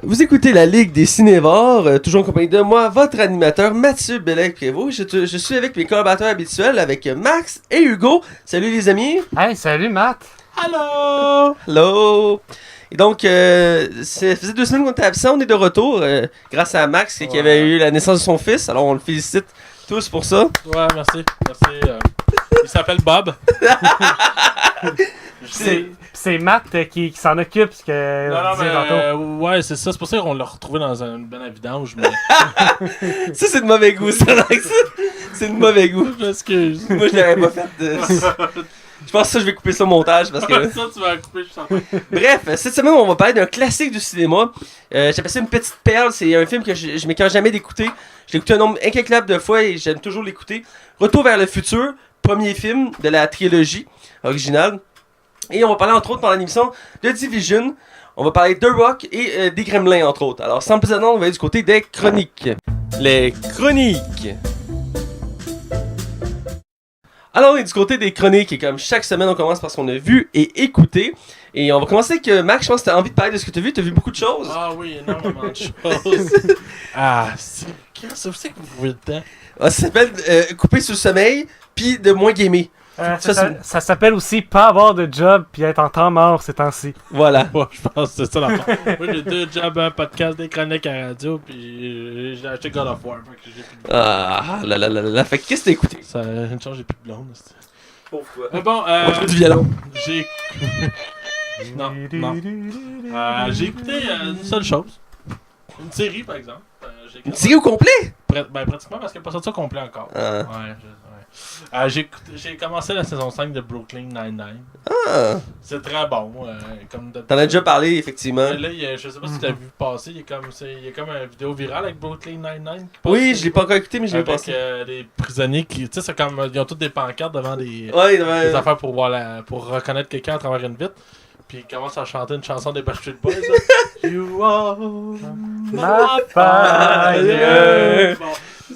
Vous écoutez la Ligue des Cinévores, toujours en compagnie de moi, votre animateur Mathieu Bellec-Prévost. Je suis avec mes collaborateurs habituels, avec Max et Hugo. Salut les amis! Hey, salut Matt! Hello! Hello! Et donc, ça faisait 2 semaines qu'on était absent, on est de retour, grâce à Max qui avait eu la naissance de son fils, alors on le félicite tous pour ça. Ouais, merci. Il s'appelle Bob. C'est Matt qui s'en occupe, ce que Non, je disais tantôt. ouais, c'est ça. C'est pour ça qu'on l'a retrouvé dans une bonne vidange. Mais... Ça, c'est de mauvais goût, ça, Max. C'est de mauvais goût. Je m'excuse. Moi, je l'aurais pas fait. Je pense que ça, je vais couper ça au montage parce que... Ça, tu vas couper, je sens. Bref, cette semaine, on va parler d'un classique du cinéma. J'appelle ça une petite perle. C'est un film que je m'écarte jamais d'écouter. Je l'ai écouté un nombre incalculable de fois et j'aime toujours l'écouter. Retour vers le futur, premier film de la trilogie originale. Et on va parler entre autres pendant l'émission de Division. On va parler de Rock et des Gremlins entre autres. Alors sans plus attendre, on va aller du côté des chroniques. Les chroniques. Alors on est du côté des chroniques et comme chaque semaine on commence par ce qu'on a vu et écouté. Et on va commencer avec Max, je pense que tu as envie de parler de ce que tu as vu. Tu as vu beaucoup de choses. Ah oui, énormément de choses. C'est... Qu'est-ce que c'est que vous pouvez dedans? Ça s'appelle couper sur le sommeil puis de moins gamer. Ça s'appelle aussi pas avoir de job puis être en temps mort ces temps-ci. Voilà. Ouais, je pense que c'est ça l'affaire. Moi j'ai 2 jobs, un podcast, des chroniques à radio, puis j'ai acheté God of War. Fait que j'ai plus de... Ah là là là là. Fait que qu'est-ce que t'as écouté? Ça, une chance, j'ai plus de blonde. Pauvre toi. Mais bon, On va trouver du violon. J'ai... non. J'ai écouté une seule chose. Une série, par exemple. Une série au complet? Pratiquement, parce qu'elle n'est pas sortie au complet encore. Ouais. J'ai commencé la saison 5 de Brooklyn Nine-Nine. C'est très bon. T'en as déjà parlé, effectivement. Là, je sais pas si tu l'as vu passer. Il y a comme une vidéo virale avec Brooklyn Nine-Nine. Oui, je l'ai pas encore écouté, mais je l'ai passé. Avec des prisonniers qui, tu sais, c'est comme ils ont toutes des pancartes devant des affaires pour reconnaître quelqu'un à travers une vitre. Puis ils commencent à chanter une chanson des Backstreet Boys. You are my fire. Bon,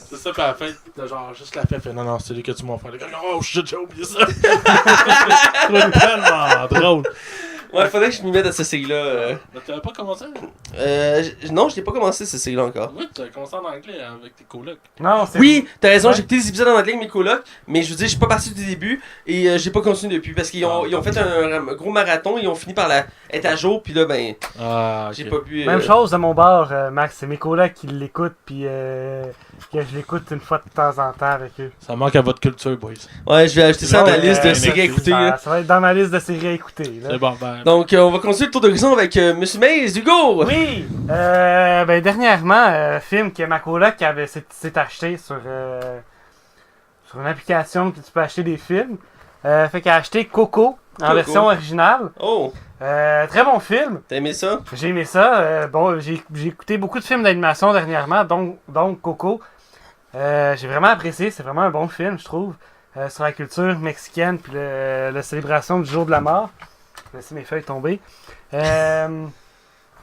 c'est ça, puis à la fin, genre, juste la fait non, c'est lui que tu m'as fait. Non, shit, j'ai oublié ça. C'est tellement drôle. Ouais, faudrait que je m'y mette à cette série-là. Mais t'avais pas commencé? Non, je l'ai pas commencé cette série-là encore. Oui, t'as commencé en anglais avec tes colocs. Non, c'est... Oui, t'as raison, Ouais. j'ai écouté des épisodes en anglais avec mes colocs, mais je veux dire, je suis pas parti du début et j'ai pas continué depuis parce qu'ils ont fait un gros marathon, ils ont fini par être à jour, puis là, ben, j'ai pas pu. Même chose à mon bar, Max. C'est mes collègues qui l'écoutent puis que je l'écoute une fois de temps en temps avec eux. Ça manque à votre culture, boys. Ouais, je vais ajouter ça à ma liste de merci. séries à écouter. là. Ça va être dans ma liste de séries à écouter. Là. C'est bon, ben. Donc, on va continuer le tour d'horizon avec Monsieur Maze, Hugo! Oui! Ben dernièrement, film que ma coloc s'est acheté sur une application que tu peux acheter des films. Fait qu'elle a acheté Coco en version originale. Oh! Très bon film. T'as aimé ça? J'ai aimé ça. Bon, j'ai écouté beaucoup de films d'animation dernièrement, donc Coco. J'ai vraiment apprécié. C'est vraiment un bon film, je trouve. Sur la culture mexicaine puis la célébration du jour de la mort. Je vais laisser mes feuilles tomber.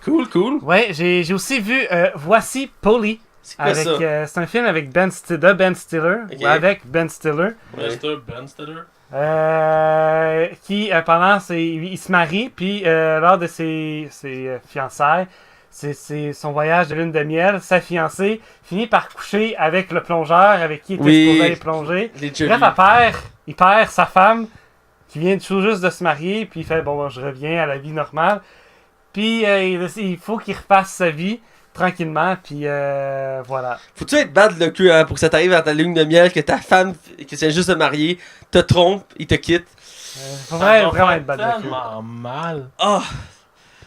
Cool. Ouais, j'ai aussi vu Voici Polly. C'est quoi ça? C'est un film avec Ben Stiller. Ok. Ou avec Ben Stiller. Mr. Ben Stiller. Qui, il se marie, puis lors de ses fiançailles, c'est son voyage de lune de miel, sa fiancée finit par coucher avec le plongeur avec qui il était supposé aller plonger. Bref, il perd sa femme, qui vient tout juste de se marier, puis il fait bon, je reviens à la vie normale. Puis il faut qu'il repasse sa vie tranquillement, puis voilà. Faut-tu être bad le cul pour que ça t'arrive à ta lune de miel, que ta femme, qui s'est juste de marier, te trompe, il te quitte? Faut vraiment être bad le cul. Tellement mal. Ah!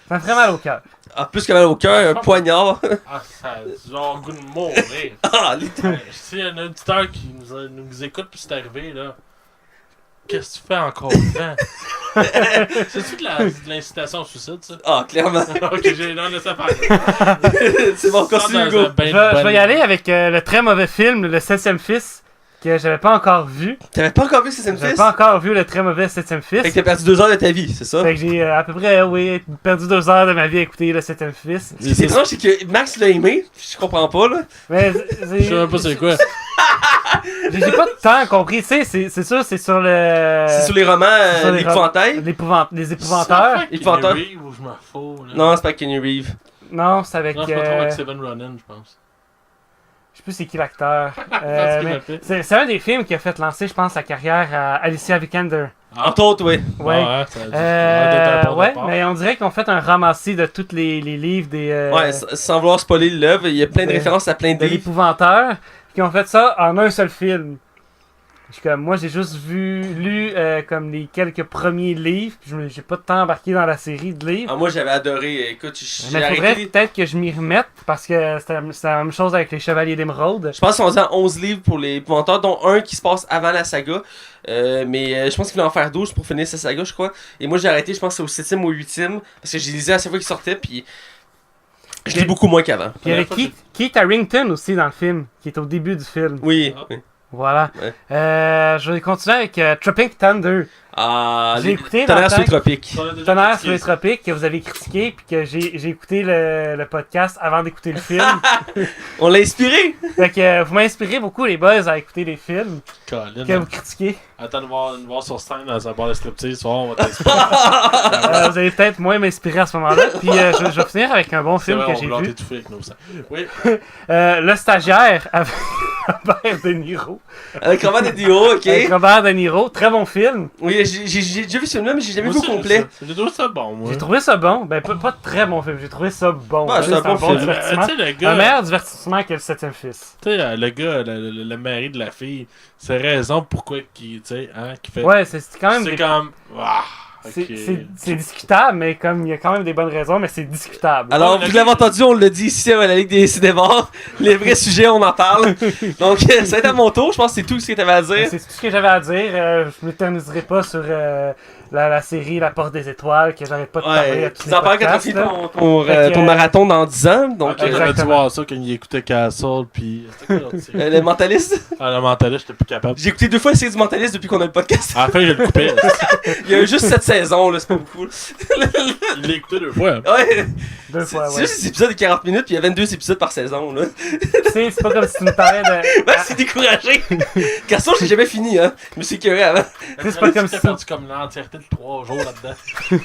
Ça me ferait mal au cœur. Plus que mal au cœur, un poignard. Ça a genre goût de mourir. S'il y a un auditeur qui nous écoute puis c'est arrivé, là, qu'est-ce que tu fais encore dedans? C'est-tu de l'incitation au suicide, ça? Ah, clairement. Ok, non, laisse ça faire. C'est bon, continue, Hugo. Je vais y aller avec le très mauvais film, Le 7e Fils, que j'avais pas encore vu. T'avais pas encore vu Septième J'avais Fils? pas encore vu le très mauvais 7e Fils. Fait que t'as perdu 2 heures de ta vie, c'est ça? Fait que j'ai à peu près, perdu 2 heures de ma vie à écouter le 7e Fils. Ce qui est étrange, c'est que Max l'a aimé. Je comprends pas, là. Mais Je sais même pas c'est quoi. j'ai pas tant compris. Tu sais, c'est sûr, c'est sur le. C'est sur les romans, c'est sur l'épouvantail. Les épouvanteurs. Épouvanteur. Reeves ou je m'en fous, là. Non, c'est pas Kenny Reeves. Non, c'est avec... Non, je me trompe avec Seven Ronin, je pense. Je sais plus c'est qui l'acteur. C'est un des films qui a fait lancer, je pense, sa carrière à Alicia Vikander. Entre autres, oui. Ouais. Ouais, Mais on dirait qu'ils ont fait un ramassis de tous les livres des... Ouais, sans vouloir spoiler l'œuvre, il y a plein de références à plein de livres. L'épouvanteur, qui ont fait ça en un seul film. Moi, j'ai juste lu comme les quelques premiers livres, puis j'ai pas de temps embarqué dans la série de livres. Ah, moi, j'avais adoré. Écoute, mais faudrait peut-être que je m'y remette, parce que c'était la même chose avec les Chevaliers d'Émeraude. Je pense qu'on dit 11 livres pour les épouvantaires, dont un qui se passe avant la saga. Mais je pense qu'il voulait en faire 12 pour finir sa saga, je crois. Et moi, j'ai arrêté, je pense que c'est au 7e ou au 8e, parce que j'ai lisé à chaque fois qu'il sortait, puis je lis beaucoup moins qu'avant. Puis il y avait Keith Harington aussi dans le film, qui est au début du film. Oui. Voilà. Ouais. Je vais continuer avec Tropic Thunder. J'ai écouté Tonnerre sur les tropiques. Tonnerre sur les tropiques que vous avez critiqué, puis que j'ai écouté le podcast avant d'écouter le film. On l'a inspiré. Fait que vous m'inspirez beaucoup, les boys, à écouter les films que vous critiquez. Attends de voir sur scène dans sa barre de striptease, on va t'inspirer. Vous allez peut-être moins m'inspirer à ce moment-là. Puis je vais finir avec un bon film que j'ai vu. Avec nos oui. Le stagiaire avec Robert De Niro. Avec Robert De Niro, ok. Avec Robert De Niro, très bon film. Oui, j'ai déjà vu ce film-là, mais j'ai jamais vu au complet. J'ai trouvé ça bon, moi. J'ai trouvé ça bon. Ben, pas très bon film, j'ai trouvé ça bon. Ouais, c'est un bon divertissement. Un meilleur divertissement que le 7e fils. Tu sais, le gars, le mari de la fille, c'est raison pourquoi qui fait. Ouais, c'est quand même. C'est comme. C'est discutable, mais comme il y a quand même des bonnes raisons, mais c'est discutable. Alors, vous l'avez entendu, on l'a dit ici à la Ligue des Cinémas. Les vrais sujets, on en parle. Donc, ça va être à mon tour. Je pense que c'est tout ce que tu avais à dire. C'est tout ce que j'avais à dire. Je m'éterniserai pas sur la série La Porte des Étoiles, que j'arrête pas de parler à tous les podcasts. Tu en parles ton marathon dans 10 ans. Donc, j'aurais dû voir ça quand il écoutait Castle, puis... Le Mentaliste. Ah, le Mentaliste, j'étais plus capable. J'ai écouté 2 fois la série du Mentaliste depuis qu'on a le podcast. À la fin, je le coupais. Il y a eu juste 7 saisons, là, c'est pas beaucoup. Il l'a écouté 2 fois. Ouais. 2 fois, ouais. C'est juste des épisodes de 40 minutes, puis il y a 22 épisodes par saison, là. Tu sais, c'est pas comme si tu me parlais de... Ouais, c'est découragé. Castle, j'ai jamais fini, hein. Je me suis curé avant. C'est pas comme si... perdu comme l'entièreté de 3 jours là-dedans. Tu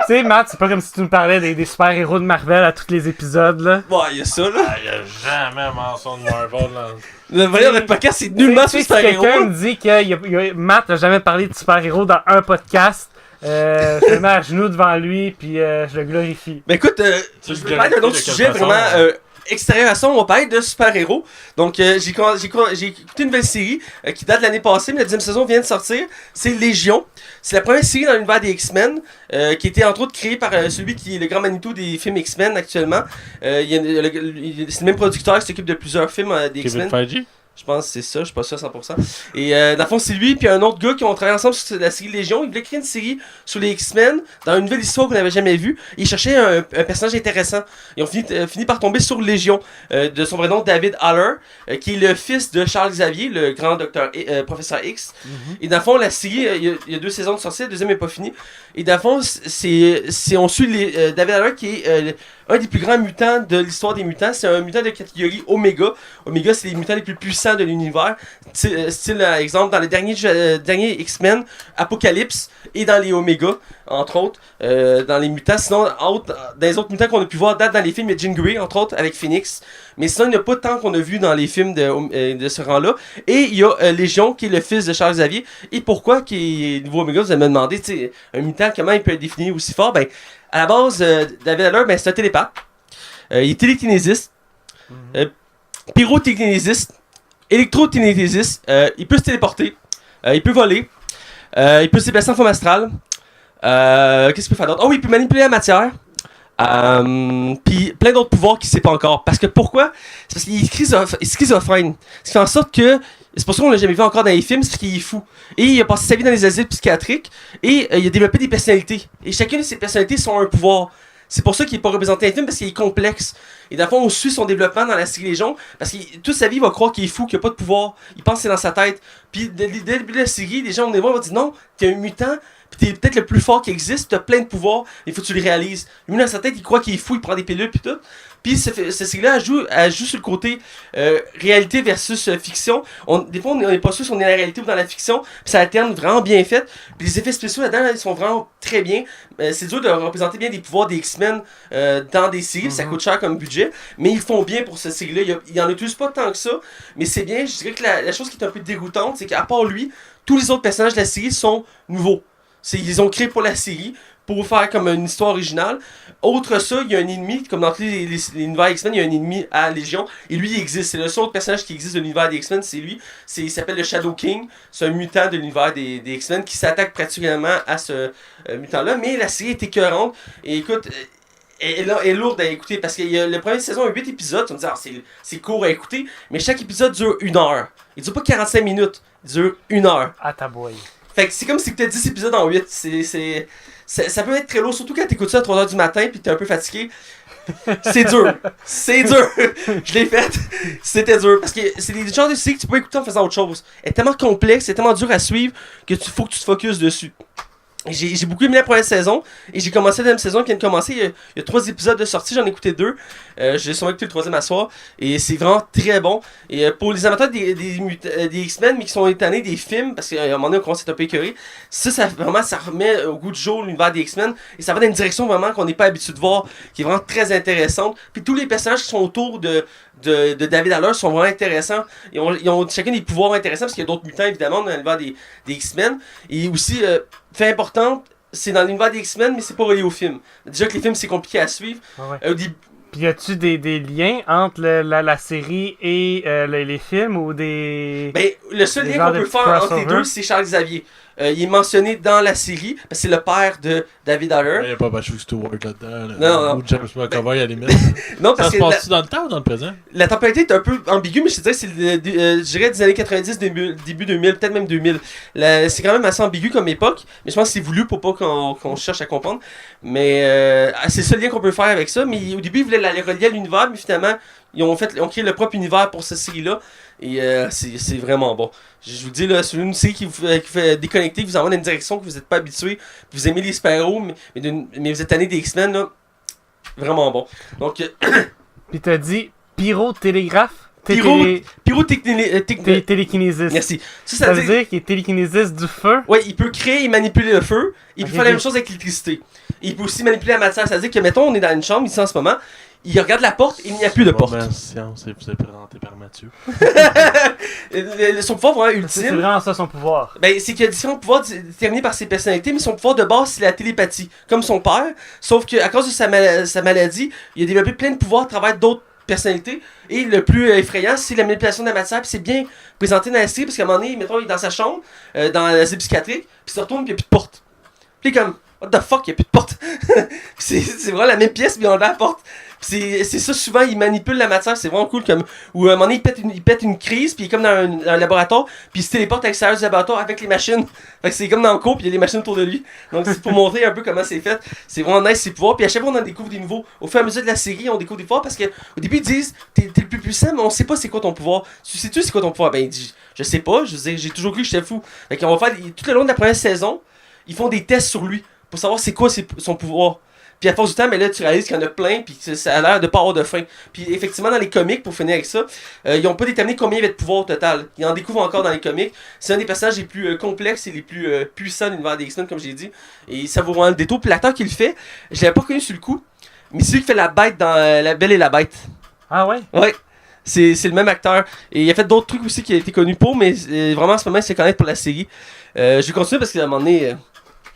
sais, Matt, c'est pas comme si tu me parlais des super-héros de Marvel à tous les épisodes, là. Ouais, il y a ça, là. Il y a jamais mention de Marvel, là. Le voyant de podcast, c'est nullement sur super-héros. Si quelqu'un me dit que Matt n'a jamais parlé de super-héros dans un podcast, je me mets à genoux devant lui, puis je le glorifie. Mais écoute, je vais parler d'un autre sujet vraiment extérieur à ça. On va parler de super-héros. Donc, j'ai écouté une nouvelle série qui date de l'année passée, mais la 10e saison vient de sortir. C'est Légion. C'est la première série dans l'univers des X-Men, qui a été entre autres créée par celui qui est le grand Manitou des films X-Men actuellement. C'est le même producteur qui s'occupe de plusieurs films des X-Men. Kevin Feige? Je pense que c'est ça, je suis pas sûr à 100%. Et dans le fond, c'est lui et un autre gars qui ont travaillé ensemble sur la série Légion. Ils voulaient créer une série sur les X-Men dans une nouvelle histoire qu'on n'avait jamais vue. Ils cherchaient un personnage intéressant. Ils ont fini par tomber sur Légion, de son vrai nom David Haller, qui est le fils de Charles Xavier, le grand professeur X. Et dans le fond, la série, il y a 2 saisons de sortie, la deuxième n'est pas finie. Et dans le fond, on suit David Haller qui est un des plus grands mutants de l'histoire des mutants. C'est un mutant de catégorie Omega. Omega, c'est les mutants les plus puissants de l'univers. Style, exemple, dans les derniers X-Men, Apocalypse et dans les Omega, entre autres, dans les mutants. Sinon, dans les autres mutants qu'on a pu voir, dans les films, il y a Jean Grey, entre autres, avec Phoenix. Mais sinon, il n'y a pas tant qu'on a vu dans les films de ce rang-là. Et il y a Légion, qui est le fils de Charles Xavier. Et pourquoi qui est nouveau Omega, vous allez me demander, tu sais, un mutant, comment il peut être défini aussi fort? Ben, à la base, David Haller, c'est un télépathe. Il est télékinésiste, pyrotékinésiste, électrotékinésiste. Il peut se téléporter, il peut voler, il peut se déplacer en forme astrale. Qu'est-ce qu'il peut faire d'autre? Oh oui, il peut manipuler la matière. Puis plein d'autres pouvoirs qu'il ne sait pas encore. Parce que pourquoi? C'est parce qu'il est schizophrène. Ce qui fait en sorte que, c'est pour ça qu'on l'a jamais vu encore dans les films, c'est parce qu'il est fou. Et il a passé sa vie dans les asiles psychiatriques et il a développé des personnalités. Et chacune de ces personnalités sont un pouvoir. C'est pour ça qu'il n'est pas représenté dans les films, parce qu'il est complexe. Et dans le fond, on suit son développement dans la série Légion, parce que toute sa vie, il va croire qu'il est fou, qu'il n'a pas de pouvoir. Il pense que c'est dans sa tête. Puis dès le début de la série, les gens, on les voit, on va dire non, t'es un mutant, Pis t'es peut-être le plus fort qui existe, t'as plein de pouvoirs, il faut que tu les réalises. Lui, dans sa tête, il croit qu'il est fou, il prend des pilules pis tout. Puis cette série-là, elle joue sur le côté réalité versus fiction. Des fois, on n'est pas sûr si on est dans la réalité ou dans la fiction. Puis ça alterne vraiment bien fait. Puis les effets spéciaux là-dedans, ils sont vraiment très bien. C'est dur de représenter bien des pouvoirs des X-Men dans des séries. Ça coûte cher comme budget. Mais ils font bien pour cette série-là. Il en utilise pas tant que ça. Mais c'est bien. Je dirais que la chose qui est un peu dégoûtante, c'est qu'à part lui, tous les autres personnages de la série sont nouveaux. Ils ont créé pour la série, pour faire comme une histoire originale. Autre ça, il y a un ennemi, comme dans tous les univers X-Men, il y a un ennemi à Légion, et lui il existe. C'est le seul autre personnage qui existe de l'univers des X-Men, c'est lui. Il s'appelle le Shadow King, c'est un mutant de l'univers des X-Men qui s'attaque pratiquement à ce mutant-là. Mais la série est écœurante, et écoute, elle est lourde à écouter, parce que la première saison a 8 épisodes, tu vas me dire, c'est court à écouter, mais chaque épisode dure 1 heure. Il dure pas 45 minutes, il dure 1 heure. Ah, ta boy. Fait que c'est comme si tu 10 épisodes en 8. Ça peut être très lourd, surtout quand t'écoutes ça à 3h du matin pis t'es un peu fatigué. C'est dur. C'est dur. Je l'ai fait. C'était dur. Parce que c'est des genres de séries que tu peux écouter en faisant autre chose. Elle est tellement complexe, c'est tellement dur à suivre que faut que tu te focuses dessus. J'ai beaucoup aimé la première saison et j'ai commencé la deuxième saison qui vient de commencer. Il y a 3 épisodes de sortie, j'en ai écouté 2. J'ai sûrement écouté le 3e à soir et c'est vraiment très bon. Et pour les amateurs des X-Men mais qui sont étonnés des films, parce qu'à un moment donné on commence à être un peu écœuré, ça remet au goût du jour l'univers des X-Men et ça va dans une direction vraiment qu'on n'est pas habitué de voir, qui est vraiment très intéressante. Puis tous les personnages qui sont autour de David Haller sont vraiment intéressants. Ils ont chacun des pouvoirs intéressants parce qu'il y a d'autres mutants évidemment dans l'univers des X-Men. Et aussi, fait important, c'est dans l'univers des X-Men, mais c'est pas relié au film. Déjà que les films c'est compliqué à suivre. Puis y a-tu des liens entre la série et les films ou des. Ben, le seul lien qu'on peut faire entre les deux, c'est Charles Xavier. Il est mentionné dans la série, parce que c'est le père de David Haller. Il n'y a pas Patrick Stewart là-dedans. Non. Ou James McAvoy à la limite. Non, parce ça se passe-tu dans le temps ou dans le présent? La temporalité est un peu ambiguë, mais je te dirais que c'est je dirais des années 90, début 2000, peut-être même 2000. C'est quand même assez ambigu comme époque, mais je pense que c'est voulu pour pas qu'on cherche à comprendre. Mais c'est le seul lien qu'on peut faire avec ça. Mais au début, ils voulaient la relier à l'univers, mais finalement, ils ont créé le propre univers pour cette série-là. Et c'est vraiment bon. Je vous dis, là, c'est une série qui vous fait déconnecter, qui vous envoie dans une direction que vous n'êtes pas habitué. Vous aimez les super-héros, mais vous êtes tanné des X-Men, là. Vraiment bon. Donc. Puis t'as dit pyrotélégraphe? Télékinésis. Merci. Ça veut dire qu'il est télékinésiste du feu? Oui, il peut créer et manipuler le feu. Il peut faire la même chose avec l'électricité. Il peut aussi manipuler la matière. Ça veut dire que, mettons, on est dans une chambre ici en ce moment. Il regarde la porte et il n'y a plus de porte. Science, vous êtes présenté par Mathieu. Son pouvoir vraiment ultime. C'est vraiment ça son pouvoir. Ben, c'est qu'il y a différents pouvoirs déterminés par ses personnalités, mais son pouvoir de base, c'est la télépathie, comme son père. Sauf qu'à cause de sa maladie, il a développé plein de pouvoirs à travers d'autres personnalités. Et le plus effrayant, c'est la manipulation de la matière. Puis c'est bien présenté dans la série, parce qu'à un moment donné, mettons, il est dans sa chambre, dans l'asile psychiatrique, puis il se retourne, puis il n'y a plus de porte. Puis comme, what the fuck, il n'y a plus de porte. c'est vraiment la même pièce, mais on a la porte. C'est ça, souvent, il manipule la matière, c'est vraiment cool. Ou à un moment donné, il pète une crise, puis il est comme dans un laboratoire, puis il se téléporte à l'extérieur du laboratoire avec les machines. Fait que c'est comme dans le cours, puis il y a des machines autour de lui. Donc c'est pour montrer un peu comment c'est fait. C'est vraiment nice, ses pouvoirs. Puis à chaque fois, on en découvre des nouveaux. Au fur et à mesure de la série, on découvre des pouvoirs, parce qu'au début, ils disent, t'es le plus puissant, mais on sait pas c'est quoi ton pouvoir. Sais-tu c'est quoi ton pouvoir? Ben, il dit, je sais pas, j'ai toujours cru que j'étais fou. Fait qu'on va faire, tout le long de la première saison, ils font des tests sur lui, pour savoir c'est quoi son pouvoir. Puis à force du temps, mais là, tu réalises qu'il y en a plein, puis ça a l'air de pas avoir de fin. Puis effectivement, dans les comics, pour finir avec ça, ils n'ont pas déterminé combien il y avait de pouvoir au total. Ils en découvrent encore dans les comics. C'est un des personnages les plus complexes et les plus puissants de l'univers des X-Men, comme j'ai dit. Et ça vaut vraiment le détour. Puis l'acteur qui le fait, je l'avais pas reconnu sur le coup, mais c'est lui qui fait la bête dans La Belle et la Bête. Ah ouais? Ouais. C'est le même acteur. Et il a fait d'autres trucs aussi qui a été connu pour, mais vraiment en ce moment, il se fait connaître pour la série. Je vais continuer parce qu'à un moment donné.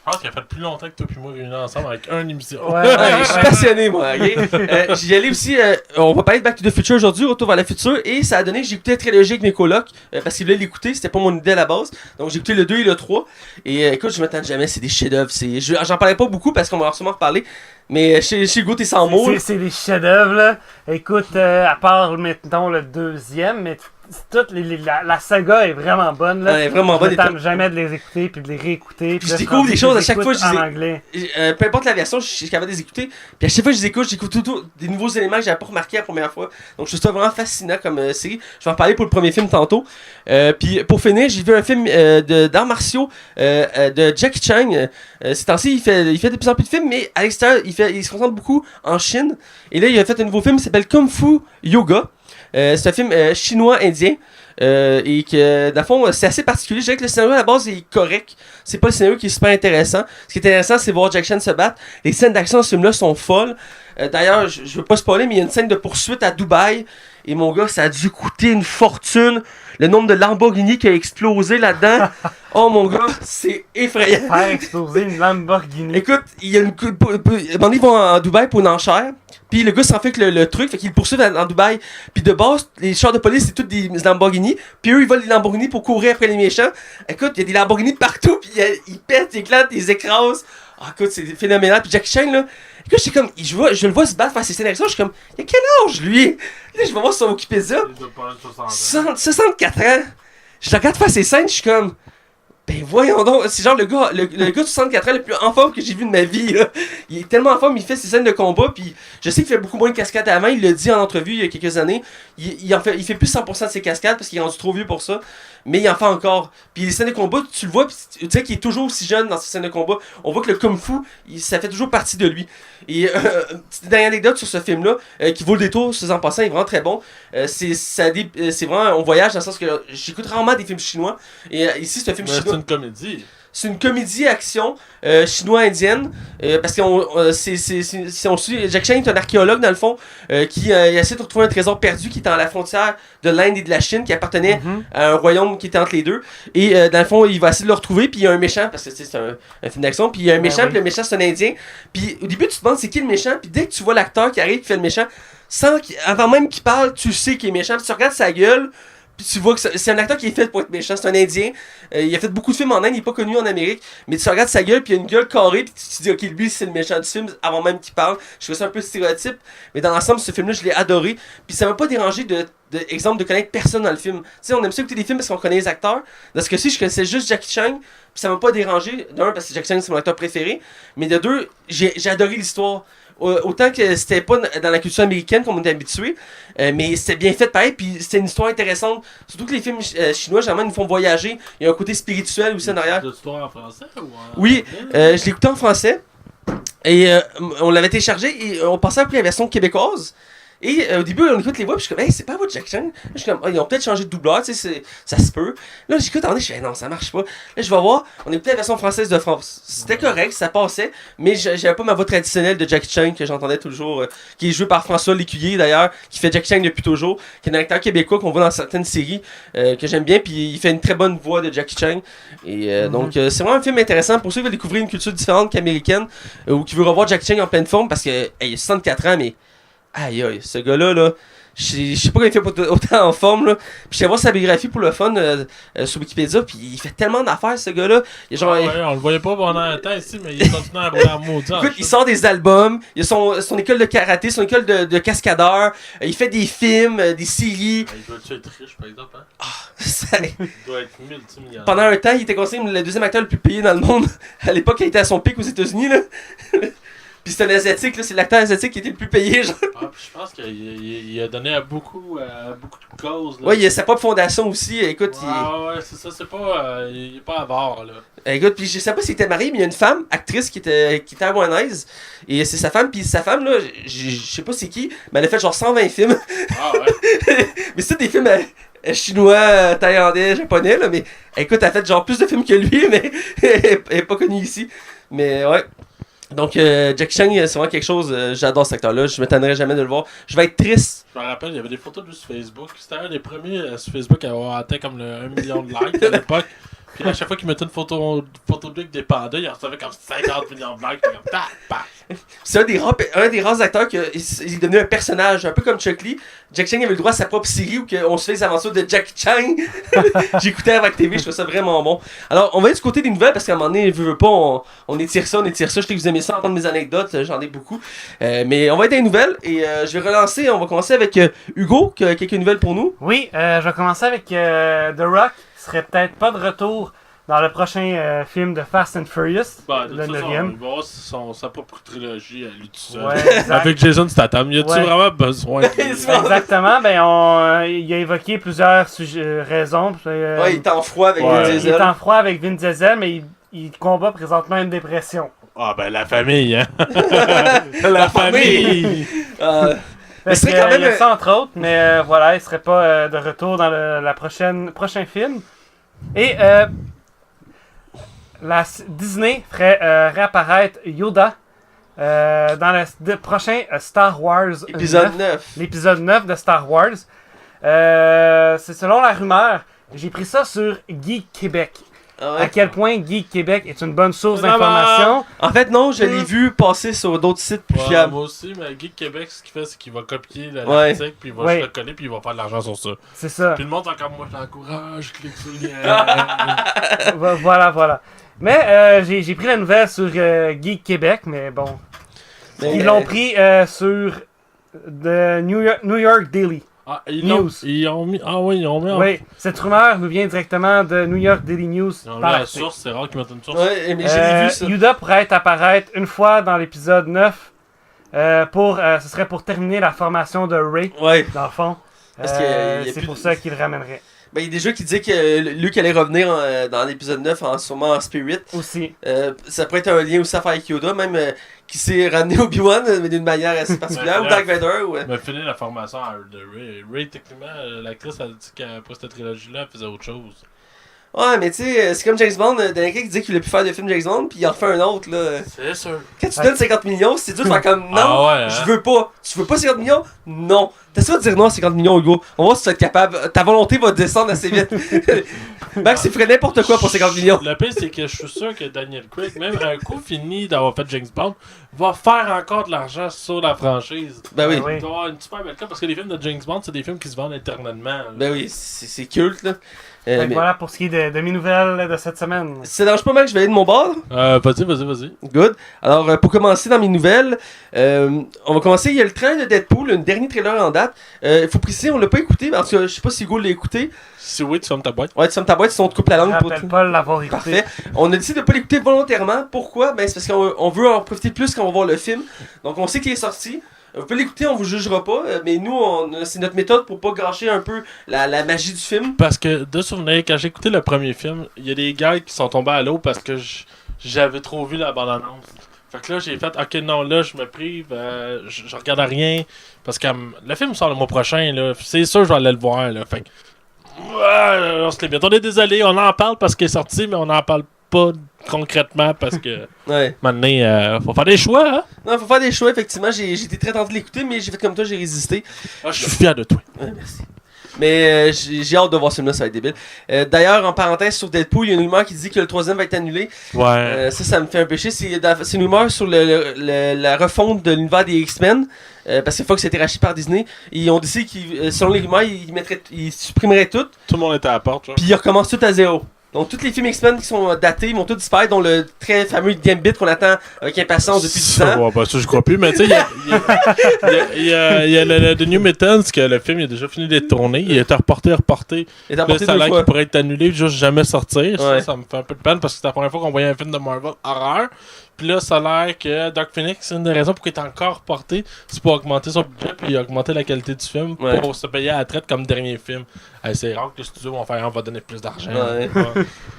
Je pense qu'il a fait plus longtemps que toi et moi réunis ensemble avec un émission. Ouais, je suis passionné, moi. Okay? J'y allais aussi. On va parler de Back to the Future aujourd'hui, Retour vers le futur. Et ça a donné, j'ai écouté la trilogie avec mes colocs parce qu'ils voulaient l'écouter. C'était pas mon idée à la base. Donc j'ai écouté le 2 et le 3. Et écoute, je m'attends jamais, c'est des chefs-d'œuvre. J'en parlais pas beaucoup parce qu'on va sûrement reparler. Mais chez Hugo, t'es sans mots. C'est des chefs-d'œuvre, là. Écoute, à part, mettons, le deuxième, mais toute la saga est vraiment bonne. Là. Elle est vraiment bonne. Je ne jamais de les écouter puis de les réécouter. Puis je découvre des choses à chaque fois. En anglais. Peu importe la version, je suis capable de les écouter. Puis à chaque fois que j'écoute tout des nouveaux éléments que j'avais pas remarqué la première fois. Donc je trouve ça vraiment fascinant comme série. Je vais en parler pour le premier film tantôt. Puis pour finir, j'ai vu un film d'arts martiaux de Jackie Chan. Ces temps-ci, il fait de plus en plus de films, mais à l'extérieur, il se concentre beaucoup en Chine. Et là, il a fait un nouveau film qui s'appelle Kung Fu Yoga. C'est un film chinois-indien. Et que, dans le fond, c'est assez particulier. Je dirais que le scénario à la base est correct. C'est pas le scénario qui est super intéressant. Ce qui est intéressant, c'est voir Jack Chan se battre. Les scènes d'action dans ce film-là sont folles. D'ailleurs, je veux pas spoiler, mais il y a une scène de poursuite à Dubaï. Et mon gars, ça a dû coûter une fortune. Le nombre de Lamborghini qui a explosé là-dedans. Oh mon gars, c'est effrayant. Faire exploser une Lamborghini. Écoute, il y a ils vont en Dubaï pour une enchère. Puis le gars s'en fait que le truc, fait qu'il poursuit en Dubaï. Puis de base, les chars de police, c'est tous des Lamborghini. Puis eux, ils volent des Lamborghini pour courir après les méchants. Écoute, il y a des Lamborghini partout. Puis ils pètent, ils éclatent, ils écrasent. Ah, écoute, c'est phénoménal. Puis Jackie Chan, là, écoute, j'étais comme, je le vois se battre face à ces scénarios. Je suis comme, il a quel âge, lui? Là, je vais voir sur Wikipédia. Il doit pas être 64 ans. Je regarde faire ces scènes, je suis comme, ben voyons donc, c'est genre le gars de 64 ans le plus en forme que j'ai vu de ma vie, là. Il est tellement en forme, il fait ses scènes de combat, puis je sais qu'il fait beaucoup moins de cascades avant, il l'a dit en entrevue il y a quelques années. Il fait plus 100% de ses cascades parce qu'il est rendu trop vieux pour ça, mais il en fait encore. Puis les scènes de combat, tu le vois, puis tu sais qu'il est toujours aussi jeune dans ses scènes de combat. On voit que le Kung Fu, ça fait toujours partie de lui. Et petite dernière anecdote sur ce film-là, qui vaut le détour, ce en passant, il est vraiment très bon. C'est vraiment, on voyage dans le sens que j'écoute rarement des films chinois, et ici c'est un film chinois. C'est une comédie. C'est une comédie-action chinois-indienne. Parce qu'on suit. Jack Chan est un archéologue, dans le fond, qui essaie de retrouver un trésor perdu qui est dans la frontière de l'Inde et de la Chine, qui appartenait à un royaume qui était entre les deux. Et dans le fond, il va essayer de le retrouver. Puis il y a un méchant, parce que c'est un film d'action. Puis il y a un méchant, puis le méchant, c'est un Indien. Puis au début, tu te demandes c'est qui le méchant. Puis dès que tu vois l'acteur qui arrive, qui fait le méchant, avant même qu'il parle, tu sais qu'il est méchant. Puis tu regardes sa gueule. Puis tu vois que c'est un acteur qui est fait pour être méchant, c'est un Indien. Il a fait beaucoup de films en Inde, il est pas connu en Amérique. Mais tu regardes sa gueule, puis il a une gueule carrée, puis tu te dis, ok, lui c'est le méchant du film avant même qu'il parle. Je trouve ça un peu stéréotype, mais dans l'ensemble, ce film-là, je l'ai adoré. Puis ça m'a pas dérangé exemple de connaître personne dans le film. Tu sais, on aime ça écouter des films parce qu'on connaît les acteurs. Dans ce cas-ci, je connaissais juste Jackie Chan, puis ça m'a pas dérangé. D'un, parce que Jackie Chan c'est mon acteur préféré, mais de deux, j'ai adoré l'histoire. Autant que c'était pas dans la culture américaine comme on était habitué, mais c'était bien fait pareil, puis c'était une histoire intéressante. Surtout que les films chinois, généralement, ils nous font voyager. Il y a un côté spirituel aussi en arrière. C'est l'histoire en français ou en Oui, je l'ai écouté en français. Et on l'avait téléchargé et on pensait à la version québécoise. Et au début, on écoute les voix, puis je suis comme, hey, c'est pas votre Jack Chan. Je suis comme, ils ont peut-être changé de doubleur, tu sais, ça se peut. Là, j'écoute, je suis, hey, non, ça marche pas. Là, je vais voir, on écoutait la version française de France. C'était correct, ça passait, mais j'avais pas ma voix traditionnelle de Jackie Chan que j'entendais toujours, qui est joué par François Lécuyer d'ailleurs, qui fait Jackie Chan depuis toujours, qui est un acteur québécois qu'on voit dans certaines séries, que j'aime bien, puis il fait une très bonne voix de Jackie Chan. Et donc, c'est vraiment un film intéressant pour ceux qui veulent découvrir une culture différente qu'américaine, ou qui veulent revoir Jackie Chan en pleine forme, parce que, hey, il a 64 ans, mais. Aïe aïe, ce gars-là, là, je sais pas comment il fait autant en forme, là. Puis je vais voir sa biographie pour le fun sur Wikipédia, puis il fait tellement d'affaires, ce gars-là. On le voyait pas pendant un temps ici, mais il continue à avoir maudit. Écoute, il sort des albums, il a son école de karaté, son école de cascadeur, il fait des films, des séries. Il doit être riche, par exemple, hein? Il doit être multimillionnaire. Pendant un temps, il était considéré le deuxième acteur le plus payé dans le monde. À l'époque, il était à son pic aux États-Unis, là. Puis c'est un asiatique, là, c'est l'acteur asiatique qui était le plus payé, genre. Ah, puis je pense qu'il a donné à beaucoup de causes. Là. Ouais, il a sa propre fondation aussi, écoute. Ouais, c'est ça, c'est pas. Il est pas avare, là. Écoute, puis je sais pas s'il était marié, mais il y a une femme, actrice, qui était hawaïnaise. Et c'est sa femme, puis sa femme, là, je sais pas c'est qui, mais elle a fait genre 120 films. Ah ouais. Mais c'est des films chinois, thaïlandais, japonais, là, mais écoute, elle a fait genre plus de films que lui, mais elle est pas connue ici. Mais ouais. Donc, Jackie Chan, c'est vraiment quelque chose, j'adore cet acteur-là, je m'étonnerais jamais de le voir. Je vais être triste. Je me rappelle, il y avait des photos de lui sur Facebook. C'était un des premiers sur Facebook à avoir atteint comme le 1 million de likes à l'époque. Puis à chaque fois qu'il mettait une photo de lui avec des pandas, il en recevait comme 50 millions de likes. Comme C'est un des rares acteurs qui est devenu un personnage, un peu comme Chuck Lee. Jack Chang avait le droit à sa propre série où on se fait les aventures de Jack Chang. J'écoutais avec TV, je trouvais ça vraiment bon. Alors, on va aller du côté des nouvelles parce qu'à un moment donné, veut pas, on étire ça. Je sais que vous aimez ça, entendre mes anecdotes, j'en ai beaucoup. Mais on va être dans les nouvelles et je vais relancer, on va commencer avec Hugo, qui a quelques nouvelles pour nous. Oui, je vais commencer avec The Rock, qui serait peut-être pas de retour dans le prochain film de Fast and Furious, le 9e. Il va avoir sa propre trilogie à lui tout seul. Ouais, avec Jason Statham. Y a-tu vraiment besoin de Exactement. Il a évoqué plusieurs raisons. Il est en froid avec Vin Diesel. Il est en froid avec Vin Diesel, mais il combat présentement une dépression. Ah ben la famille, hein. La famille. Mais il y a ça entre autres, mais voilà, il serait pas de retour dans le prochain film. Et Disney ferait réapparaître Yoda dans le prochain Star Wars épisode 9. L'épisode 9 de Star Wars. C'est selon la rumeur. J'ai pris ça sur Geek Québec. À quel point Geek Québec est une bonne source d'information. En fait, non, je l'ai vu passer sur d'autres sites plus fiables. Moi aussi, mais Geek Québec, ce qu'il fait, c'est qu'il va copier l'article, puis il va juste le coller, puis il va faire de l'argent sur ça. C'est ça. Puis le monde, encore moi, je l'encourage, clique sur le lien. Voilà. Mais j'ai pris la nouvelle sur Geek Québec, mais bon. Ils l'ont pris sur The New York Daily. News. Ils ont mis. Oui, cette rumeur nous vient directement de New York Daily News. Ils ont mis la source, c'est rare qu'ils mettent une source. Ouais, mais j'ai vu ça. Yoda pourrait apparaître une fois dans l'épisode 9. Ce serait pour terminer la formation de Rey, dans le fond. C'est pour ça qu'il le ramènerait. Ben, il y a des gens qui disaient que Luke allait revenir dans l'épisode 9, sûrement en Spirit. Aussi. Ça pourrait être un lien aussi à faire avec Yoda, même qui s'est ramené Obi-Wan, mais d'une manière assez particulière, ou Dark Vader. Mais finir la formation de Rey. Rey, techniquement, l'actrice a dit qu'après cette trilogie-là, elle faisait autre chose. Ouais, mais tu sais, c'est comme James Bond, Daniel qui dit qu'il a pu faire de film James Bond, puis il en refait un autre, là. C'est sûr. Quand tu donnes 50 millions, c'est dur de faire comme non, je veux pas. Tu veux pas 50 millions? Non. T'as ça de dire non à 50 millions, Hugo. On va voir si tu vas être capable. Ta volonté va descendre assez vite. Max, il ferait n'importe quoi pour 50 millions. Le pire, c'est que je suis sûr que Daniel Craig, même un coup fini d'avoir fait James Bond, va faire encore de l'argent sur la franchise. Ben oui. Il va avoir une super belle cas parce que les films de James Bond, c'est des films qui se vendent éternellement. Ben oui, c'est culte, là. Mais voilà pour ce qui est de mes nouvelles de cette semaine. Ça dérange pas mal que je vais aller de mon bord? Vas-y. Good. Alors, pour commencer dans mes nouvelles, on va commencer. Il y a le trailer de Deadpool, le dernier trailer en date. Il faut préciser, on l'a pas écouté, parce que je sais pas si Hugo l'a écouté. Si oui, tu fermes ta boîte. Ouais, tu fermes ta boîte, sinon on te coupe la langue. Je ne rappelle pas l'avoir écouté. Parfait. On a décidé de pas l'écouter volontairement. Pourquoi? Ben, c'est parce qu'on veut en profiter plus quand on va voir le film. Donc, on sait qu'il est sorti. Vous pouvez l'écouter, on vous jugera pas, mais nous, c'est notre méthode pour pas gâcher un peu la magie du film. Parce que, de souvenir, quand j'ai écouté le premier film, il y a des gars qui sont tombés à l'eau parce que j'avais trop vu la bande-annonce. Fait que là, j'ai fait, ok, non, là, je me prive, je regarde à rien, parce que le film sort le mois prochain, là, c'est sûr je vais aller le voir, là, fait que, on se limite. On est désolé, on en parle parce qu'il est sorti, mais on n'en parle pas concrètement parce que maintenant, faut faire des choix, hein? Non, faut faire des choix, effectivement. J'ai été très tenté de l'écouter, mais j'ai fait comme toi, j'ai résisté. Je suis fier de toi. Ouais, merci. Mais j'ai hâte de voir ce film-là, ça va être débile. D'ailleurs, en parenthèse, sur Deadpool, il y a une rumeur qui dit que le 3e va être annulé. Ouais. Ça me fait un péché. C'est une rumeur sur la refonte de l'univers des X-Men. Parce que Fox a été racheté par Disney. Ils ont décidé qu'ils, selon les rumeurs, ils supprimeraient tout. Tout le monde était à la porte. Puis ils recommencent tout à zéro. Donc, tous les films X-Men qui sont datés vont tous disparaître, dont le très fameux Gambit qu'on attend avec impatience depuis 10 ans. Ouais, bah ça, je crois plus, mais tu sais, il y a le The New Mutants, que le film il a déjà fini d'être tourné. Il a été reporté. Il a reporté ça a deux l'air fois. qu'il pourrait être annulé, juste jamais sortir. Ouais. Ça me fait un peu de peine parce que c'est la première fois qu'on voyait un film de Marvel horreur. Puis là, ça a l'air que Dark Phoenix, une des raisons pour qu'il est encore reporté, c'est pour augmenter son budget puis augmenter la qualité du film pour se payer à la traite comme dernier film. C'est rare que le studio on va donner plus d'argent. Ouais.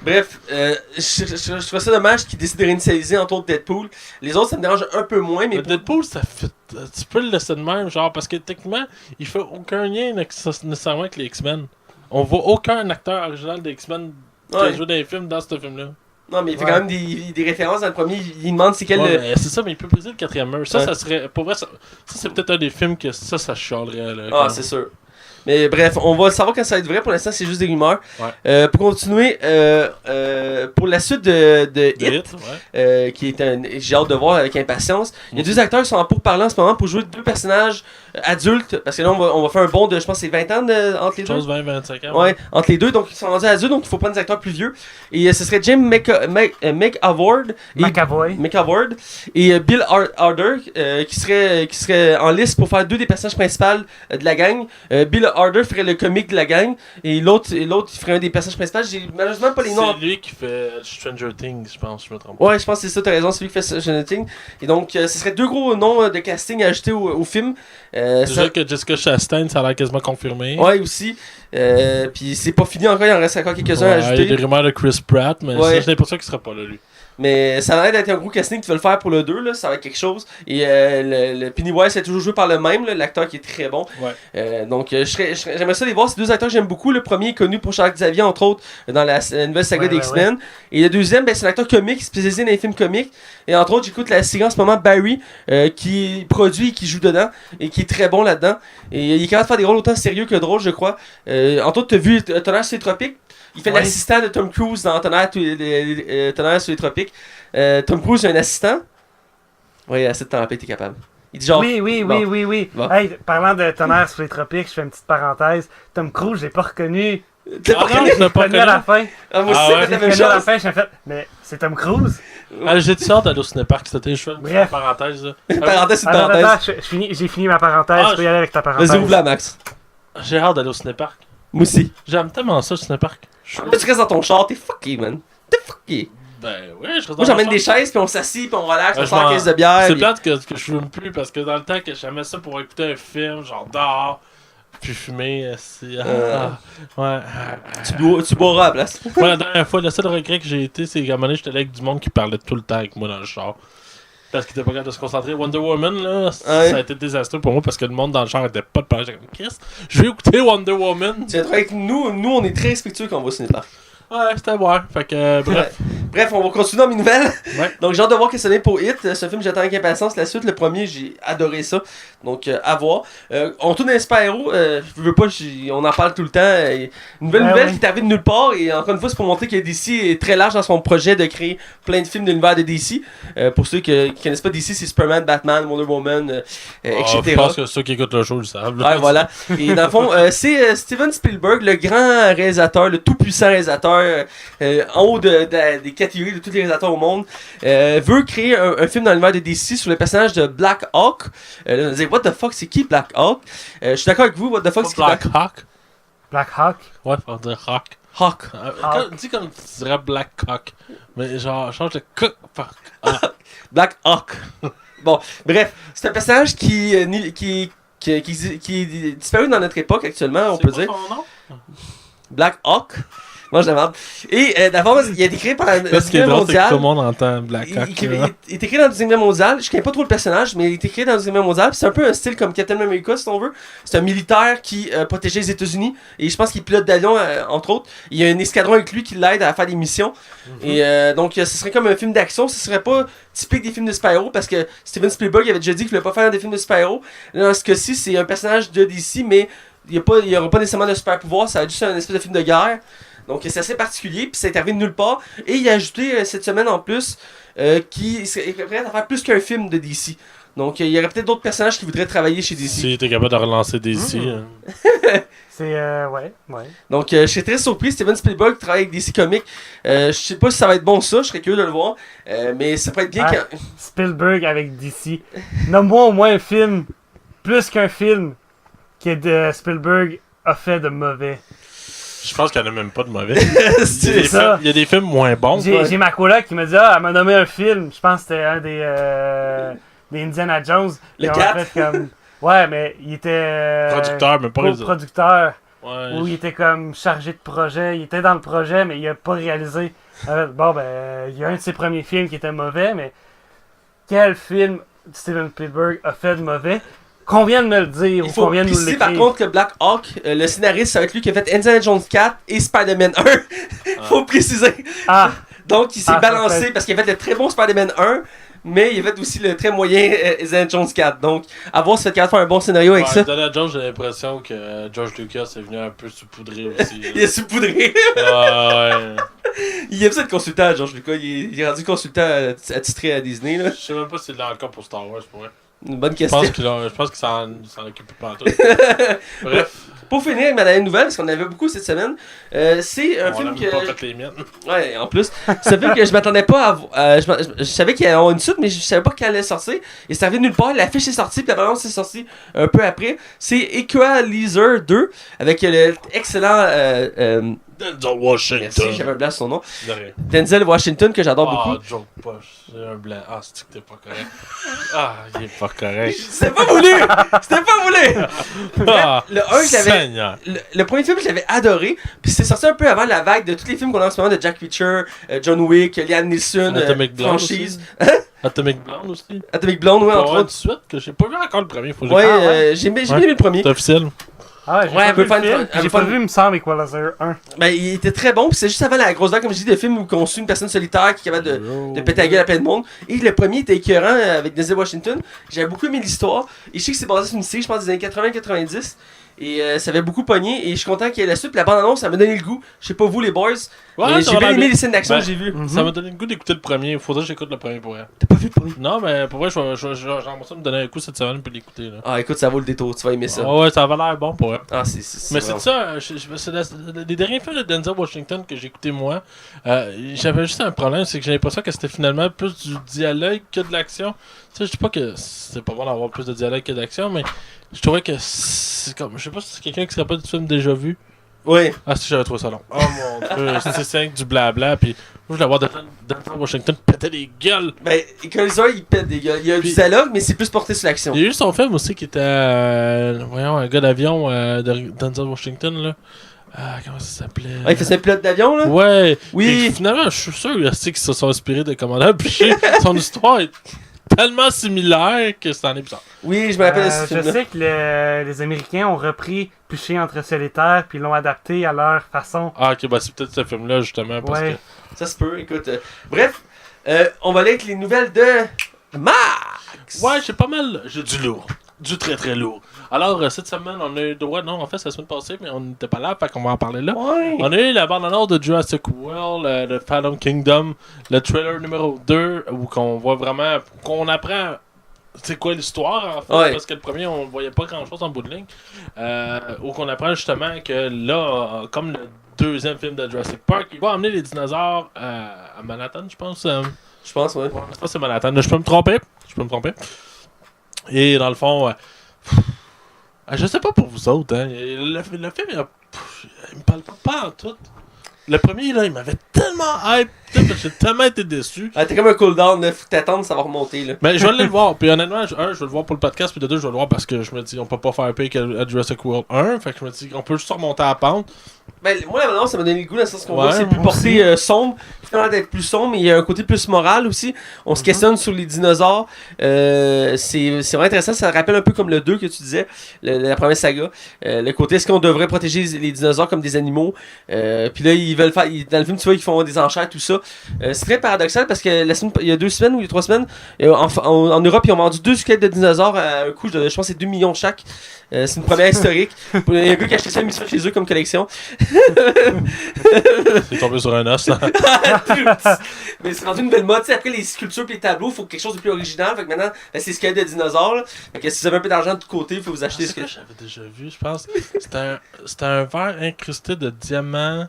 Bref, je trouve ça dommage qu'ils décident de réinitialiser entre autres Deadpool. Les autres, ça me dérange un peu moins. Mais Deadpool, ça fait. Tu peux le laisser de même, genre, parce que techniquement, il fait aucun lien nécessairement avec les X-Men. On voit aucun acteur original des X-Men qui a joué dans les films dans ce film-là. Non, mais il fait quand même des références dans le premier. Il demande c'est quel. C'est ça, mais il peut briser le 4e mur. Ça serait. Pour vrai, ça c'est peut-être un des films que ça chialerait. Là, c'est sûr. Mais bref, on va le savoir quand ça va être vrai. Pour l'instant, c'est juste des rumeurs. Ouais. Pour continuer, pour la suite de Hit, qui est j'ai hâte de voir avec impatience. Il y a 2 acteurs qui sont en pourparlers en ce moment pour jouer 2 personnages adultes. Parce que là, on va faire un bond de, je pense, c'est 20 ans entre les deux. 20-25 ans. Ouais, entre les deux. Donc, ils sont rendus adultes. Donc, il faut prendre des acteurs plus vieux. Et ce serait Jim McAvoy et Bill Hader qui serait en liste pour faire 2 des personnages principaux de la gang. Bill Hader ferait le comique de la gang et l'autre il ferait un des personnages principaux. J'ai malheureusement pas les noms. C'est lui qui fait Stranger Things, je pense, je me trompe. Ouais, je pense que c'est ça, t'as raison, c'est lui qui fait Stranger Things. Et donc, ce serait 2 gros noms de casting à ajouter au film. Déjà que Jessica Chastain, ça a l'air quasiment confirmé. Ouais, aussi. Puis c'est pas fini encore, il en reste encore quelques-uns à ajouter. Il y a des rumeurs de Chris Pratt, mais ça, j'ai l'impression qu'il sera pas là, lui. Mais ça a l'air d'être un gros casting qu'ils veulent faire pour le 2, là, ça va être quelque chose. Et le Pennywise est toujours joué par le même, là, l'acteur qui est très bon. Ouais. Donc j'aimerais ça les voir, ces 2 acteurs que j'aime beaucoup. Le premier est connu pour Charles Xavier, entre autres, dans la nouvelle saga des X-Men. Et le deuxième, c'est un acteur comique, spécialisé dans les films comiques. Et entre autres, j'écoute la série en ce moment, Barry, qui produit et qui joue dedans, et qui est très bon là-dedans. Et il est capable de faire des rôles autant sérieux que drôles, je crois. Entre autres, t'as vu Tonnerre sur les tropiques? Il fait l'assistant de Tom Cruise dans Tonnerre sur les tropiques. Tom Cruise est un assistant. Oui, assez de tempête, t'es capable. Il dit genre. Oui. Bon. Hey, parlant de Tonnerre sur les tropiques, je fais une petite parenthèse. Tom Cruise, j'ai pas reconnu. T'as pas reconnu? Je l'ai reconnu à la fin. Ah, moi aussi, j'ai reconnu à la fin, j'ai fait. Mais c'est Tom Cruise? J'ai dit ça d'aller au cinépark, c'était je fais une parenthèse. Parenthèse, c'est une parenthèse. J'ai fini ma parenthèse, tu peux y aller avec ta parenthèse. Vas-y, ouvre la Max. J'ai hâte d'aller au cinépark. Moi aussi. J'aime tellement ça, le cinépark. Tu restes dans ton char, t'es fucké, man. T'es fucké. Ben oui, je reste dans Moi, j'emmène des chaises, puis on s'assit, puis on relaxe, on sort 15 de bière. C'est plate que je fume plus, parce que dans le temps que j'aimais ça pour écouter un film, genre dehors, puis fumer, Tu boiras à la place. Ouais, la dernière fois, le seul regret que j'ai été, c'est qu'à un moment donné, j'étais là avec du monde qui parlait tout le temps avec moi dans le char. Parce qu'il était pas capable de se concentrer. Wonder Woman, là, ça a été désastreux pour moi parce que le monde dans le char était pas de parler. J'ai comme, Chris, je vais écouter Wonder Woman. Tu vas être avec nous, on est très respectueux quand on va au cinéma. Ouais, c'était voir. Fait que, bref. Bref, on va continuer dans mes nouvelles. Ouais. Donc, j'ai hâte de voir que ce n'est pour Hit. Ce film, j'attends avec impatience la suite. Le premier, j'ai adoré ça. Donc, à voir. On tourne un super-héros. Je veux pas, on en parle tout le temps. Une nouvelle qui est arrivée de nulle part. Et encore une fois, c'est pour montrer que DC est très large dans son projet de créer plein de films de l'univers de DC. Pour ceux qui connaissent pas DC, c'est Superman, Batman, Wonder Woman, etc. Je pense que ceux qui écoutent le show le savent. Ouais, voilà. Et dans le fond, c'est Steven Spielberg, le grand réalisateur, le tout-puissant réalisateur, en haut des catégories de tous les réalisateurs au monde, veut créer un film dans l'univers de DC sur le personnage de Black Hawk. Là, on dit, what the fuck, c'est qui Black Hawk? Je suis d'accord avec vous, what the fuck, c'est qui Black Hawk? Black Hawk? Ouais, faut dire Hawk. Hawk. Dis comme tu dirais Black Hawk. Mais genre, change de cook. Black Hawk. Bon, bref, c'est un personnage qui est disparu dans notre époque actuellement, on peut dire. Son nom? Black Hawk. Moi, je demande. Et d'abord, il a été créé par la Deuxième Guerre mondiale. Tout le monde entend Black Hawk. Il a été créé dans la Deuxième Guerre mondiale. Je connais pas trop le personnage, mais il a été créé dans la Deuxième Guerre mondiale. C'est un peu un style comme Captain America, si on veut. C'est un militaire qui protégeait les États-Unis. Et je pense qu'il est pilote d'avion, entre autres. Il y a un escadron avec lui qui l'aide à faire des missions. Et donc, ce serait comme un film d'action. Ce serait pas typique des films de super-héros parce que Steven Spielberg avait déjà dit qu'il voulait pas faire des films de super-héros. Dans ce cas-ci, c'est un personnage de DC, mais il y aura pas nécessairement de super-pouvoir. Ça va être juste un espèce de film de guerre. Donc c'est assez particulier, puis c'est arrivé de nulle part. Et il a ajouté cette semaine en plus qu'il serait prêt à faire plus qu'un film de DC. Donc il y aurait peut-être d'autres personnages qui voudraient travailler chez DC. Si t'es capable de relancer DC. C'est ouais. Donc je serais très surpris, Steven Spielberg travaille avec DC Comics. Je sais pas si ça va être bon ça, je serais curieux de le voir. Mais ça pourrait être bien quand... Spielberg avec DC. Nomme-moi au moins un film, plus qu'un film, que Spielberg a fait de mauvais. Je pense qu'il n'y en a même pas de mauvais. C'est ça. Il y a des films moins bons. J'ai ma coloc qui m'a dit elle m'a nommé un film. Je pense que c'était un des Indiana Jones. Le 4. Ouais, mais il était producteur, mais pas producteur. Ouais. Où il était comme chargé de projet. Il était dans le projet, mais il a pas réalisé. Bon, il y a un de ses premiers films qui était mauvais, mais quel film Steven Spielberg a fait de mauvais? Qu'on vient de me le dire, ou qu'on vient de nous l'écrire. Par contre que Black Hawk, le scénariste, ça va être lui qui a fait Indiana Jones 4 et Spider-Man 1. Faut préciser. Donc il s'est balancé parce qu'il a fait le très bon Spider-Man 1, mais il a fait aussi le très moyen Indiana Jones 4. Donc, à voir si fait capable de faire un bon scénario avec ça. Indiana Jones, j'ai l'impression que George Lucas est venu un peu saupoudrer aussi. Il est saupoudré. Ouais. Il aime ça être consultant, George Lucas. Il est rendu consultant attitré à Disney. Là. Je sais même pas s'il l'a encore pour Star Wars, pour vrai. Une bonne question. Je pense qu'il s'en occupe pas en tout. Bref. Pour finir avec ma dernière nouvelle, parce qu'on avait beaucoup cette semaine, c'est un film que. On a pas fait les miennes. Ouais, en plus. C'est un film que je m'attendais pas à voir. Je savais qu'il y avait une suite, mais je savais pas qu'elle allait sortir. Et ça arrivé nulle part. L'affiche est sortie, puis la balance est sortie un peu après. C'est Equalizer 2, avec l'excellent. Denzel Washington. Merci, j'avais un blanc sur son nom. Denzel Washington, que j'adore beaucoup. Ah, joke poche. J'ai un blanc. Ah, c'est que t'es pas correct. Ah, il est pas correct. C'était pas voulu! C'était pas voulu! Ah, le 1, Seigneur. le premier film, je l'avais adoré. Puis c'est sorti un peu avant la vague de tous les films qu'on a en ce moment de Jack Reacher, John Wick, Liam Neeson, franchise. Atomic Blonde aussi. Atomic Blonde, ouais, entre autres. autres. Suite que j'ai pas vu encore le premier. Faut que ouais, j'ai bien aimé le premier. C'est officiel. Ah ouais, j'ai pas vu, il me semble, Equalizer 1. Ben, il était très bon, puis c'est juste avant la grosse vague, comme je dis, de films où on suit une personne solitaire qui est capable de péter la gueule à plein de monde. Et le premier était écœurant avec Denzel Washington. J'avais beaucoup aimé l'histoire. Et je sais que c'est basé sur une série, je pense, des années 80-90. Et ça avait beaucoup pogné. Et je suis content qu'il y ait la suite. Puis la bande-annonce, ça m'a donné le goût. Je sais pas vous, les boys. Ouais, j'ai bien aimé les scènes d'action que j'ai vues. Ça m'a donné le goût d'écouter le premier. Faudrait que j'écoute le premier pour elle. T'as pas vu le premier? Non, mais pour vrai, j'aimerais ça me donner un coup cette semaine pour l'écouter. Là. Ah, écoute, ça vaut le détour. Tu vas aimer ça. Ouais, ça avait l'air bon pour elle. Ah, mais c'est ça. C'est les derniers films de Denzel Washington que j'ai écouté moi. J'avais juste un problème. C'est que j'ai l'impression que c'était finalement plus du dialogue que de l'action. Tu sais, je dis pas que c'est pas bon d'avoir plus de dialogue que d'action, mais je trouvais que c'est comme. Je sais pas si c'est quelqu'un qui serait pas du film déjà vu. Oui. Ah, si j'avais trouvé ça long. Oh mon dieu, c'est du blabla. Puis, moi, je voulais voir Denzel Washington péter des gueules. Ben, Equalizer, il pète des gueules. Il y a du dialogue, mais c'est plus porté sur l'action. Il y a eu son film aussi qui était. Voyons, un gars d'avion de Denzel Washington, là. Comment ça s'appelait? Ah, il faisait un pilote d'avion, là? Ouais. Oui. Et finalement, je suis sûr qu'ils se sont inspirés de Commandant Piché. Son histoire est tellement similaire que c'est un épisode. Oui, je me rappelle de ce film-là. Je sais que les Américains ont repris Piché entre ciel et terre, puis l'ont adapté à leur façon. Ah, ok, bah c'est peut-être ce film-là, justement. Parce que... Ça se peut, écoute. Bref, on va aller avec les nouvelles de Max! Ouais, j'ai du lourd. Du très très lourd. Alors, cette semaine, on a eu droit, non, en fait, c'est la semaine passée, mais on n'était pas là, fait qu'on va en parler là. Ouais. On a eu la bande-annonce de Jurassic World, de Fallen Kingdom, le trailer numéro 2, où qu'on voit vraiment, qu'on apprend c'est quoi l'histoire, en fait, parce que le premier, on voyait pas grand-chose en bout de ligne. Où qu'on apprend justement que là, comme le deuxième film de Jurassic Park, il va emmener les dinosaures à Manhattan, je pense. Je pense, ouais. Je pense que c'est Manhattan. Je peux me tromper. Et dans le fond, je sais pas pour vous autres, hein. Le film, il me parle pas en tout. Le premier, là, il m'avait tellement hype, j'ai tellement été déçu. Ah, t'es comme un cooldown, là, faut t'attendre, ça va remonter, là. Mais je vais aller le voir. Puis honnêtement, je vais le voir pour le podcast, puis de deux, je vais le voir parce que je me dis, on peut pas faire pire qu'à Jurassic World 1. Fait que je me dis, on peut juste remonter à la pente. Ben, moi, la bande-annonce, ça m'a donné le goût dans le sens qu'on voit que c'est plus porté sombre. Finalement, d'être plus sombre, mais il y a un côté plus moral aussi. On se questionne sur les dinosaures. C'est vraiment intéressant. Ça rappelle un peu comme le 2 que tu disais, la première saga. Le côté, est-ce qu'on devrait protéger les dinosaures comme des animaux? Puis là, ils veulent faire. Dans le film, tu vois, ils font des enchères, tout ça. C'est très paradoxal parce que il y a 2 semaines ou il y a 3 semaines, en Europe, ils ont vendu 2 squelettes de dinosaures à un coût, je pense, c'est 2 millions chaque. C'est une première historique. Il y a un gars qui a acheté ça et mis ça chez eux comme collection. C'est tombé sur un os, là. Mais c'est rendu une belle mode. T'sais, après les sculptures et les tableaux, il faut quelque chose de plus original. Fait que maintenant, c'est des squelettes de dinosaures. Là. Fait que si vous avez un peu d'argent de côté, il faut vous acheter ce que j'avais déjà vu, je pense. C'était un verre incrusté de diamants.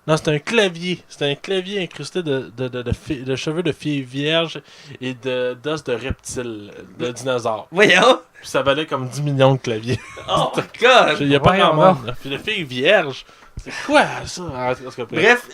Non, c'était un clavier. C'était un clavier incrusté de cheveux de filles vierges et d'os de reptiles, de dinosaures. Voyons! Puis ça valait comme 10 millions de claviers. Oh my god! Il n'y a pas grand monde. Puis les filles vierges. C'est quoi ça? Bref,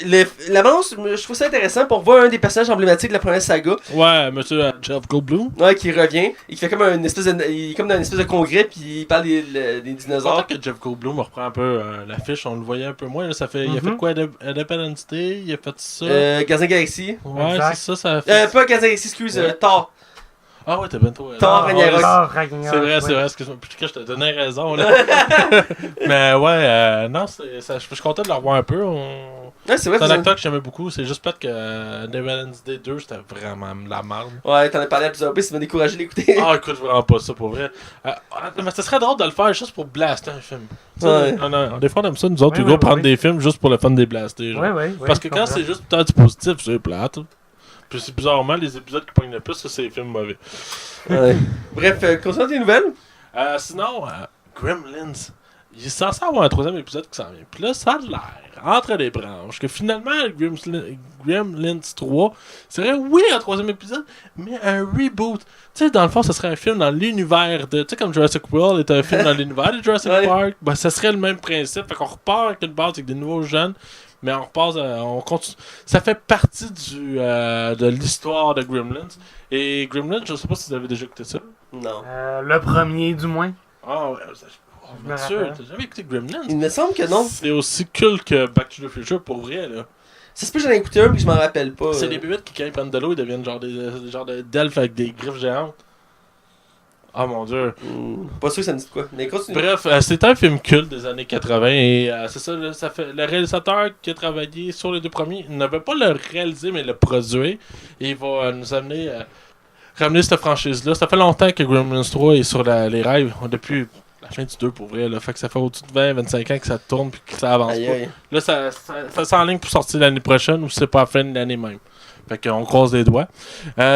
la balance, je trouve ça intéressant pour voir un des personnages emblématiques de la première saga. Ouais, monsieur Jeff Goldblum. Ouais, qui revient. Il fait comme il est comme dans une espèce de congrès, puis il parle des dinosaures. C'est que Jeff Goldblum reprend un peu l'affiche, on le voyait un peu moins. Là, ça fait, il a fait quoi? Independence Day? Il a fait ça? Gardien Galaxy. Ouais, c'est ça a fait. Pas Gardien Galaxy, excuse, Thor. Ah ouais, t'as bientôt. Thor Ragnarok. C'est vrai, excuse-moi. Putain, je te donnais raison, là. Mais ouais, non, je suis content de le revoir un peu. Ouais, c'est vrai. C'est un acteur que j'aimais beaucoup. C'est juste peut-être que Independence Day 2, c'était vraiment la merde. Ouais, t'en as parlé à plusieurs fois, ça m'a découragé d'écouter. Ah, écoute, vraiment pas ça, pour vrai. Mais ce serait drôle de le faire juste pour blaster un film. Ouais. Non, des fois, on aime ça, nous autres, Hugo, prendre des films juste pour le fun des blaster. Ouais, parce que quand c'est juste peut-être du positif, c'est plate. Puis c'est bizarrement, les épisodes qui pognent le plus, c'est les films mauvais. Ouais. Bref, concernant tes nouvelles. Sinon, Gremlins, il est censé avoir un 3e épisode qui s'en vient. Puis là, ça a l'air, entre les branches, que finalement, Gremlins 3 serait, oui, un 3e épisode, mais un reboot. Tu sais, dans le fond, ça serait un film dans l'univers de... Tu sais, comme Jurassic World est un film dans l'univers de Jurassic Park, ben, ça serait le même principe. Fait qu'on repart avec une base avec des nouveaux jeunes. Mais on repasse, on continue. Ça fait partie de l'histoire de Gremlins. Et Gremlins, je sais pas si vous avez déjà écouté ça. Non. Le premier, du moins. Ah ouais, bien sûr, t'as jamais écouté Gremlins? Il me semble que non. C'est aussi cool que Back to the Future pour vrai, là. Ça se peut que j'en ai écouté un mais je m'en rappelle pas. C'est des bébites qui, quand ils prennent de l'eau, ils deviennent genre d'elfes avec des griffes géantes. Ah mon dieu. Pas sûr que ça me dit quoi. Mais continue. Bref, c'est un film culte des années 80 et c'est ça, là, ça fait le réalisateur qui a travaillé sur les 2 premiers ne veut pas le réaliser mais le produire et il va nous amener ramener cette franchise-là. Ça fait longtemps que Gremlins 3 est sur les rails depuis la fin du 2 pour vrai. Là. Fait que ça fait au-dessus de 20-25 ans que ça tourne puis que ça avance pas. Là, ça s'enligne pour sortir l'année prochaine ou c'est pas à la fin de l'année même. Fait qu'on croise les doigts.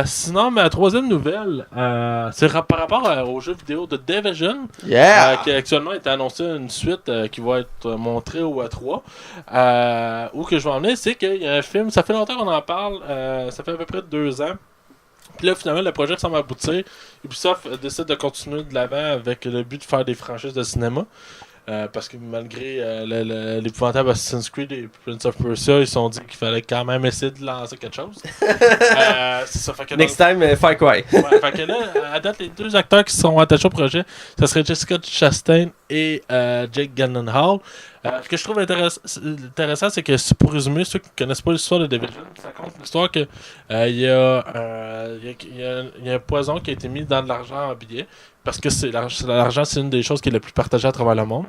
Sinon, ma 3e nouvelle, c'est par rapport au jeu vidéo de Division, qui actuellement est annoncé une suite qui va être montrée au E3. Où que je vais en venir, c'est qu'il y a un film, ça fait longtemps qu'on en parle, ça fait à peu près 2 ans. Puis là, finalement, le projet semble aboutir. Ubisoft décide de continuer de l'avant avec le but de faire des franchises de cinéma. Parce que malgré l'épouvantable Assassin's Creed et Prince of Persia, ils se sont dit qu'il fallait quand même essayer de lancer quelque chose. C'est ça. Fait que Next time, Far Cry. Ouais, fait que là, à date, les 2 acteurs qui sont attachés au projet, ça serait Jessica Chastain et Jake Gyllenhaal. Ce que je trouve intéressant, c'est que pour résumer, ceux qui ne connaissent pas l'histoire de Division, ça compte l'histoire que il y a un poison qui a été mis dans de l'argent en billets. Parce que l'argent, c'est une des choses qui est la plus partagée à travers le monde.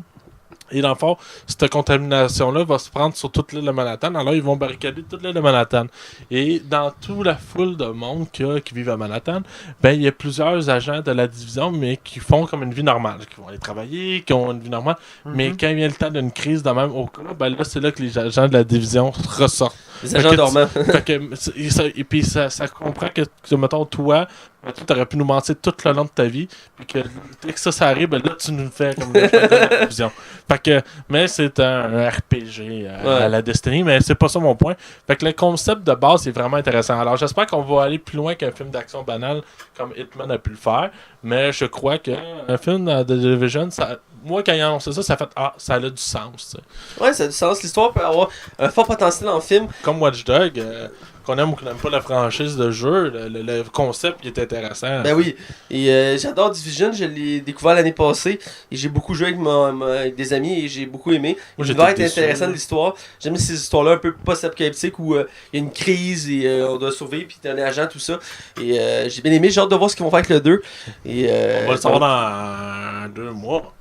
Et dans le fond, cette contamination-là va se prendre sur toute l'île de Manhattan. Alors, ils vont barricader toute l'île de Manhattan. Et dans toute la foule de monde qui vivent à Manhattan, ben il y a plusieurs agents de la division, mais qui font comme une vie normale. Qui vont aller travailler, qui ont une vie normale. Mais quand il vient le temps d'une crise de même au cas, ben là, c'est là que les agents de la division ressortent. Les agents dormants. Et puis, ça comprend que, mettons, toi, tu aurais pu nous mentir tout le long de ta vie, puis que dès que ça arrive, ben là, tu nous fais comme le champion de la division. Fait que, mais c'est un RPG à la Destiny, mais c'est pas ça mon point. Fait que le concept de base est vraiment intéressant. Alors, j'espère qu'on va aller plus loin qu'un film d'action banal comme Hitman a pu le faire, mais je crois qu'un film de The Division, moi, quand ils ont annoncé ça, ça fait ça a du sens. T'sais. Ouais, ça a du sens. L'histoire peut avoir un fort potentiel en film. Comme Watch Dogs, qu'on aime ou qu'on n'aime pas la franchise de jeu, le concept il est intéressant. Ben oui. Et j'adore Division, je l'ai découvert l'année passée. Et j'ai beaucoup joué avec des amis et j'ai beaucoup aimé. L'univers est intéressant de l'histoire. J'aime ces histoires-là un peu post-apocalyptiques où il y a une crise et on doit survivre, puis t'es un agent, tout ça. Et j'ai bien aimé, j'ai hâte de voir ce qu'ils vont faire avec le 2. Et, on va le savoir dans 2 mois.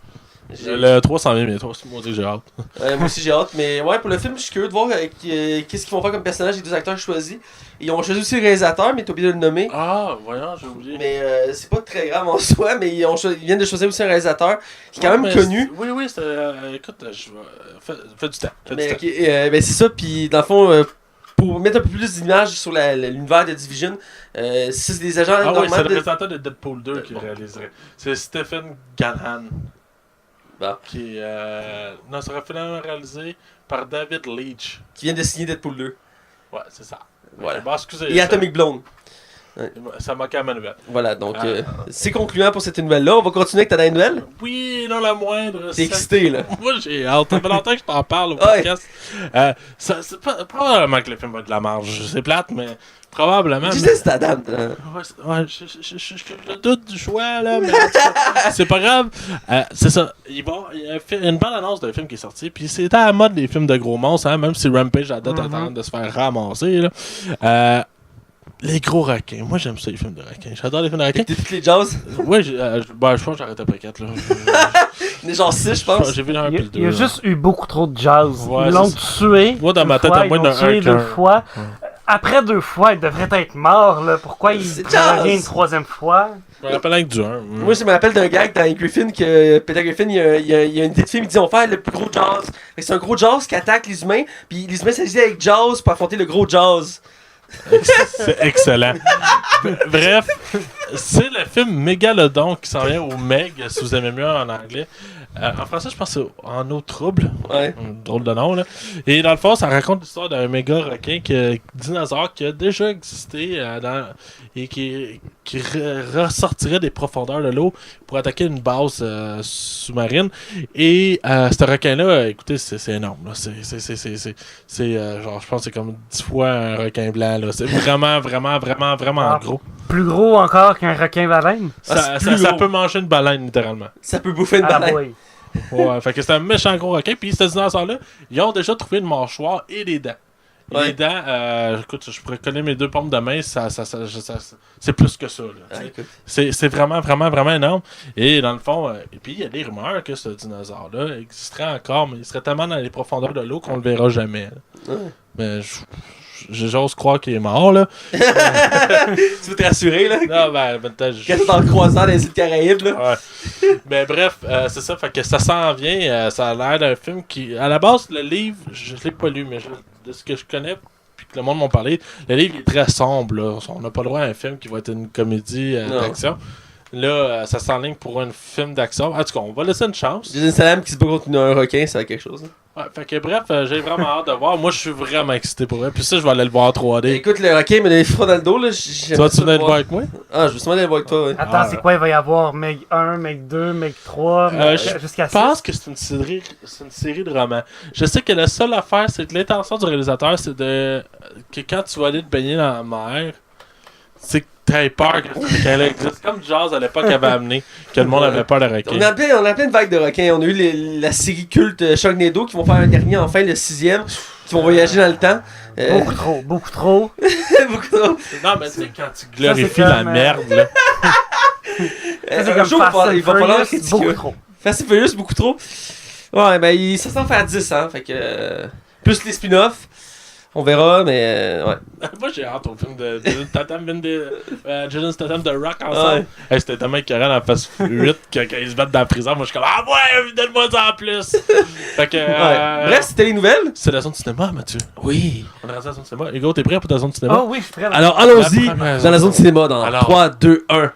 Le 3 s'en vient bientôt, c'est moi que j'ai hâte. Moi aussi j'ai hâte, mais ouais, pour le film, je suis curieux de voir qu'est-ce qu'ils vont faire comme personnage les 2 acteurs choisis. Ils ont choisi aussi le réalisateur, mais t'as oublié de le nommer. Ah, voyons, j'ai oublié. Mais c'est pas très grave en soi, mais ils viennent de choisir aussi un réalisateur qui est quand même connu. Oui, écoute, je vais. Fais du temps. Ben c'est ça, puis dans le fond, pour mettre un peu plus d'images sur l'univers de Division, c'est des agents normalement. Ah oui, c'est le de... réalisateur de Deadpool 2 qui réaliserait. C'est Stephen Gallhan. Bon. Qui sera finalement réalisé par David Leitch. Qui vient de signer Deadpool 2. Ouais, c'est ça. Voilà. Bon, excusez. Et Atomic Blonde. Ouais. Ça m'a quand même nouvelle. Voilà, donc c'est concluant pour cette nouvelle-là. On va continuer avec ta dernière nouvelle. Oui, non la moindre. T'es excité, là. Moi, j'ai hâte. Ça fait longtemps que je t'en parle au podcast. C'est probablement que le film va de la marge. C'est plate, mais probablement. Tu sais, c'est Adam. Ouais, je doute du choix, là, mais c'est pas grave. C'est ça. Il y a une bonne annonce d'un film qui est sorti, puis c'était à la mode des films de gros monstres, hein, même si Rampage a date attendre de se faire ramasser, là. Les gros requins. Moi, j'aime ça, les films de requins. J'adore les films de requins. T'as toutes les Jaws? Ouais, je pense que j'arrête après 4. Là. Il y en a genre 6, je pense. J'ai vu un peu le 2. Il y a juste eu beaucoup trop de jazz. Ouais, ils l'ont tué. Moi, dans ma tête, à moins d'un tué 2 fois. Ouais. Après 2 fois, il devrait être mort. Là. Pourquoi il revient une 3e fois? Je me rappelle avec du 1. Moi, je me rappelle d'un gag dans Griffin que Peter Griffin, il y a une idée de film, il dit on va faire le plus gros Jaws. C'est un gros Jaws qui attaque les humains, puis les humains s'agissent avec Jaws pour affronter le gros Jaws. C'est excellent. Bref, c'est le film Mégalodon qui s'en vient au Meg, si vous aimez mieux en anglais. En français, je pense que c'est En eau trouble. Ouais. Drôle de nom, là. Et dans le fond, ça raconte l'histoire d'un méga requin, dinosaure qui a déjà existé et qui ressortirait des profondeurs de l'eau pour attaquer une base sous-marine. Et ce requin-là, écoutez, c'est énorme. Là. C'est genre, je pense que c'est comme 10 fois un requin blanc. Là. C'est vraiment gros. Plus gros encore qu'un requin-baleine? Ça peut manger une baleine, littéralement. Ça peut bouffer une baleine. Boy. Ouais, fait que c'est un méchant gros requin. Puis ce dinosaure-là, ils ont déjà trouvé une mâchoire et des dents. Et les dents, écoute, je pourrais coller mes 2 paumes de main, c'est plus que ça. Là, c'est vraiment énorme. Et dans le fond, et puis il y a des rumeurs que ce dinosaure-là existerait encore, mais il serait tellement dans les profondeurs de l'eau qu'on le verra jamais. Mais j'ose croire qu'il est mort, là. Tu veux te rassurer, là? Non, ben, peut-être. Quand t'es dans le croisant dans les îles Caraïbes, là. Ouais. Mais bref, c'est ça, fait que ça s'en vient. Ça a l'air d'un film qui. À la base, le livre, je l'ai pas lu, mais de ce que je connais, puis que le monde m'en parlait, le livre est très sombre, là. On n'a pas le droit à un film qui va être une comédie d'action. Là, ça s'enligne pour un film d'action. En tout cas, on va laisser une chance. Jason Statham qui se bat contre un requin, ça va quelque chose. Hein? Ouais, fait que bref, j'ai vraiment hâte de voir. Moi, je suis vraiment excité pour elle. Puis ça, je vais aller le voir en 3D. Écoute, le requin me donne des froids dans le dos, là. Tu vas-tu venir le voir avec moi? Ah, je veux sûrement aller le voir avec toi, ouais. Attends, c'est quoi? Il va y avoir Meg 1, Meg 2, Meg 3, jusqu'à 6? Je pense que c'est une série de romans. Je sais que la seule affaire, c'est que l'intention du réalisateur, c'est que quand tu vas aller te baigner dans la mer, c'est que t'as peur que ce requin-là existe. Comme Jaws à l'époque avait amené, que le monde avait peur de requins. On a plein de vagues de requins. On a eu la série culte Sharknado qui vont faire un dernier, enfin le 6e, qui vont voyager dans le temps. Beaucoup trop. Beaucoup trop. Non, mais tu sais, quand tu glorifies la merde, là. Un jour, il va falloir critiquer. Beaucoup trop. Fast and Furious, beaucoup trop. Ouais, ben, ça s'en fait à 10, hein. Fait que. Plus les spin-offs. On verra, mais ouais. Moi, j'ai hâte au film de Jason Statham de Rock ensemble. Ouais. Hey, c'était tellement écœurant dans Fast 8 quand ils se battent dans la prison. Moi, je suis comme, ah ouais, donne-moi ça en plus. Fait que. Bref, c'était les nouvelles. C'est la zone de cinéma, Mathieu. Oui. On est rendu à la zone de cinéma. Hugo, t'es prêt pour ta zone de cinéma? Oh oui, je suis prêt. Alors, allons-y dans la zone de cinéma dans 3, 2, 1.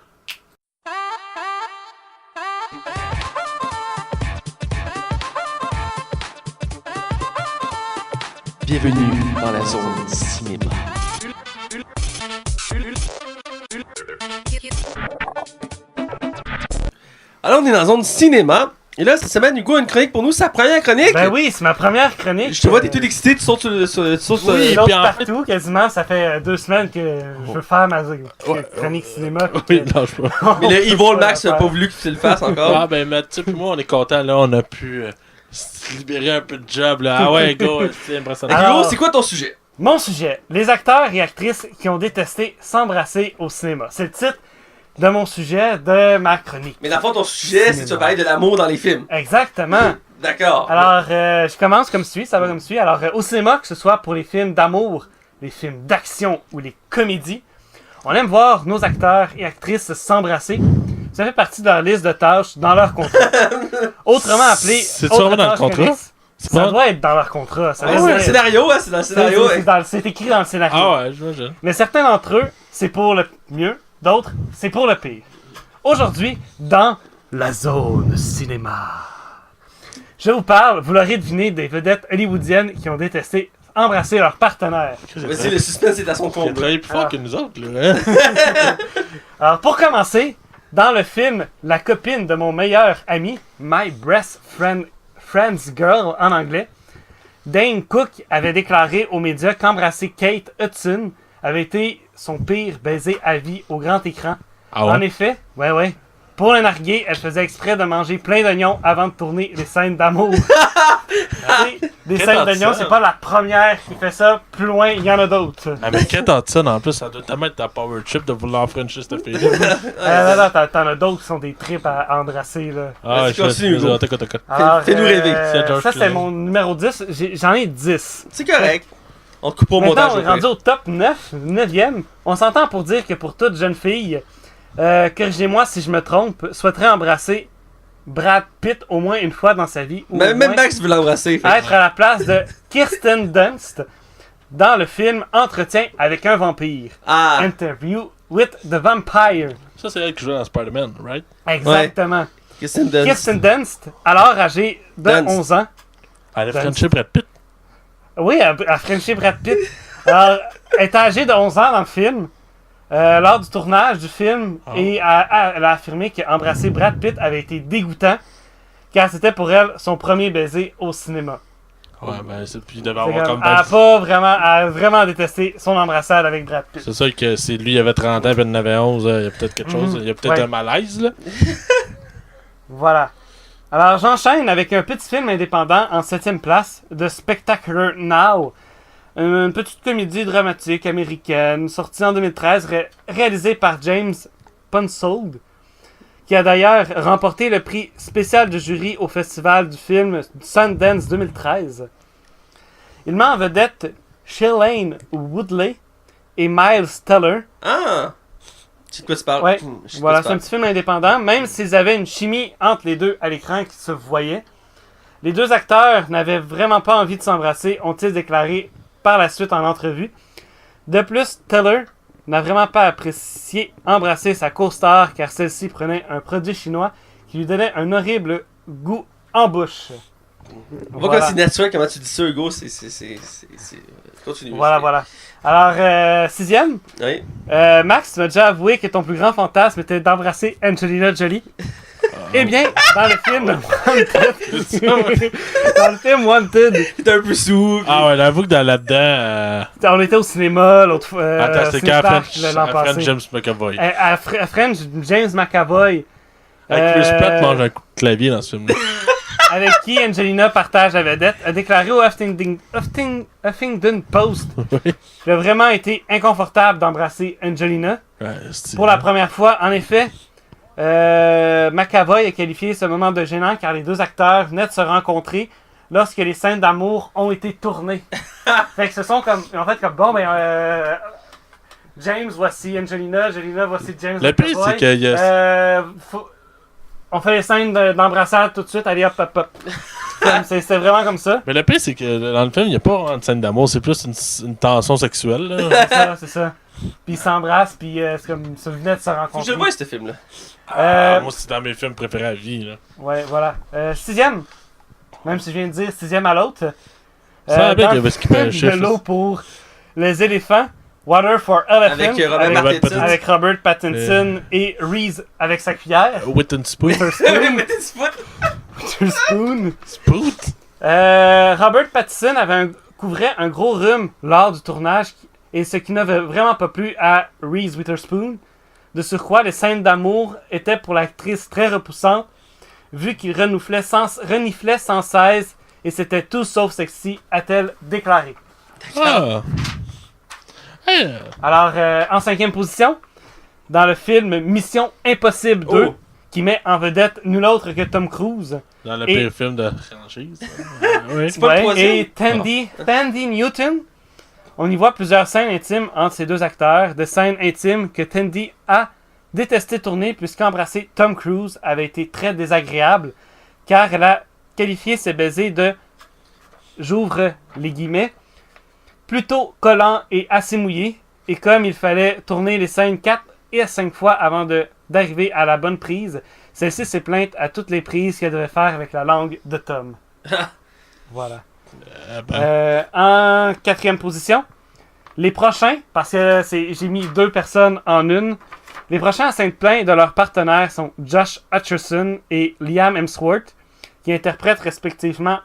Bienvenue dans la zone cinéma. Alors, on est dans la zone cinéma. Et là, cette semaine, Hugo a une chronique pour nous. Sa première chronique. Ben oui, c'est ma première chronique. Je te vois, t'es tout excité. Tu sautes sur oui, l'autre partout, quasiment. Ça fait 2 semaines que je veux faire ma chronique cinéma. Oui, lâche pas. Mais le Evil Max n'a pas voulu que tu le fasses encore. Ah, ben, Mathieu et moi, on est contents. Là, on a pu se libérer un peu de job. Là. Ah ouais, go, c'est impressionnant. Alors, Hugo, c'est quoi ton sujet? Mon sujet, les acteurs et actrices qui ont détesté s'embrasser au cinéma. C'est le titre de mon sujet, de ma chronique. Mais dans le fond, ton sujet, c'est que tu vas parler de l'amour dans les films. Exactement. D'accord. Alors, je commence comme suit, ça va comme suit. Alors, au cinéma, que ce soit pour les films d'amour, les films d'action ou les comédies, on aime voir nos acteurs et actrices s'embrasser. Ça fait partie de leur liste de tâches dans leur contrat. Autrement appelé... C'est sûrement dans le contrat? Ça doit être dans leur contrat. C'est dans le scénario, c'est dans le scénario. C'est écrit dans le scénario. Ah ouais, j'imagine. Mais certains d'entre eux, c'est pour le mieux, d'autres, c'est pour le pire. Aujourd'hui, dans la zone cinéma. Je vous parle, vous l'aurez deviné, des vedettes hollywoodiennes qui ont détesté embrasser leur partenaire. Vas-y, le suspense est à son comble. Il a travaillé plus fort que nous autres, là. Alors, pour commencer, dans le film La copine de mon meilleur ami, My Best Friend's Girl en anglais, Dane Cook avait déclaré aux médias qu'embrasser Kate Hudson avait été son pire baiser à vie au grand écran. Ah ouais? En effet, ouais, Pour le narguer, elle faisait exprès de manger plein d'oignons avant de tourner les scènes d'amour. Des scènes d'oignons, c'est pas la première qui fait ça. Plus loin, il y en a d'autres. Ah, mais quand t'as ça, en plus, ça doit tellement être ta power trip de vouloir frencher cette fille. Non, t'en as d'autres qui sont des trips à embrasser. Là. Ah, je continue, Hugo. Fais-nous rêver. Ça, c'est mon numéro 10. J'en ai 10. C'est correct. On te coupe au montage. Maintenant, on est rendu au top 9e. On s'entend pour dire que pour toute jeune fille, corrigez-moi si je me trompe, souhaiterait embrasser Brad Pitt au moins une fois dans sa vie. Ou même Max veut l'embrasser. Être à la place de Kirsten Dunst dans le film Entretien avec un vampire. Interview with the Vampire. Ça, c'est elle qui joue dans Spider-Man, right? Exactement. Ouais. Kirsten Dunst, alors âgée de 11 ans. Elle a Frenché Brad Pitt. Oui, elle a Frenché Brad Pitt. Alors, elle est âgée de 11 ans dans le film. Lors du tournage du film, et elle a affirmé qu'embrasser Brad Pitt avait été dégoûtant, car c'était pour elle son premier baiser au cinéma. Ouais, ben, puis il devait avoir comme... Elle a vraiment détesté son embrassade avec Brad Pitt. C'est ça que si lui il avait 30 ans et il en avait 11, il y a peut-être quelque chose, il y a peut-être un malaise, là. Voilà. Alors, j'enchaîne avec un petit film indépendant en 7e place, The Spectacular Now. Une petite comédie dramatique américaine, sortie en 2013, réalisée par James Ponsoldt, qui a d'ailleurs remporté le prix spécial du jury au festival du film Sundance 2013. Il met en vedette Shailene Woodley et Miles Teller. Ah! C'est de quoi tu parles? Ouais, voilà, c'est un petit film indépendant, même s'ils avaient une chimie entre les deux à l'écran qui se voyait. Les deux acteurs n'avaient vraiment pas envie de s'embrasser, ont-ils déclaré par la suite en entrevue. De plus, Teller n'a vraiment pas apprécié embrasser sa co-star car celle-ci prenait un produit chinois qui lui donnait un horrible goût en bouche. On voit quand c'est naturel, comment tu dis ça, Hugo, c'est... Continue. Voilà. Alors, 6e. Oui. Max, tu m'as déjà avoué que ton plus grand fantasme était d'embrasser Angelina Jolie. Eh bien, dans le film Wanted. T'es un peu sous. Ah ouais, j'avoue que là-dedans... On était au cinéma l'autre fois. Attends, c'est quand French James McAvoy. À French James McAvoy. Chris Pratt mange un coup de clavier dans ce film-là. Avec qui Angelina partage la vedette, a déclaré au Huffington Post qu'il a vraiment été inconfortable d'embrasser Angelina. Pour la première fois, en effet, McAvoy a qualifié ce moment de gênant car les deux acteurs venaient de se rencontrer lorsque les scènes d'amour ont été tournées. Fait que ce sont comme, en fait, comme bon, James, voici Angelina, voici James. Le pire, c'est qu'il y a... On fait les scènes d'embrassade tout de suite, allez hop. C'est vraiment comme ça. Mais le pire, c'est que dans le film, il n'y a pas une scène d'amour, c'est plus une tension sexuelle. Là. C'est ça. Puis ils s'embrassent, puis c'est comme ça venait de se rencontrer. Je le vois, ce film-là. Moi, c'est dans mes films préférés à vie. Là. Ouais, voilà. 6e. Même si je viens de dire 6e à l'autre. Ça avec de l'eau pour les éléphants. Water for Elephant avec Robert Pattinson et Reese avec sa cuillère. With spoon. Robert Pattinson couvrait un gros rhume lors du tournage et ce qui n'avait vraiment pas plu à Reese Witherspoon. De surcroît, les scènes d'amour étaient pour l'actrice très repoussantes vu qu'il reniflait sans cesse et c'était tout sauf sexy, a-t-elle déclaré. Alors, en 5e position, dans le film Mission Impossible 2, qui met en vedette nul autre que Tom Cruise. Dans le pire film de franchise. C'est pas le troisième. Et Tandy Newton. On y voit plusieurs scènes intimes entre ces deux acteurs, de scènes intimes que Tandy a détesté tourner puisqu'embrasser Tom Cruise avait été très désagréable, car elle a qualifié ses baisers de, j'ouvre les guillemets, plutôt collant et assez mouillé, et comme il fallait tourner les scènes 4 et 5 fois avant d'arriver à la bonne prise, celle-ci s'est plainte à toutes les prises qu'elle devait faire avec la langue de Tom. Voilà. En 4e position, les prochains, parce que j'ai mis 2 personnes en une, les prochains à s'être plaints de leurs partenaires sont Josh Hutcherson et Liam Hemsworth, qui interprètent respectivement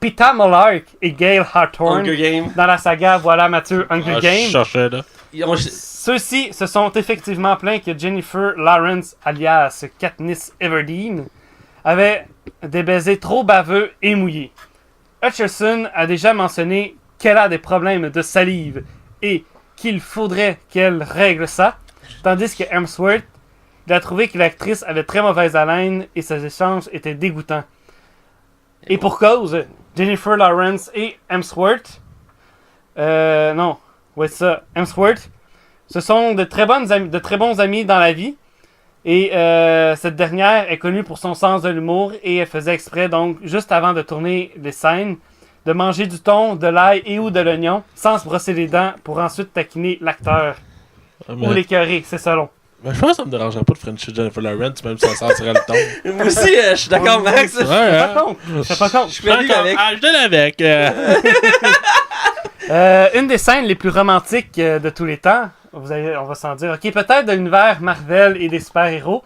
Peeta Mellark et Gale Hawthorne dans la saga Voilà Mathieu Hunger Games. Ceux-ci se sont effectivement plaints que Jennifer Lawrence, alias Katniss Everdeen, avait des baisers trop baveux et mouillés. Hutcherson a déjà mentionné qu'elle a des problèmes de salive et qu'il faudrait qu'elle règle ça, tandis que Hemsworth il a trouvé que l'actrice avait très mauvaise haleine et ses échanges étaient dégoûtants. Et pour cause, Jennifer Lawrence et Hemsworth, Hemsworth, ce sont de très bons amis dans la vie. Et cette dernière est connue pour son sens de l'humour et elle faisait exprès, donc, juste avant de tourner les scènes, de manger du thon, de l'ail et ou de l'oignon sans se brosser les dents pour ensuite taquiner l'acteur. Ou l'écœurer, c'est selon. Mais je pense que ça me dérangerait pas de Frencher Jennifer Lawrence, même si ça sentirait le ton. Moi aussi, je suis d'accord, Max. Je suis pas contre. Je suis avec. Je avec. Une des scènes les plus romantiques de tous les temps, on va s'en dire, ok, peut-être de l'univers Marvel et des super-héros,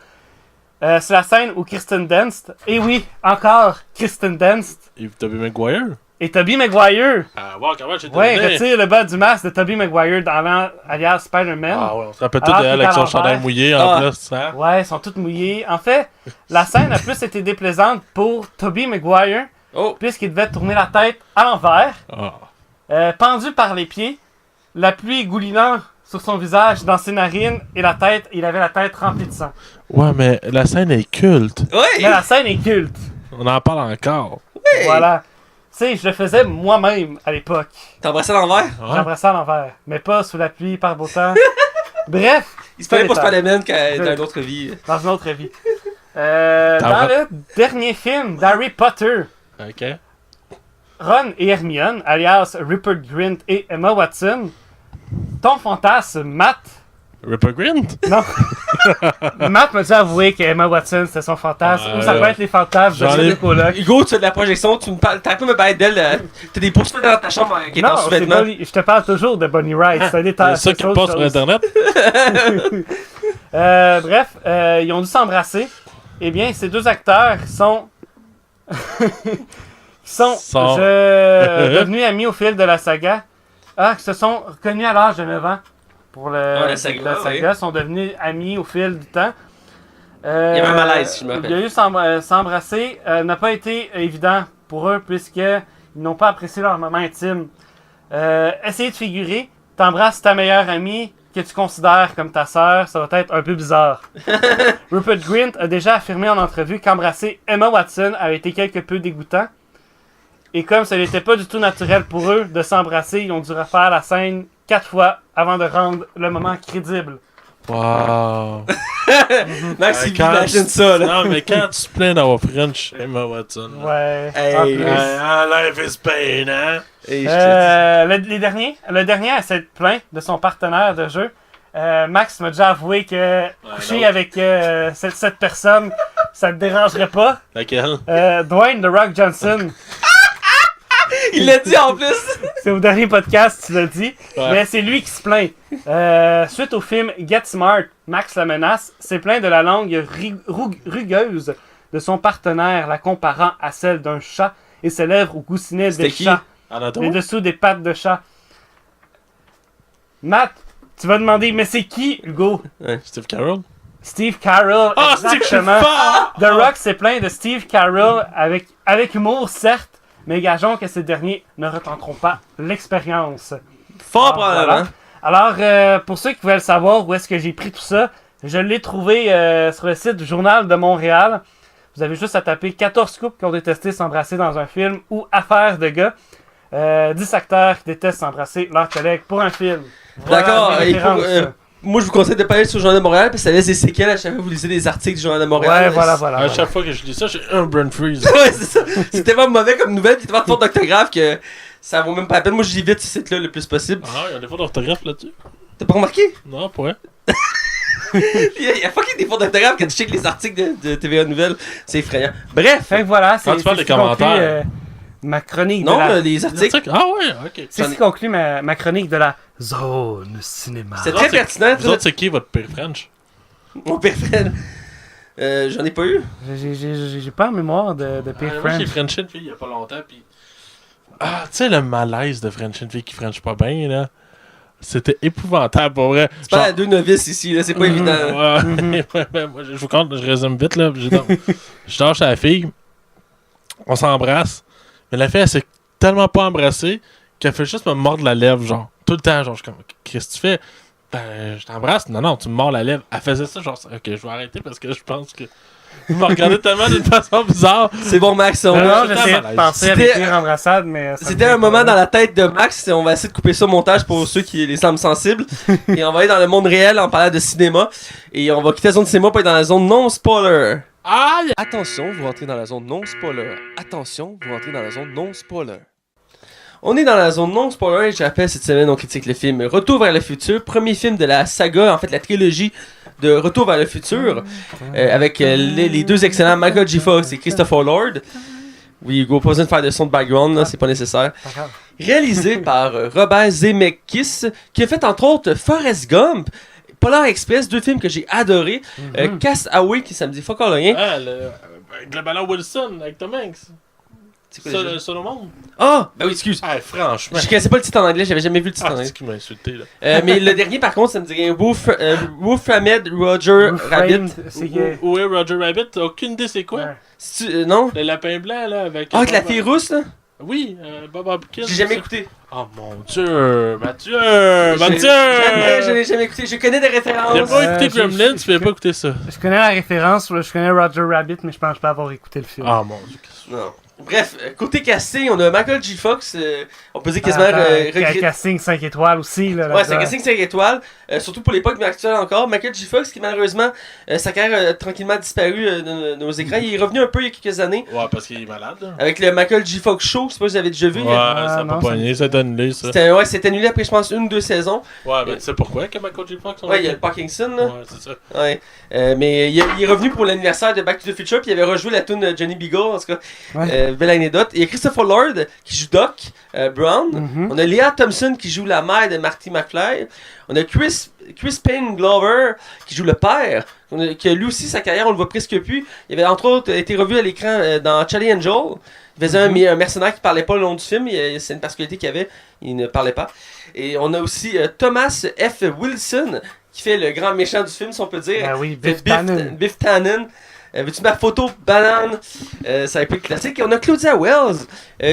c'est la scène où Kirsten Dunst, et oui, encore Kirsten Dunst, et Tobey Maguire. Et Tobey Maguire. Ah, wow, comment j'ai Ouais, retire le bas du masque de Tobey Maguire dans alias Spider-Man. Ah, ouais, on se rappelle tout d'elle avec son chandail mouillé en plus. Hein? Ouais, ils sont tous mouillés. En fait, la scène a plus été déplaisante pour Tobey Maguire, puisqu'il devait tourner la tête à l'envers, pendu par les pieds, la pluie goulinant sur son visage, dans ses narines, et la tête, il avait la tête remplie de sang. Ouais, mais la scène est culte. Oui! Mais la scène est culte. On en parle encore. Oui! Voilà. Tu sais, je le faisais moi-même à l'époque. T'embrassais à l'envers? Ouais. J'embrassais à l'envers. Mais pas sous la pluie, par beau temps. Bref. Il se fallait pas Spider-Man dans une autre vie. Dans une autre vie. Dans le dernier film d'Harry Potter, Ok. Ron et Hermione, alias Rupert Grint et Emma Watson, ton fantasme, Matt... Rupert Grint? Non. Matt m'a déjà avoué que Emma Watson c'était son fantasme. Ou ça peut être les fantasmes de ses colocs. Hugo, tu fais de la projection, tu me parles. T'as pas me parler d'elle. T'as des poursuites dans ta chambre qui est en sous-vêtements. Non, je te parle toujours de Bonnie Wright. C'est un détail. C'est ça qui passe sur Internet? Bref, ils ont dû s'embrasser. Eh bien, ces deux acteurs sont devenus amis au fil de la saga. Ils se sont reconnus à l'âge de 9 ans. Pour la saga, sont devenus amis au fil du temps. Il y avait un malaise, je me rappelle. Il y a eu s'embrasser. N'a pas été évident pour eux, puisqu'ils n'ont pas apprécié leur moment intime. Essayez de figurer, t'embrasses ta meilleure amie que tu considères comme ta sœur, ça va être un peu bizarre. Rupert Grint a déjà affirmé en entrevue qu'embrasser Emma Watson avait été quelque peu dégoûtant. Et comme ce n'était pas du tout naturel pour eux de s'embrasser, ils ont dû refaire la scène 4 fois avant de rendre le moment crédible. Wow! Max, il imagine ça, là. Non, mais quand tu te plains d'avoir French Emma Watson. Ouais. Hey, life is pain, hein? Le dernier a s'être plaint de son partenaire de jeu. Max m'a déjà avoué que coucher avec cette personne, ça te dérangerait pas. Laquelle? Dwayne The Rock Johnson. Il l'a dit en plus! C'est au dernier podcast, tu l'as dit. Ouais. Mais c'est lui qui se plaint. Suite au film Get Smart, Max la menace s'est plaint de la langue rugueuse de son partenaire, la comparant à celle d'un chat et ses lèvres au coussinet des chats. Les dessous des pattes de chat. Matt, tu vas demander, mais c'est qui, Hugo? Steve Carell. Steve Carell, exactement. The Rock s'est plaint de Steve Carell avec humour, certes, mais gageons que ces derniers ne retenteront pas l'expérience. Fort probablement. Voilà. Alors, pour ceux qui veulent savoir où est-ce que j'ai pris tout ça, je l'ai trouvé sur le site du Journal de Montréal. Vous avez juste à taper 14 couples qui ont détesté s'embrasser dans un film ou affaires de gars. 10 acteurs qui détestent s'embrasser leurs collègues pour un film. D'accord. Moi, je vous conseille de pas aller sur le Journal de Montréal parce que ça laisse des séquelles à chaque fois que vous lisez des articles du Journal de Montréal. Ouais, voilà. À chaque fois que je lis ça, j'ai un brain freeze. Ouais, c'est ça. C'est tellement mauvais comme nouvelle puis tellement de fautes d'orthographe que ça vaut même pas la peine. Moi, j'évite ce site-là le plus possible. Ah, il y a des fautes d'orthographe là-dessus. T'as pas remarqué? Non, pas vrai. Il y a fucking des fautes d'orthographe quand tu checkes les articles de TVA Nouvelles. C'est effrayant. Bref. Fait que voilà, quand tu parles des commentaires. Ma chronique les articles. Ah ouais, ok. C'est ce qui conclut ma chronique de la zone cinéma. C'est très pertinent. Vous autres, c'est qui votre pire French? Mon pire French? J'en ai pas eu. J'ai pas en mémoire de pire French. Moi, j'ai Frenché une fille il y a pas longtemps, pis... Ah, tu sais le malaise de French une fille qui French pas bien, là? C'était épouvantable, pour vrai. C'est pas à deux novices ici, là, c'est pas évident. Moi, je vous compte, je résume vite, là. Je dors chez la fille, on s'embrasse, mais la fille, elle s'est tellement pas embrassée qu'elle fait juste me mordre la lèvre, genre, tout le temps, genre, je suis comme, qu'est-ce que tu fais? Ben, je t'embrasse. Non, tu me mords la lèvre. Elle faisait ça, genre, ok, je vais arrêter parce que je pense que. Il m'a regardé tellement d'une façon bizarre. C'est bon, Max. J'essayais de penser à des pires embrassades, mais... C'était un moment dans la tête de Max. On va essayer de couper ça au montage pour ceux qui les semblent sensibles. Et on va aller dans le monde réel en parlant de cinéma. Et on va quitter la zone cinéma pour aller dans la zone non-spoiler. Aïe! Attention, vous rentrez dans la zone non-spoiler. Attention, vous rentrez dans la zone non-spoiler. On est dans la zone non-spoiler et j'appelle cette semaine, on critique le film Retour vers le futur, premier film de la saga, en fait la trilogie de Retour vers le futur, avec les deux excellents Michael J. Fox et Christopher Lord. Oui, Hugo, pas besoin de faire de son de background, là, c'est pas nécessaire. Réalisé par Robert Zemeckis, qui a fait entre autres Forrest Gump, Polar Express, deux films que j'ai adorés, Castaway, qui ça me dit fuck all rien. Ah, le ballon Wilson avec Tom Hanks. Seul au monde. Ah! Ben oui, excuse. Ah, franchement. Je connaissais pas le titre en anglais, j'avais jamais vu le titre en anglais. C'est qui m'a insulté, là. Mais le dernier, par contre, ça me dit rien. Wolf Ahmed Roger Rabbit. Où est Roger Rabbit? T'as aucune idée c'est quoi? Non? Le lapin blanc, là, avec... Ah, avec la fille rousse, là? Oui, Bob Hopkins. J'ai jamais écouté. Oh mon Dieu! Mathieu! Je l'ai jamais écouté. Je connais des références. J'ai pas écouté Gremlins, tu peux pas écouter ça. Je connais la référence, je connais Roger Rabbit, mais je pense pas avoir écouté le film. Oh mon Dieu. Non. Bref, côté casting, on a Michael J. Fox, on peut dire quasiment casting 5 étoiles aussi. Là, ouais, c'est un casting 5 étoiles, surtout pour l'époque, mais actuelle encore. Michael J. Fox, qui malheureusement, sa carrière a tranquillement disparu de nos écrans. Il est revenu un peu il y a quelques années. Ouais, parce qu'il est malade. Là. Avec le Michael J. Fox Show, je sais pas si vous avez déjà vu. Ouais, ça n'a pas pogné, ça a annulé ça. C'était annulé après, je pense, 1 ou 2 saisons. Ouais, mais tu sais pourquoi que Michael J. Fox ouais, il y a le Parkinson, là. Ouais, c'est ça. Ouais. Mais il est revenu pour l'anniversaire de Back to the Future, puis il avait rejoué la tune Johnny B. Goode, en tout cas. Ouais. Belle anecdote. Il y a Christopher Lord qui joue Doc Brown. On a Lea Thompson qui joue la mère de Marty McFly. On a Chris Payne Glover qui joue le père. Qui a lui aussi sa carrière, on le voit presque plus. Il avait entre autres été revu à l'écran dans Charlie Angel. Il faisait un mercenaire qui parlait pas le long du film. C'est une particularité qu'il avait. Il ne parlait pas. Et on a aussi Thomas F. Wilson qui fait le grand méchant du film, si on peut dire. Ben oui, Biff Tannen. Veux-tu ma photo banane? Ça a été classique. Et on a Claudia Wells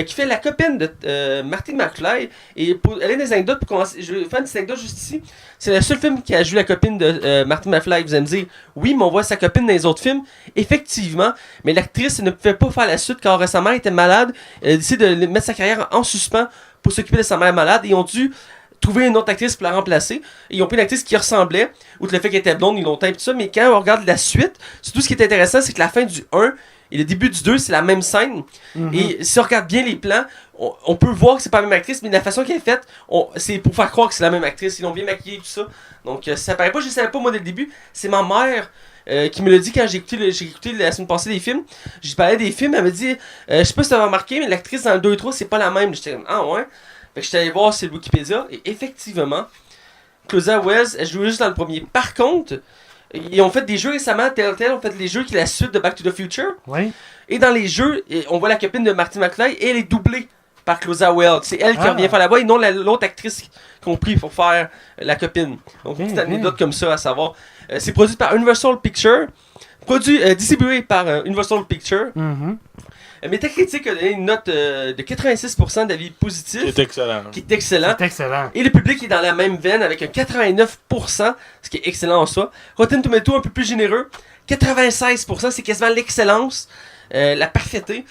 qui fait la copine de Marty McFly. Et pour aller dans les anecdotes, pour commencer, je vais faire une petite anecdote juste ici. C'est le seul film qui a joué la copine de Marty McFly. Vous allez me dire, oui, mais on voit sa copine dans les autres films. Effectivement, mais l'actrice ne pouvait pas faire la suite car sa mère était malade. Elle a décidé de mettre sa carrière en suspens pour s'occuper de sa mère malade. Et ils ont dû trouver une autre actrice pour la remplacer. Et ils ont pris une actrice qui ressemblait, outre le fait qu'elle était blonde, ils l'ont teint et tout ça. Mais quand on regarde la suite, surtout ce qui est intéressant, c'est que la fin du 1 et le début du 2, c'est la même scène. Et si on regarde bien les plans, on peut voir que c'est pas la même actrice, mais la façon qu'elle est faite, c'est pour faire croire que c'est la même actrice. Ils l'ont bien maquillée et tout ça. Donc ça paraît pas, je savais pas moi dès le début. C'est ma mère qui me l'a dit quand j'ai écouté la semaine passée des films. J'ai parlé des films, elle m'a dit, je sais pas si t'avais remarqué, mais l'actrice dans le 2 et 3, c'est pas la même. J'étais comme, ah ouais? Fait que j'étais allé voir sur le Wikipédia et effectivement, Claudia Wells, elle jouait juste dans le premier. Par contre, ils ont fait des jeux récemment, Telltale ont fait les jeux qui est la suite de Back to the Future. Oui. Et dans les jeux, on voit la copine de Marty McFly et elle est doublée par Claudia Wells. C'est elle qui revient faire la voix et non l'autre actrice qu'on prie pour faire la copine. Donc, petite anecdote comme ça à savoir. C'est produit par Universal Pictures. Distribué par Universal Pictures. Metacritic a donné une note de 86% d'avis positifs. Qui est excellent. C'est excellent. Et le public est dans la même veine avec un 89%, ce qui est excellent en soi. Rotten Tomato un peu plus généreux. 96%, c'est quasiment l'excellence, la parfaiteté.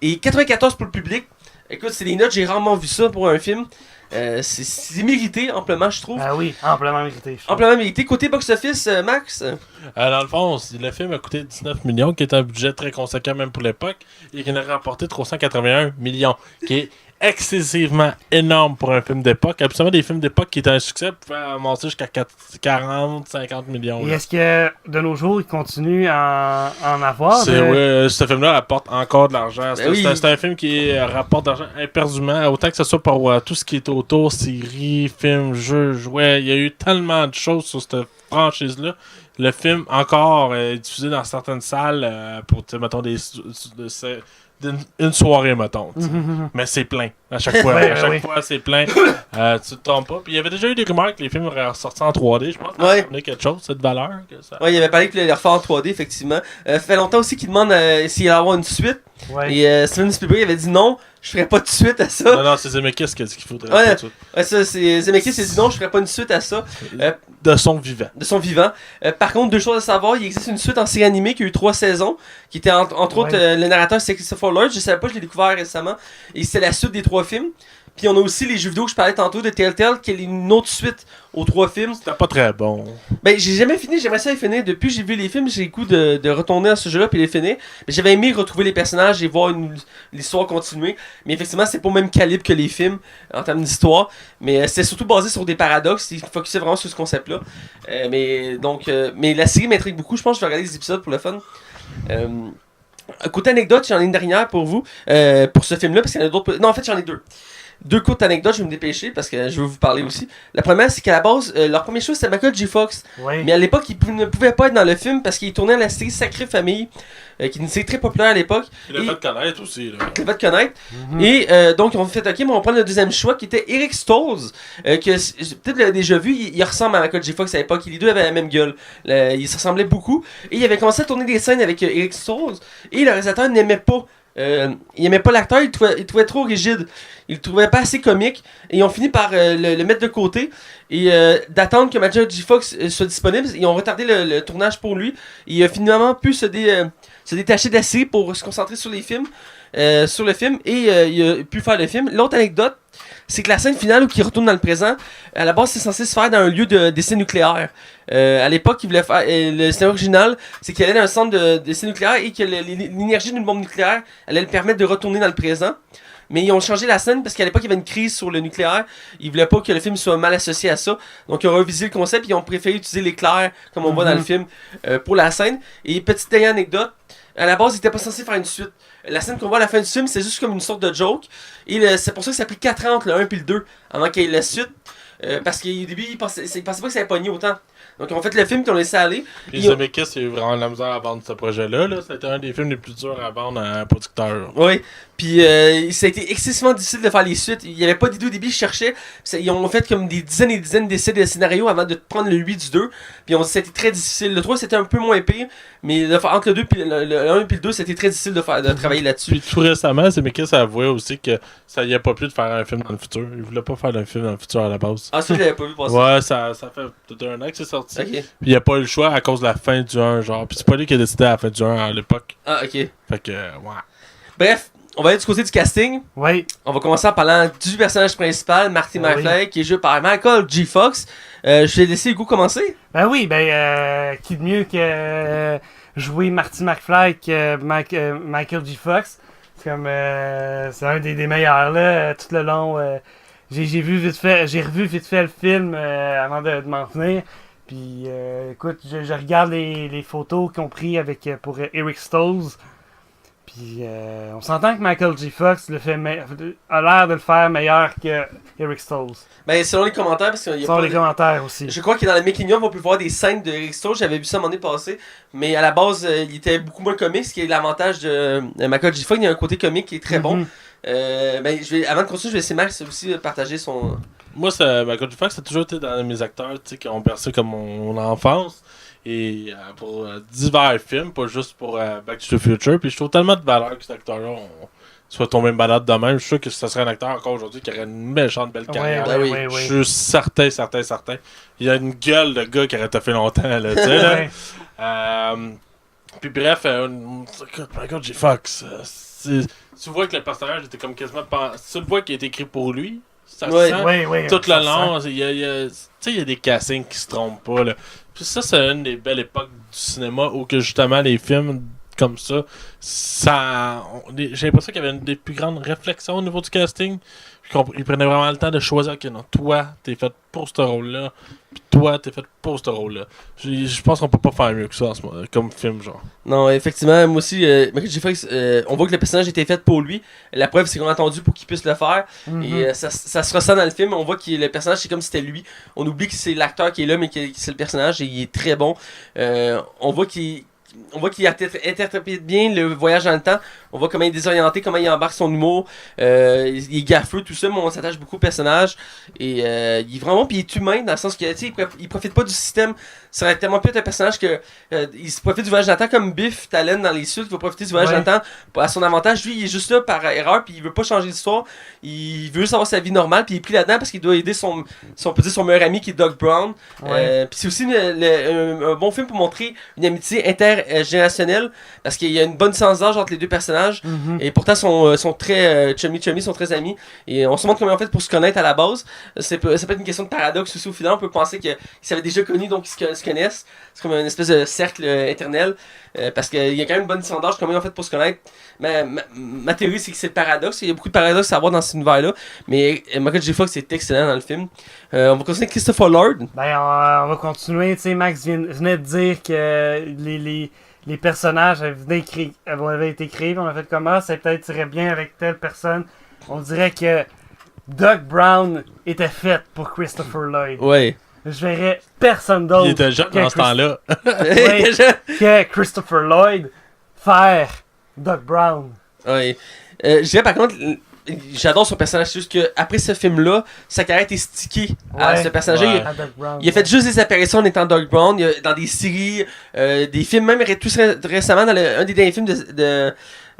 Et 94% pour le public. Écoute, c'est des notes, j'ai rarement vu ça pour un film. C'est mérité, amplement, je trouve. Ah oui, amplement mérité. Amplement mérité. Côté box-office, Max? Dans le fond, le film a coûté 19 millions, qui est un budget très conséquent même pour l'époque, et qui en a rapporté 381 millions, qui est excessivement énorme pour un film d'époque. Absolument, des films d'époque qui étaient un succès pouvaient monter jusqu'à 40, 50 millions. Et est-ce que de nos jours, ils continuent à en avoir? Oui, ce film-là rapporte encore de l'argent. C'est un film qui rapporte de l'argent éperdument, autant que ce soit pour tout ce qui est autour, séries, films, jeux, jouets. Il y a eu tellement de choses sur ce franchise-là, le film encore est diffusé dans certaines salles pour, mettons, une soirée, mettons. Mais c'est plein. À chaque fois, fois c'est plein. Tu te trompes pas. Puis il y avait déjà eu des rumeurs que les films auraient ressorti en 3D. Je pense qu'on a quelque chose, cette valeur. Il avait parlé qu'il allait les refaire en 3D, effectivement. Ça fait longtemps aussi qu'il demande s'il allait avoir une suite. Ouais. Et Steven Spielberg avait dit non, je ferais pas de suite à ça. Non, c'est Zemeckis qui a dit qu'il faudrait pas de suite. Ça, c'est Zemeckis a dit non, je ferais pas une suite à ça. De son vivant. Par contre, 2 choses à savoir, il existe une suite en série animée qui a eu 3 saisons, qui était entre autres le narrateur c'est Christopher Lloyd, je savais pas, je l'ai découvert récemment, et c'est la suite des 3 films. Puis on a aussi les jeux vidéo que je parlais tantôt de Telltale, qui est une autre suite aux 3 films. C'était pas très bon. Ben, j'ai jamais fini, j'aimerais ça les finir. Depuis que j'ai vu les films, j'ai le goût de retourner à ce jeu-là puis les finir. Mais j'avais aimé retrouver les personnages et voir l'histoire continuer. Mais effectivement, c'est pas au même calibre que les films en termes d'histoire. Mais c'était surtout basé sur des paradoxes. Ils focusaient vraiment sur ce concept-là. Mais la série m'intrigue beaucoup. Je pense que je vais regarder des épisodes pour le fun. Côté anecdote, j'en ai une dernière pour vous. Pour ce film-là, parce qu'il y en a d'autres. Non, en fait, j'en ai 2 courtes anecdotes, je vais me dépêcher parce que je veux vous parler aussi. La première, c'est qu'à la base, leur premier show c'était Michael J. Fox. Oui. Mais à l'époque, il ne pouvait pas être dans le film parce qu'il tournait la série Sacrée Famille, qui est une série très populaire à l'époque. Il l'a fait connaître aussi. Il l'a fait connaître. Et donc, on fait ok, mais on prend le deuxième choix qui était Eric Stoltz. Peut-être l'avez déjà vu, il ressemble à Michael J. Fox à l'époque. Les deux avaient la même gueule. Ils se ressemblaient beaucoup. Et il avait commencé à tourner des scènes avec Eric Stoltz. Et le réalisateur n'aimait pas. Il aimait pas l'acteur, il le trouvait trop rigide, il le trouvait pas assez comique, et ils ont fini par le mettre de côté et d'attendre que Michael J. Fox soit disponible. Ils ont retardé le tournage pour lui, et il a finalement pu se détacher de la série pour se concentrer sur les films, sur le film, et il a pu faire le film. L'autre anecdote, c'est que la scène finale où il retourne dans le présent, à la base c'est censé se faire dans un lieu d'essai nucléaire. À l'époque, il voulait faire le scénario original, c'est qu'il allait dans un centre d'essai nucléaire et que l'énergie d'une bombe nucléaire allait le permettre de retourner dans le présent. Mais ils ont changé la scène parce qu'à l'époque il y avait une crise sur le nucléaire. Ils voulaient pas que le film soit mal associé à ça. Donc ils ont revisé le concept et ils ont préféré utiliser l'éclair comme on voit dans le film pour la scène. Et petite dernière anecdote, à la base, il était pas censé faire une suite. La scène qu'on voit à la fin du film, c'est juste comme une sorte de joke. Et c'est pour ça que ça a pris 4 ans entre le 1 et le 2 avant qu'il y ait la suite. Parce qu'au début, il pensait pas que ça allait pogner autant. Donc ils ont fait le film, puis on laissé aller. Puis Zemeckis a eu vraiment de la misère à vendre ce projet-là. C'était un des films les plus durs à vendre à un producteur. Oui, puis ça a été excessivement difficile de faire les suites. Il n'y avait pas d'idée au début, ils cherchaient. Ils ont fait comme des dizaines et des dizaines d'essais de scénarios avant de prendre le 8 du 2. Puis c'était très difficile. Le 3 c'était un peu moins pire, mais entre le 2 puis le 1 et le 2, c'était très difficile de travailler là-dessus. Puis tout récemment, Zemeckis a avoué aussi que ça y a pas plu de faire un film dans le futur. Il voulait pas faire un film dans le futur à la base. Ah, ça je l'avais pas vu passer. Ouais, ça fait peut-être un an que c'est sorti. Ok. Puis il a pas eu le choix à cause de la fin du 1, genre. Puis c'est pas lui qui a décidé à la fin du 1 à l'époque. Ah, ok. Fait que, ouais. Bref, on va aller du côté du casting. Oui. On va commencer en parlant du personnage principal, Marty McFly, qui est joué par Michael J. Fox. Je vais laisser Hugo commencer. Ben oui, qui de mieux que jouer Marty McFly que Michael J. Fox. C'est comme c'est un des meilleurs là, tout le long. J'ai revu vite fait le film avant de m'en venir. Puis écoute, je regarde les photos qu'ils ont pris pour Eric Stoltz. Puis on s'entend que Michael J. Fox a l'air de le faire meilleur que Eric Stoltz. Ben selon les commentaires, parce qu'il y a selon les commentaires aussi. Je crois que dans le making-of, on peut voir des scènes de Eric Stoltz. J'avais vu ça à un moment donné passé. Mais à la base, il était beaucoup moins comique, ce qui est l'avantage de Michael J. Fox. Il y a un côté comique qui est très bon. Avant de continuer, je vais laisser Max aussi partager son... Moi, Michael J. Fox, ça a toujours été dans mes acteurs qui ont percé comme mon enfance. Et pour divers films, pas juste pour Back to the Future. Puis je trouve tellement de valeur que cet acteur-là soit tombé malade de même. Je suis sûr que ce serait un acteur encore aujourd'hui qui aurait une méchante belle carrière. Oui. Je suis certain. Il a une gueule de gars qui aurait fait longtemps. Là, tu sais, là. Puis bref, Michael J. Fox, tu vois que le personnage était comme quasiment... Tu le vois qu'il est écrit pour lui. Ça se sent. Tout le long, il y a des castings qui se trompent pas. Là. Puis ça, c'est une des belles époques du cinéma où que justement les films comme ça, j'ai l'impression qu'il y avait une des plus grandes réflexions au niveau du casting. Ils prenaient vraiment le temps de choisir, ok, non, toi, t'es fait pour ce rôle-là, puis toi, t'es fait pour ce rôle-là. Je pense qu'on peut pas faire mieux que ça en ce moment, comme film, genre. Non, effectivement, moi aussi, Michael J. Fox, on voit que le personnage était fait pour lui. La preuve, c'est qu'on a attendu pour qu'il puisse le faire. Et ça se ressent dans le film. On voit que le personnage, c'est comme si c'était lui. On oublie que c'est l'acteur qui est là, mais que c'est le personnage, et il est très bon. On voit qu'il interprète bien le voyage dans le temps. On voit comment il est désorienté, comment il embarque son humour. Il est gaffeux, tout ça, mais on s'attache beaucoup au personnage. Et il est vraiment, puis il est humain, dans le sens que, tu sais, il profite pas du système. Ça aurait tellement pu être un personnage que il se profite du voyage dans le temps comme Biff Tannen dans les Suds, qui va profiter du voyage dans le temps à son avantage. Lui, il est juste là par erreur, puis il veut pas changer l'histoire. Il veut juste avoir sa vie normale, puis il est pris là-dedans parce qu'il doit aider son meilleur ami qui est Doc Brown. Puis c'est aussi un bon film pour montrer une amitié intergénérationnelle, parce qu'il y a une bonne distance d'âge entre les deux personnages. Et pourtant sont très chummy, sont très amis, et on se montre comment ils ont fait pour se connaître à la base. Ça peut être une question de paradoxe aussi. Au final, on peut penser qu'ils s'avaient déjà connus, donc ils se connaissent. C'est comme une espèce de cercle éternel, parce qu'il y a quand même une bonne distance d'âge, comment ils ont fait pour se connaître. Ma théorie, c'est que c'est le paradoxe. Il y a beaucoup de paradoxes à avoir dans cet univers-là, mais Michael J. Fox est excellent dans le film. On va continuer avec Christopher Lloyd. On va continuer. Tu sais, Max venait de dire que les personnages avaient été créés, on a fait comment ça peut-être irait bien avec telle personne. On dirait que Doc Brown était fait pour Christopher Lloyd. Ouais. Je verrais personne d'autre. Il était jeune dans ce temps-là. Que Christopher Lloyd faire Doc Brown. Ouais. Je dirais par contre, j'adore son personnage, c'est juste qu'après ce film-là, sa carrière est stickée à ce personnage-là. Il a fait juste des apparitions en étant Doc Brown, dans des séries, des films, même tout récemment, dans un des derniers films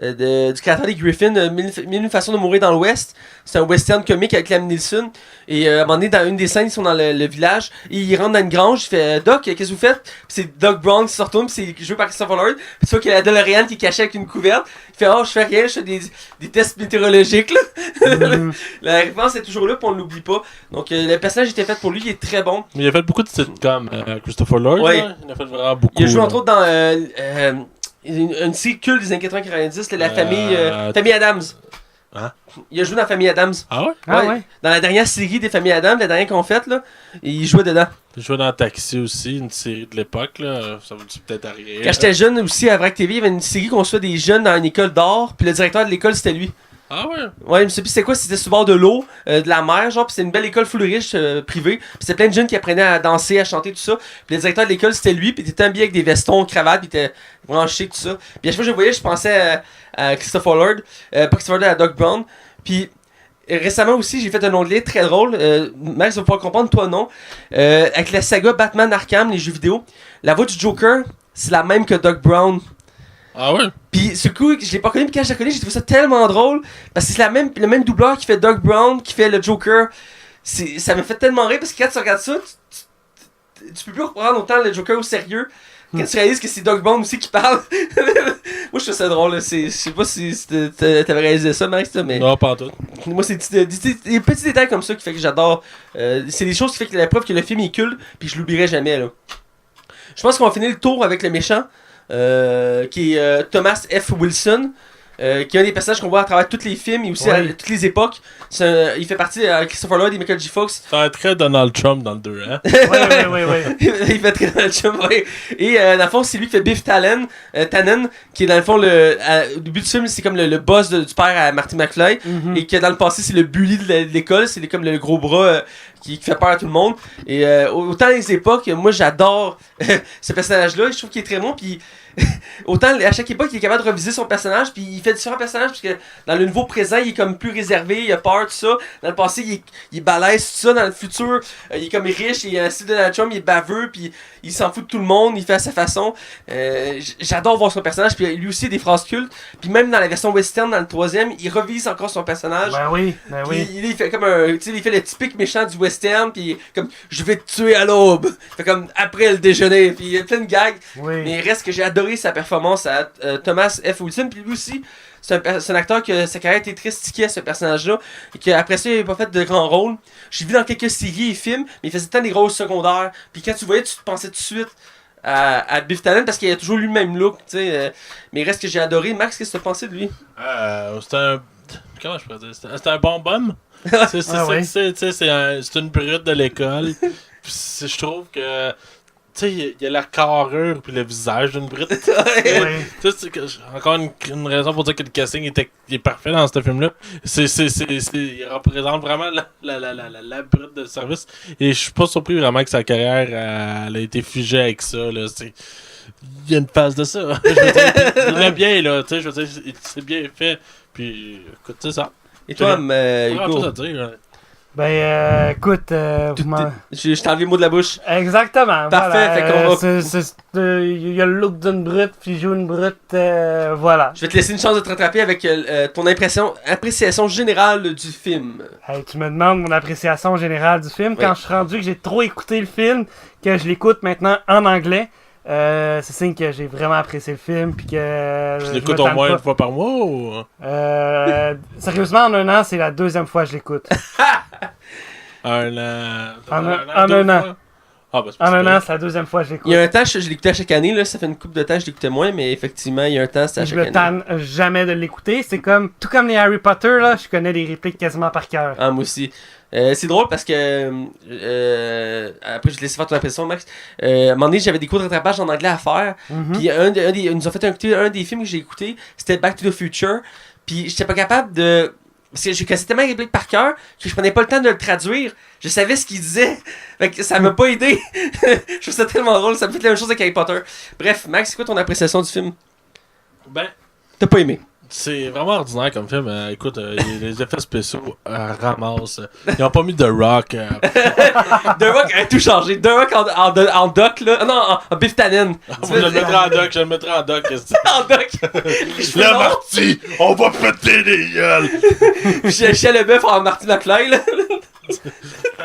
du créateur des Griffins, Mille une façons de mourir dans l'Ouest. C'est un western comique avec Liam Neeson. Et à un moment donné, dans une des scènes, ils sont dans le village. Et il rentre dans une grange. Il fait Doc, qu'est-ce que vous faites? Puis c'est Doc Brown qui se retourne. Puis c'est joué par Christopher Lloyd. Puis tu vois qu'il y a la DeLorean qui est cachée avec une couverte. Il fait je fais rien, je fais des tests météorologiques. Là. La réponse est toujours là. Puis on ne l'oublie pas. Donc le personnage était fait pour lui. Il est très bon. Mais il a fait beaucoup de sitcoms, Christopher Lloyd. Ouais. Là. Il a fait vraiment beaucoup. Il a joué entre autres dans une série culte des années 80-90, la famille Adams. Hein? Il a joué dans la famille Adams. Ah ouais? Ouais. Dans la dernière série des familles Adams, la dernière qu'on fait, là, il jouait dedans. Il jouait dans Taxi aussi, une série de l'époque, là. Ça vous dit peut-être à rien. Quand j'étais jeune aussi, à Vrac TV, il y avait une série qu'on suivait des jeunes dans une école d'art, puis le directeur de l'école, c'était lui. Ah ouais? Ouais, je me sais plus c'était quoi, c'était sur le bord de l'eau, de la mer, genre, pis c'était une belle école full riche, privée. Pis c'était plein de jeunes qui apprenaient à danser, à chanter, tout ça. Pis le directeur de l'école, c'était lui, pis il était habillé avec des vestons, cravates, pis il était vraiment chic, tout ça. Pis à chaque fois que je le voyais, je pensais à Christopher Lloyd, pas Christopher Lloyd, à Doc Brown. Pis récemment aussi, j'ai fait un onglet très drôle, Max va pouvoir comprendre, toi non, avec la saga Batman Arkham, les jeux vidéo. La voix du Joker, c'est la même que Doc Brown. Ah ouais? Pis ce coup, je l'ai pas connu, pis quand je l'ai connu, j'ai trouvé ça tellement drôle. Parce que c'est le même doubleur qui fait Doc Brown, qui fait le Joker. Ça me fait tellement rire, parce que quand tu regardes ça, tu peux plus reprendre autant le Joker au sérieux. Quand tu réalises que c'est Doc Brown aussi qui parle. Moi je trouve ça drôle, je sais pas si t'avais réalisé ça, Max, mais... Non, pas en tout. Moi c'est des petits détails comme ça qui fait que j'adore. C'est des choses qui fait que la preuve que le film est cool, pis je l'oublierai jamais, là. Je pense qu'on va finir le tour avec le méchant. Qui est Thomas F. Wilson, qui est un des personnages qu'on voit à travers tous les films et aussi à toutes les époques. Il fait partie de Christopher Lloyd et Michael J. Fox. C'est un très Donald Trump dans le 2, hein? Ouais. Il fait très Donald Trump, ouais. Et dans le fond, c'est lui qui fait Biff Tannen, qui est dans le fond, au début du film, c'est comme le boss du père à Marty McFly. Et que dans le passé, c'est le bully de l'école, c'est comme le gros bras qui fait peur à tout le monde. Et autant les époques, moi j'adore ce personnage-là, je trouve qu'il est très bon. Puis autant à chaque époque, il est capable de reviser son personnage, puis il fait différents personnages, parce que dans le nouveau présent, il est comme plus réservé, il a peur, tout ça. Dans le passé, il est balèze, tout ça. Dans le futur, il est comme riche, il a un style de Donald Trump, il est baveux, puis il s'en fout de tout le monde, il fait à sa façon. J'adore voir son personnage, puis lui aussi, il a des phrases cultes. Puis même dans la version western, dans le 3e, il revise encore son personnage. Ben oui. Il fait comme tu sais, il fait le typique méchant du western, puis comme je vais te tuer à l'aube. Fait comme après le déjeuner, puis il y a plein de gags. Oui. Mais il reste que j'ai adoré sa performance à Thomas F. Wilson, puis lui aussi, c'est un acteur que sa carrière était très stickée à ce personnage-là, et qu'après ça, il n'avait pas fait de grands rôles. J'ai vu dans quelques séries et films, mais il faisait tant des rôles secondaires, puis quand tu voyais, tu te pensais tout de suite à Biff Tannen parce qu'il a toujours eu le même look, tu sais. Mais reste que j'ai adoré. Max, qu'est-ce que tu as pensé de lui? C'était un... Comment je pourrais dire? C'était un bonhomme. C'est une brute de l'école. Je trouve que... Tu sais, il y a la carrure puis le visage d'une brute. Encore une raison pour dire que le casting est parfait dans ce film-là. Il représente vraiment la brute de service. Et je suis pas surpris vraiment que sa carrière elle a été figée avec ça. Là. Il y a une phase de ça. Je veux dire, il est bien, là. Tu sais, je veux dire, c'est bien fait. Puis, écoute, c'est ça. Et toi, Hugo? Ben, écoute, je t'ai enlevé le mot de la bouche. Exactement. Parfait, voilà. Il y a le look d'une brute, puis il joue une brute, voilà. Je vais te laisser une chance de te rattraper avec ton appréciation générale du film. Hey, tu me demandes mon appréciation générale du film. Quand je suis rendu que j'ai trop écouté le film, que je l'écoute maintenant en anglais, c'est signe que j'ai vraiment apprécié le film puis que tu l'écoutes au moins une fois par mois ou... sérieusement, en un an, c'est la deuxième fois que je l'écoute. Un an. En un an. En un an, c'est la deuxième fois que je l'écoute. Il y a un temps, je l'écoutais à chaque année, là, ça fait une couple de temps que je l'écoutais moins, mais effectivement, il y a un temps, c'était à chaque année. Je me tanne jamais de l'écouter, c'est comme, tout comme les Harry Potter, là, je connais les répliques quasiment par cœur. Ah, moi aussi. C'est drôle parce que après je te laisse faire ton impression, Max. À un moment donné, j'avais des cours de rattrapage en anglais à faire. Puis ils nous ont fait écouter un des films que j'ai écouté, c'était Back to the Future. Puis j'étais pas capable de... Parce que je connaissais tellement les répliques par cœur que je prenais pas le temps de le traduire. Je savais ce qu'il disait. Fait que ça m'a pas aidé. Je trouve ça tellement drôle. Ça me fait la même chose avec Harry Potter. Bref, Max, c'est quoi ton appréciation du film? Ben... T'as pas aimé? C'est vraiment ordinaire comme film. Écoute, les effets spéciaux ramassent. Ils ont pas mis The Rock. The Rock a tout changé. The Rock en doc, là. Non, en Biff Tannen. Je le mettrai en doc. En doc. Le Marty, on va péter les gueules. Chez Leboeuf en Marty McFly, là.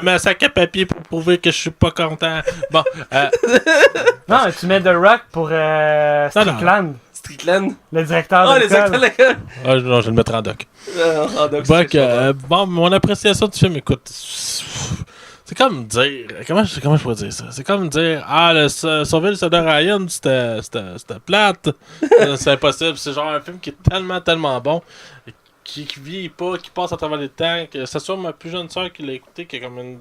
Mais un sac à papier pour prouver que je suis pas content. Bon. Non, tu mets The Rock pour Strickland. Strickland. Le directeur de l'école. Non, je vais le mettre en doc. En doc, bon, mon appréciation du film, écoute, c'est comme dire... Comment je pourrais dire ça? C'est comme dire, sauver le soldat Ryan, c'était plate. C'est impossible. C'est genre un film qui est tellement bon, qui vit pas, qui passe à travers les temps, que ce soit ma plus jeune soeur qui l'a écouté, qui a comme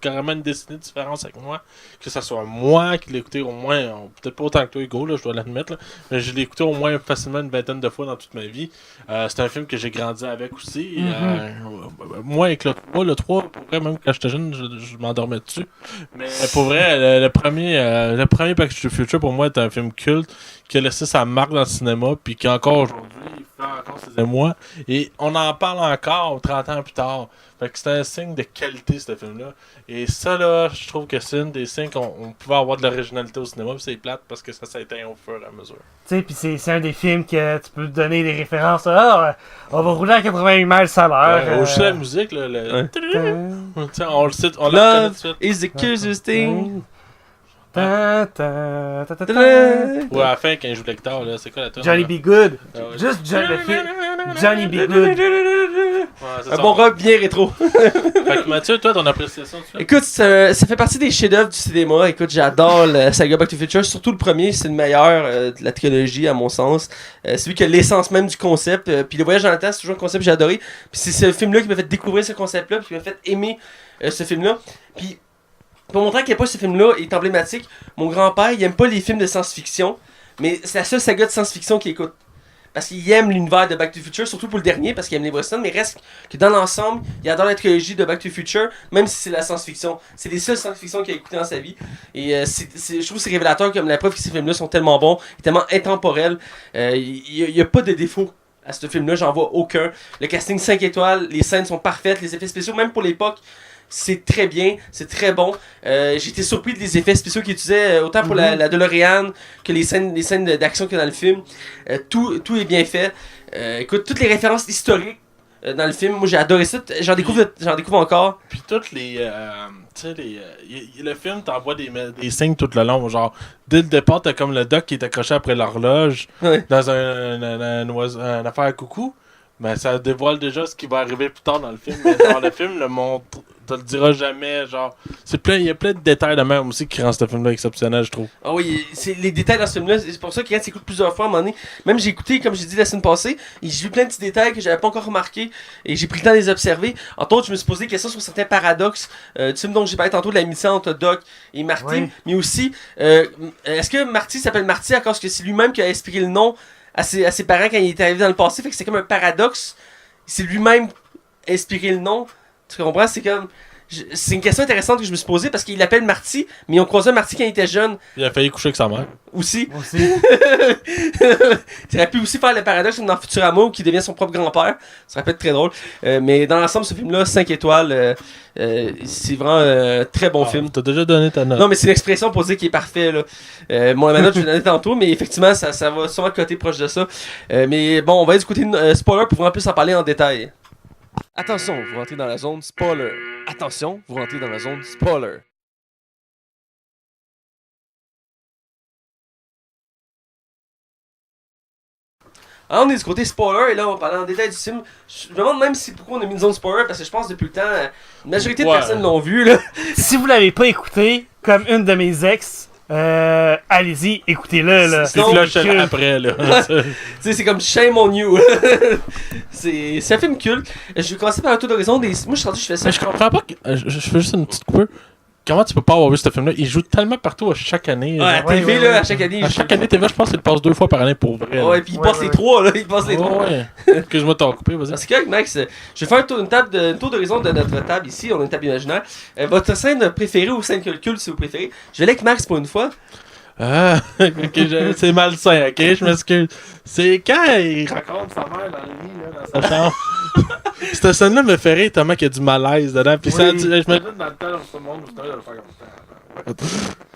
carrément une destinée de différence avec moi, que ce soit moi qui l'ai écouté au moins, peut-être pas autant que toi Hugo, là, je dois l'admettre, là, mais je l'ai écouté au moins facilement une vingtaine de fois dans toute ma vie. C'est un film que j'ai grandi avec aussi. Moi avec le 3, pour vrai, même quand j'étais jeune, je m'endormais dessus. Mais pour vrai, le premier Back to the Future pour moi est un film culte qui a laissé sa marque dans le cinéma, puis qui encore aujourd'hui fait encore ses émois. Et on en parle encore 30 ans plus tard. Fait que c'est un signe de qualité, ce film-là. Et ça, là, je trouve que c'est une des signes qu'on pouvait avoir de l'originalité au cinéma, puis c'est plate parce que ça s'éteint au fur et à mesure. Tu sais, puis c'est un des films que tu peux donner des références. On va rouler à 88 miles à l'heure. Aussi la musique, là. On le cite, on la connaît tout de suite. Is the cutest thing. Ou à la fin, quand il joue le guitare, là, c'est quoi la tune? Johnny Be Good. Juste Johnny Be Good. Un bon rock bien rétro. Fait que Mathieu, toi, ton appréciation du film? Écoute, ça fait partie des chefs-d'œuvre du cinéma. Écoute, j'adore la saga Back to the Future. Surtout le premier, c'est le meilleur de la trilogie, à mon sens. C'est lui qui a l'essence même du concept. Puis le voyage dans le temps, c'est toujours un concept que j'ai adoré. Puis c'est ce film-là qui m'a fait découvrir ce concept-là, puis qui m'a fait aimer ce film-là. Puis pour montrer à quel point ce film-là est emblématique, mon grand-père, il aime pas les films de science-fiction, mais c'est la seule saga de science-fiction qu'il écoute. Parce qu'il aime l'univers de Back to the Future, surtout pour le dernier, parce qu'il aime les Boston, mais reste que dans l'ensemble, il adore la trilogie de Back to the Future, même si c'est la science-fiction. C'est les seules science-fiction qu'il a écouté dans sa vie. Et je trouve que c'est révélateur comme la preuve que ces films-là sont tellement bons, tellement intemporels. Il n'y a pas de défaut à ce film-là, j'en vois aucun. Le casting 5 étoiles, les scènes sont parfaites, les effets spéciaux, même pour l'époque, c'est très bien, c'est très bon. J'ai été surpris des effets spéciaux qu'ils utilisaient, autant pour la DeLorean que les scènes d'action qu'il y a dans le film. Tout est bien fait. Écoute, toutes les références historiques dans le film, moi j'ai adoré ça. J'en découvre encore. Puis toutes les... tu sais, le film t'envoie des signes tout le long. Genre, dès le départ, t'as comme le doc qui est accroché après l'horloge dans une affaire à coucou. Mais ça dévoile déjà ce qui va arriver plus tard dans le film. Mais genre, le film le montre te le diras jamais, genre. Il y a plein de détails de même aussi qui rend ce film-là exceptionnel, je trouve. Ah oui, c'est les détails dans ce film-là, c'est pour ça que quand tu écoutes plusieurs fois à un moment donné, même j'ai écouté, comme j'ai dit la semaine passée, et j'ai vu plein de petits détails que j'avais pas encore remarqués, et j'ai pris le temps de les observer. Entre autres, je me suis posé des questions sur certains paradoxes, du film dont j'ai parlé tantôt, de l'amitié entre Doc et Marty, mais aussi, est-ce que Marty s'appelle Marty à cause que c'est lui-même qui a inspiré le nom à ses parents quand il était arrivé dans le passé, fait que c'est comme un paradoxe, c'est lui-même inspiré le nom, tu comprends, c'est comme... C'est une question intéressante que je me suis posée parce qu'il l'appelle Marty, mais ils ont croisé un Marty quand il était jeune. Il a failli coucher avec sa mère. Aussi. Tu aurais pu aussi faire le paradoxe comme dans Futurama où il devient son propre grand-père. Ça aurait pu être très drôle. Mais dans l'ensemble, ce film-là, 5 étoiles, c'est vraiment un très bon film. T'as déjà donné ta note. Non, mais c'est une expression pour dire qu'il est parfait. Là. Moi, ma note, je vais donner tantôt, mais effectivement, ça va sûrement coter proche de ça. Mais bon, on va aller du côté spoiler pour vraiment plus en parler en détail. Attention, vous rentrez dans la zone spoiler. Attention, vous rentrez dans la zone spoiler. Alors, on est du côté spoiler et là on va parler en détail du film. Je me demande même pourquoi on a mis une zone spoiler parce que je pense que depuis le temps, la majorité de personnes l'ont vu là. Si vous l'avez pas écouté, comme une de mes ex, allez-y, écoutez-le là. C'est flush après là. C'est comme shame on you. c'est un film culte. Je vais commencer par un tour d'horizon des. Moi je suis rendu, je fais ça. Mais je comprends pas que. Je fais juste une petite coupure. Comment tu peux pas avoir vu ce film-là? Il joue tellement partout à chaque année. Ouais, à TV, là, à chaque année. À chaque année, TV, je pense qu'il passe 2 fois par année pour vrai. Ouais, puis il passe les 3, là. Il passe les 3. Ouais. Excuse-moi de t'en couper, vas-y. C'est correct, Max. Je vais faire un tour d'horizon de notre table ici. On a une table imaginaire. Votre scène préférée ou scène culte, si vous préférez. Je vais aller avec Max pour une fois. Ok, c'est malsain, ok? Je m'excuse. C'est quand il raconte sa mère dans le lit, là, dans sa chambre. Cette scène-là me fait rire tellement qu'il y a du malaise dedans. Puis ça, je me dis dans le temps, tout le monde, vous de le faire comme ça.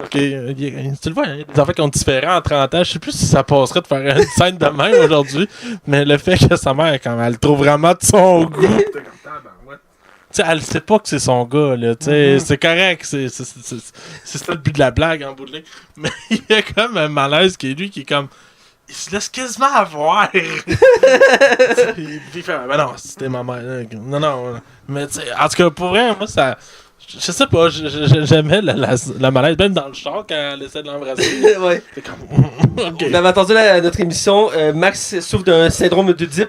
Ok, tu le vois, il y a des enfants qui ont différents en 30 ans. Je sais plus si ça passerait de faire une scène de même aujourd'hui, mais le fait que sa mère, quand elle le trouve vraiment de son goût. T'sais, elle sait pas que c'est son gars, là, t'sais, c'est correct, c'est ça le but de la blague en bout de ligne. Mais il y a comme un malaise qui est lui qui est comme. Il se laisse quasiment avoir. Il fait, ben non, c'était ma mère. Non. Mais tu sais, en tout cas, pour vrai, moi, ça. Je sais pas, j'aimais la malaise, même dans le char quand elle essaie de l'embrasser. Ouais. C'est comme. Okay. On avait entendu notre émission, Max souffre d'un syndrome d'Oedipe.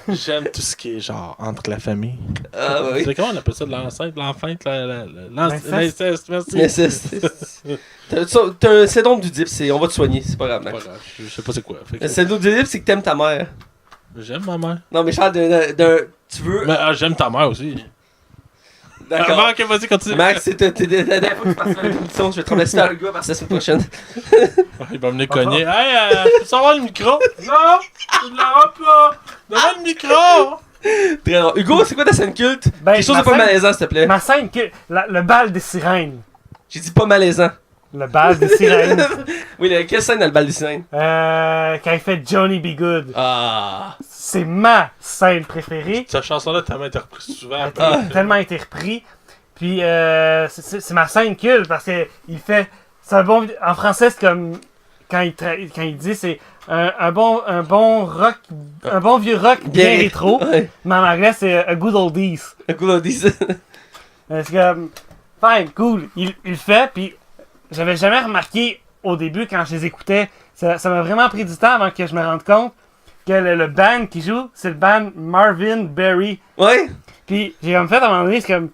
J'aime tout ce qui est genre entre la famille. Ah oui. C'est comment on appelle ça, de l'enceinte, l'enfeinte, l'inceste, merci. L'inceste. T'as un syndrome d'Oedipe, on va te soigner, c'est pas grave, Max. Pas grave, je sais pas c'est quoi. Le syndrome d'Oedipe, c'est que t'aimes ta mère. J'aime ma mère. Non, mais Charles, tu veux. Mais j'aime ta mère aussi. D'accord. Ok, vas-y, continue. Max, c'est la dernière fois que tu passes à l'émission, je vais te remplacer par le gars parce que la semaine prochaine. Il va venir cogner. Hey, je peux savoir le micro? Non, tu ne l'auras pas. Donne-moi le micro. Très drôle. Hugo, c'est quoi ta scène culte? Ben, Quelque chose de pas malaisant, s'il te plaît. Ma scène culte, le bal des sirènes. J'ai dit pas malaisant. Le bal des sirènes. Oui, quelle scène dans le bal des sirènes? Quand il fait Johnny B. Good. Ah. C'est ma scène préférée. Cette chanson-là, tellement été reprise souvent. Tellement été repris. Puis c'est ma scène culte parce que il fait. C'est un bon. En français, c'est comme quand il dit c'est un bon rock, un bon vieux rock bien rétro. Ouais. Mais en anglais, c'est a good oldies. A good oldies. C'est comme fine, cool. Il le fait. Puis j'avais jamais remarqué au début quand je les écoutais. Ça m'a vraiment pris du temps avant que je me rende compte que le band qui joue, c'est le band Marvin Berry. Ouais. Puis j'ai comme fait à un moment donné, c'est comme.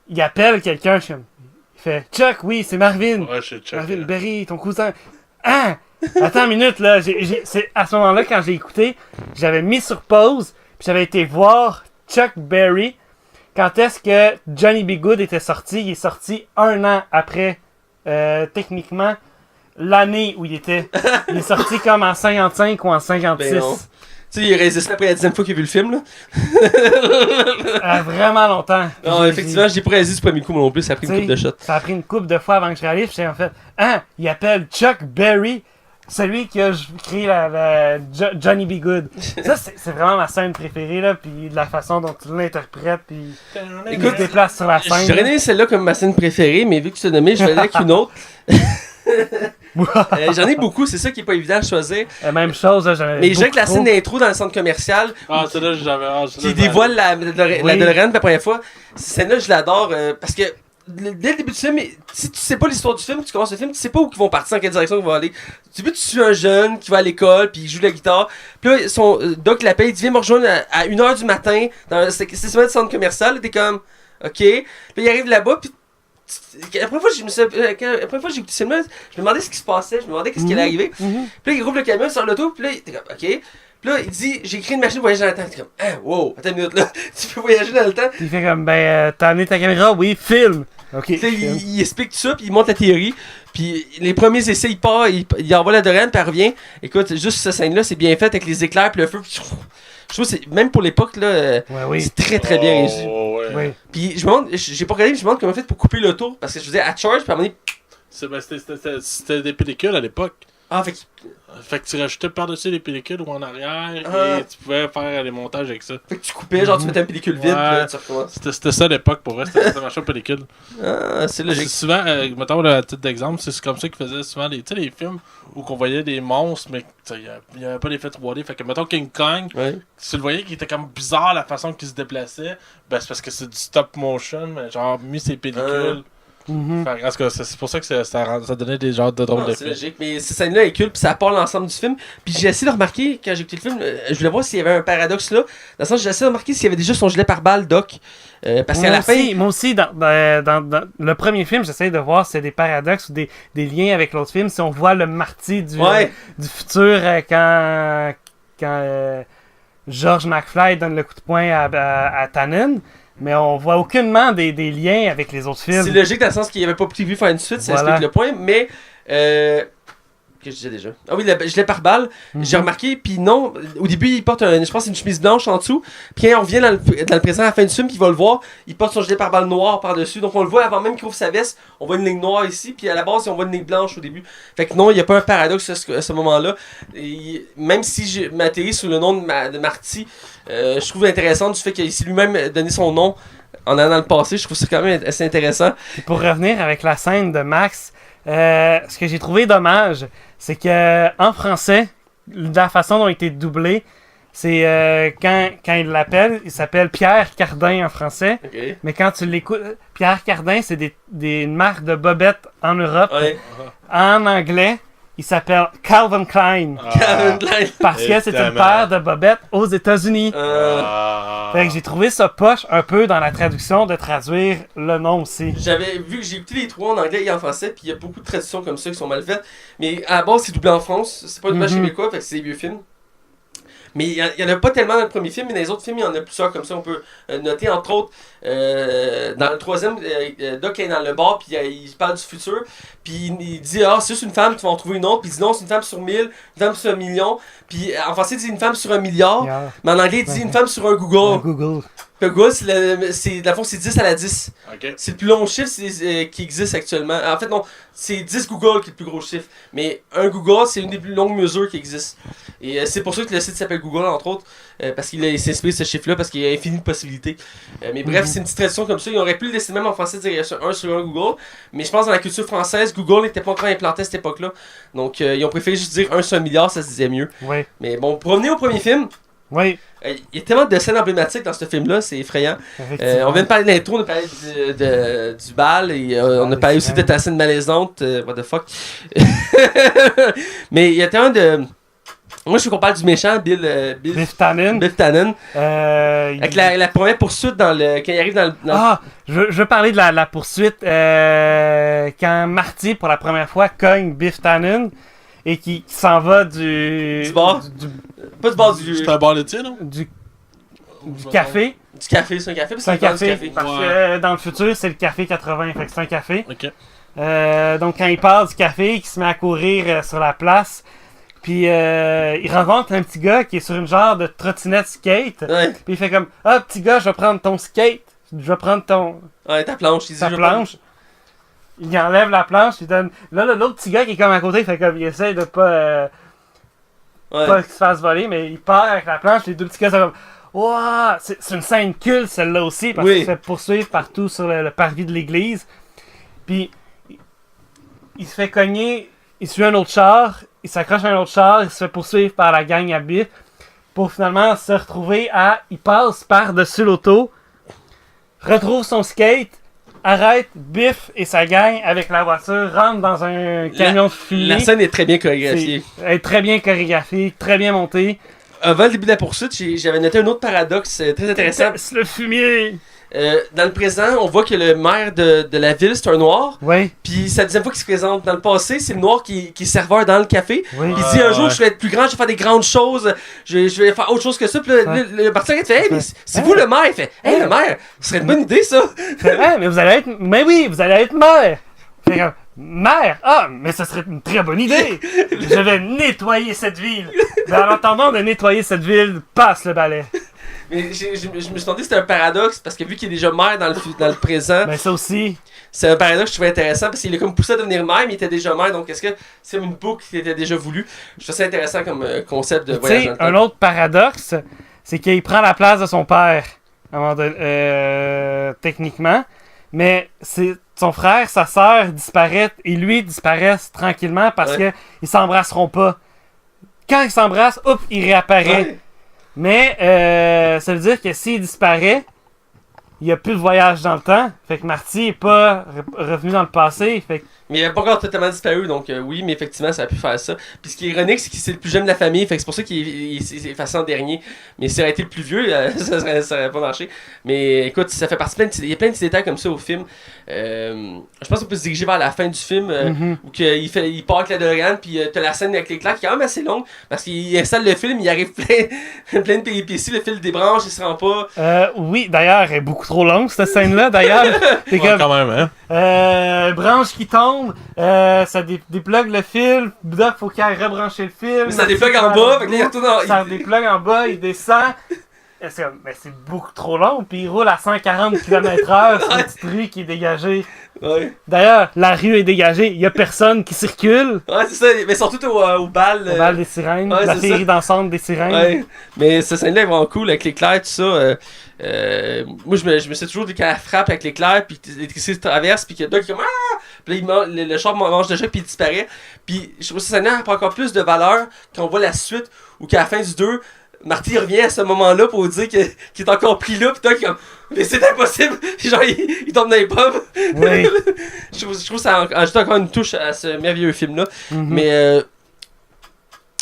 Il appelle quelqu'un, il fait Chuck, oui, c'est Marvin. Ouais, c'est Chuck. Marvin Berry, ton cousin. Ah! Attends une minute, là. C'est à ce moment-là, quand j'ai écouté, j'avais mis sur pause, puis j'avais été voir Chuck Berry. Quand est-ce que Johnny B. Good était sorti? Il est sorti 1 an après, techniquement, l'année où il était. Il est sorti comme en 55 ou en 56. Ben tu sais, il a résisté après la 10e fois qu'il a vu le film, là. Vraiment longtemps. Non, effectivement, j'ai pas résisté du premier coup, moi non plus, ça a pris une couple de shots. Ça a pris une couple de fois avant que je réalise, puis j'ai en fait, il appelle Chuck Berry, celui qui a créé la Johnny B. Good. Ça, c'est vraiment ma scène préférée, là, puis de la façon dont tu l'interprètes, puis il se déplace sur la scène. J'aurais donné celle-là comme ma scène préférée, mais vu que tu l'as nommé, je vais aller avec une autre. J'en ai beaucoup, c'est ça qui est pas évident à choisir. Même chose, là, mais je dirais que la scène d'intro dans le centre commercial, celle-là, j'avais. qui dévoile la DeLorean pour la première fois, cette scène-là, je l'adore parce que dès le début du film, si tu sais pas l'histoire du film, tu commences le film, tu sais pas où ils vont partir, dans quelle direction ils vont aller. Au début, tu suis un jeune qui va à l'école, puis il joue de la guitare. Puis là, son doc l'appelle, il dit viens me rejoindre à 1h du matin dans le centre commercial. T'es comme ok. Puis il arrive là-bas, puis la première fois que j'ai écouté ce film-là, je me demandais ce qui se passait, je me demandais qu'est-ce qui allait arriver. Puis là, il rouvre le camion, il sort l'auto, puis là, t'es comme ok. Puis là, il dit j'ai créé une machine de voyage dans le temps. T'es comme wow, attends une minute là, tu peux voyager dans le temps. Il fait comme t'as amené ta caméra, oui, filme. Ok. Il explique tout ça, puis il montre la théorie. Puis les premiers essais, il part, il envoie la DeLorean, puis elle revient. Écoute, juste cette scène-là, c'est bien fait avec les éclairs, puis le feu. Puis, je trouve que c'est, même pour l'époque, là, c'est très très bien réussi. Ouais. Puis je me demande, j'ai pas regardé, mais je me demande comment on fait pour couper l'auto. Parce que je faisais à charge, puis à un moment donné. C'était des pellicules à l'époque. Fait que tu rajoutais par-dessus les pellicules ou en arrière et tu pouvais faire les montages avec ça. Fait que tu coupais, genre tu mettais une pellicule vide, puis là tu recommences. C'était ça à l'époque pour vrai, c'était machin pellicule. C'est logique. Souvent, mettons le titre d'exemple, c'est comme ça qu'ils faisaient souvent les films où qu'on voyait des monstres, mais il n'y avait pas l'effet 3D. Fait que mettons King Kong, tu le voyais qui était comme bizarre la façon qu'il se déplaçait, ben c'est parce que c'est du stop motion, mais genre mis ses pellicules. C'est pour ça que ça donnait des genres de drôles d'effets. C'est logique, mais cette scène-là est cool, puis ça part l'ensemble du film. Puis j'ai essayé de remarquer, quand j'ai écouté le film, je voulais voir s'il y avait un paradoxe là. Dans le sens, j'ai essayé de remarquer s'il y avait déjà son gilet pare-balles, Doc. Parce qu'à la fin. Moi aussi, dans le premier film, j'essaie de voir s'il y a des paradoxes ou des liens avec l'autre film. Si on voit le Marty du futur quand George McFly donne le coup de poing à Tannen. Mais on voit aucunement des liens avec les autres films. C'est logique dans le sens qu'il n'y avait pas prévu faire une suite, ça explique le point, mais que je disais déjà. Ah oui, je l'ai par balle. J'ai remarqué, puis non, au début, il porte je pense une chemise blanche en dessous. Puis quand on revient dans le présent à la fin du film, puis il va le voir, il porte son gilet par balle noir par-dessus. Donc on le voit avant même qu'il ouvre sa veste, on voit une ligne noire ici, puis à la base, on voit une ligne blanche au début. Fait que non, il n'y a pas un paradoxe à ce moment-là. Et même si je m'atterris sur le nom de Marty, je trouve intéressant du fait qu'il s'est lui-même donné son nom en allant dans le passé. Je trouve ça quand même assez intéressant. Et pour revenir avec la scène de Max, ce que j'ai trouvé dommage, c'est que en français, la façon dont il était doublé, c'est quand il l'appelle, il s'appelle Pierre Cardin en français. Okay. Mais quand tu l'écoutes, Pierre Cardin, c'est des marques de bobettes en Europe. Ouais. En anglais, il s'appelle Calvin Klein. Calvin Klein. Parce que c'est une paire de bobettes aux États-Unis. Fait que j'ai trouvé ça poche un peu dans la traduction de traduire le nom aussi. J'avais vu que j'ai écouté les trois en anglais et en français, puis il y a beaucoup de traductions comme ça qui sont mal faites. Mais à la base, c'est doublé en France, c'est pas une image québécoise, fait que c'est des vieux films. Mais il y en a pas tellement dans le premier film, mais dans les autres films, il y en a plusieurs comme ça. On peut noter, entre autres, dans le troisième, Doc est dans le bar, puis il parle du futur. Puis il dit c'est juste une femme, tu vas en trouver une autre. Puis il dit non, c'est une femme sur 1000, une femme sur 1 million. Puis en français, il dit une femme sur 1 milliard. Mais en anglais, il dit une femme sur un Google. Google. Le Google, dans le fond, c'est 10 à la 10. Okay. C'est le plus long chiffre qui existe actuellement. En fait, non, c'est 10 Google qui est le plus gros chiffre. Mais un Google, c'est une des plus longues mesures qui existent. Et c'est pour ça que le site s'appelle Google, entre autres. Parce qu'il s'est inspiré de ce chiffre-là, parce qu'il y a infini de possibilités. Mais bref, c'est une petite tradition comme ça. Ils auraient pu le laisser même en français dire un sur un Google. Mais je pense que dans la culture française, Google n'était pas encore implanté à cette époque-là. Donc, ils ont préféré juste dire 1 sur 1 milliard, ça se disait mieux. Oui. Mais bon, pour revenir au premier film. Oui. Il y a tellement de scènes emblématiques dans ce film-là, c'est effrayant. On vient de parler de l'intro, on a parlé du bal, et on a parlé aussi de ta scène malaisante, what the fuck. Mais il y a tellement de... Moi, je veux qu'on parle du méchant, Biff Tannen. Avec la première poursuite quand il arrive dans le... Je veux parler de la poursuite quand Marty, pour la première fois, cogne Biff Tannen. Et qui s'en va du bar? Pas du bar, C'est un bar laitier, non? Du café. Du café, c'est un café? C'est un café, parce que dans le futur, c'est le café 80, fait que c'est un café. Ok. Donc quand il part du café, il se met à courir sur la place, puis il rencontre un petit gars qui est sur une genre de trottinette skate. Ouais. Puis il fait comme « Ah, petit gars, je vais prendre ton skate. Je vais prendre ton... Ouais, ta planche. Ta planche. » Il enlève la planche, il donne... Là, l'autre petit gars qui est comme à côté, fait comme il essaie de pas qu'il se fasse voler, mais il part avec la planche, les deux petits gars sont comme... Wow! C'est une scène culte, celle-là aussi, parce qu'il se fait poursuivre partout sur le parvis de l'église. Puis, il se fait cogner il suit un autre char, il s'accroche à un autre char, il se fait poursuivre par la gang à Biff pour finalement se retrouver il passe par-dessus l'auto, retrouve son skate, arrête, Biff et sa gang avec la voiture, rentre dans un camion de fumée. La scène est très bien chorégraphiée. Elle est très bien chorégraphiée, très bien montée. Avant le début de la poursuite, j'avais noté un autre paradoxe très intéressant. C'est le fumier! Dans le présent, on voit que le maire de la ville, c'est un noir. Oui. Puis c'est la deuxième fois qu'il se présente. Dans le passé, c'est le noir qui est serveur dans le café. Oui. Puis il dit un jour, je vais être plus grand, je vais faire des grandes choses, je vais faire autre chose que ça. Puis le partenaire il fait, hey, mais c'est vous le maire. Il fait, hey, le maire, ce serait une bonne idée ça. Hey, mais vous allez être. Mais oui, vous allez être maire. Fait comme, maire? Ah, mais ce serait une très bonne idée. Je vais nettoyer cette ville. Mais en attendant de nettoyer cette ville, passe le balai. Mais je me suis demandé si c'était un paradoxe parce que vu qu'il est déjà maire dans le présent. Ben ça aussi. C'est un paradoxe que je trouvais intéressant parce qu'il a comme poussé à devenir maire, mais il était déjà maire. Donc est-ce que c'est une boucle qui était déjà voulue? Je trouve ça intéressant comme concept de voyage dans le temps. Un autre paradoxe, c'est qu'il prend la place de son père, à un moment donné, techniquement. Mais son frère, sa sœur disparaissent et lui disparaissent tranquillement parce que ils s'embrasseront pas. Quand ils s'embrassent, hop, il réapparaît. Ouais. Mais ça veut dire que s'il disparaît, il n'y a plus de voyage dans le temps. Fait que Marty n'est pas revenu dans le passé. Fait que... Mais il n'avait pas encore totalement disparu, donc oui, mais effectivement, ça a pu faire ça. Puis ce qui est ironique, c'est que c'est le plus jeune de la famille, fait que c'est pour ça qu'il est effacé en dernier. Mais s'il aurait été le plus vieux, ça aurait pas marché. Mais écoute, ça fait partie il y a plein de petits détails comme ça au film. Je pense qu'on peut se diriger vers la fin du film, où il part avec la DeLorean, puis t'as la scène avec les claques qui est quand même assez longue, parce qu'il installe le film, il arrive plein de péripéties, le fil débranche, il se rend pas. Oui, d'ailleurs, elle est beaucoup trop longue, cette scène-là, d'ailleurs. C'est comme... quand même, hein? Branche qui tombe, ça déplugue le fil, Doc, faut qu'il aille rebrancher le fil. Mais ça déplugue en bas, fait que là, il retourne ça déplugue en bas, il descend. C'est beaucoup trop long, puis il roule à 140 km/h sur une petite rue qui est dégagée. Ouais. D'ailleurs, la rue est dégagée, il n'y a personne qui circule. Ouais, c'est ça, mais surtout au bal. Au bal des sirènes, ouais, la féerie dansante des sirènes. Ouais, mais cette scène-là est vraiment cool avec l'éclair, tout ça. Moi, je me suis toujours dit qu'elle frappe avec l'éclair, puis l'électricité traverse, puis qu'il y a Doc qui est comme ah! Puis là, le char mange déjà, puis il disparaît. Puis je trouve que cette scène-là prend encore plus de valeur quand on voit la suite, ou qu'à la fin du 2, Marty revient à ce moment-là pour dire qu'il est encore pris là, pis toi, comme, mais c'est impossible! Genre, il tombe dans les pommes! Oui. je trouve que ça ajoute encore une touche à ce merveilleux film-là. Mais,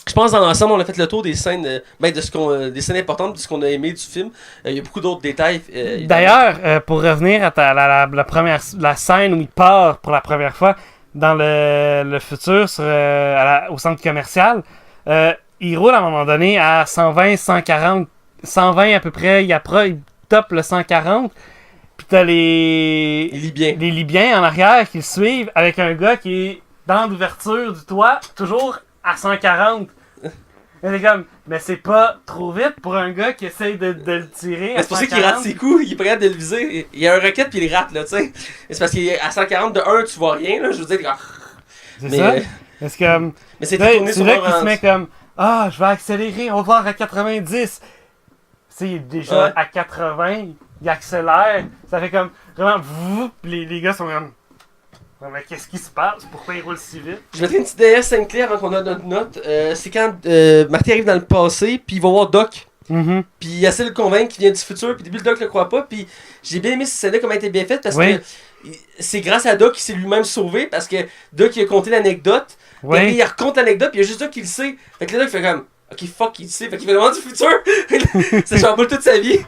je pense dans l'ensemble, on a fait le tour des scènes, des scènes importantes, de ce qu'on a aimé du film. Il y a beaucoup d'autres détails. D'ailleurs, pour revenir à la scène où il part pour la première fois dans le futur au centre commercial, il roule à un moment donné à 120, 140, 120 à peu près, il top le 140, puis t'as les Libyens en arrière qui le suivent avec un gars qui est dans l'ouverture du toit, toujours à 140. C'est comme, mais c'est pas trop vite pour un gars qui essaye de le tirer. C'est pour ça qu'il rate ses coups, il est prêt de le viser. Il y a un rocket puis il rate, là, tu sais. C'est parce qu'à 140 de 1, tu vois rien, là, je veux dire. C'est ça? Parce que, mais c'est là qu'il se met comme, je vais accélérer, on va voir à 90. Il est déjà à 80, il accélère. Ça fait comme, vraiment, les gars sont comme. Mais qu'est-ce qui se passe? Pourquoi il roule si vite? Je mettrai une petite dernière scène clé avant qu'on ait notre note. C'est quand Marty arrive dans le passé, puis il va voir Doc. Puis il essaie de le convaincre qu'il vient du futur, puis au début le Doc le croit pas. Puis j'ai bien aimé cette scène-là, comment elle a été bien faite, parce que c'est grâce à Doc qu'il s'est lui-même sauvé, parce que Doc il a conté l'anecdote. Et puis il raconte l'anecdote, puis il y a juste Doc qui le sait. Fait que le Doc fait comme. Ok, fuck, il sait, fait qu'il fait vraiment du futur. Ça chamboule toute sa vie.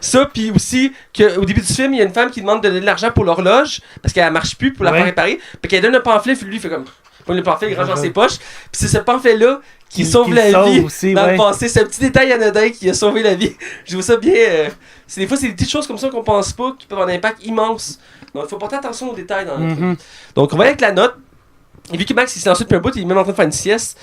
Ça, puis aussi, qu'au début du film, il y a une femme qui demande de donner de l'argent pour l'horloge, parce qu'elle marche plus pour la faire réparer. Puis qu'elle donne un pamphlet, puis lui, il fait comme. Prend le pamphlet, il range dans ses poches. Puis c'est ce pamphlet-là qui sauve la vie aussi, dans le passé. C'est un petit détail anodin qui a sauvé la vie. Je trouve ça bien. Des fois, c'est des petites choses comme ça qu'on pense pas, qui peuvent avoir un impact immense. Donc, il faut porter attention aux détails dans le film. Donc, on va aller avec la note. Et vu que Max, il s'est lancé depuis un bout, il est même en train de faire une sieste.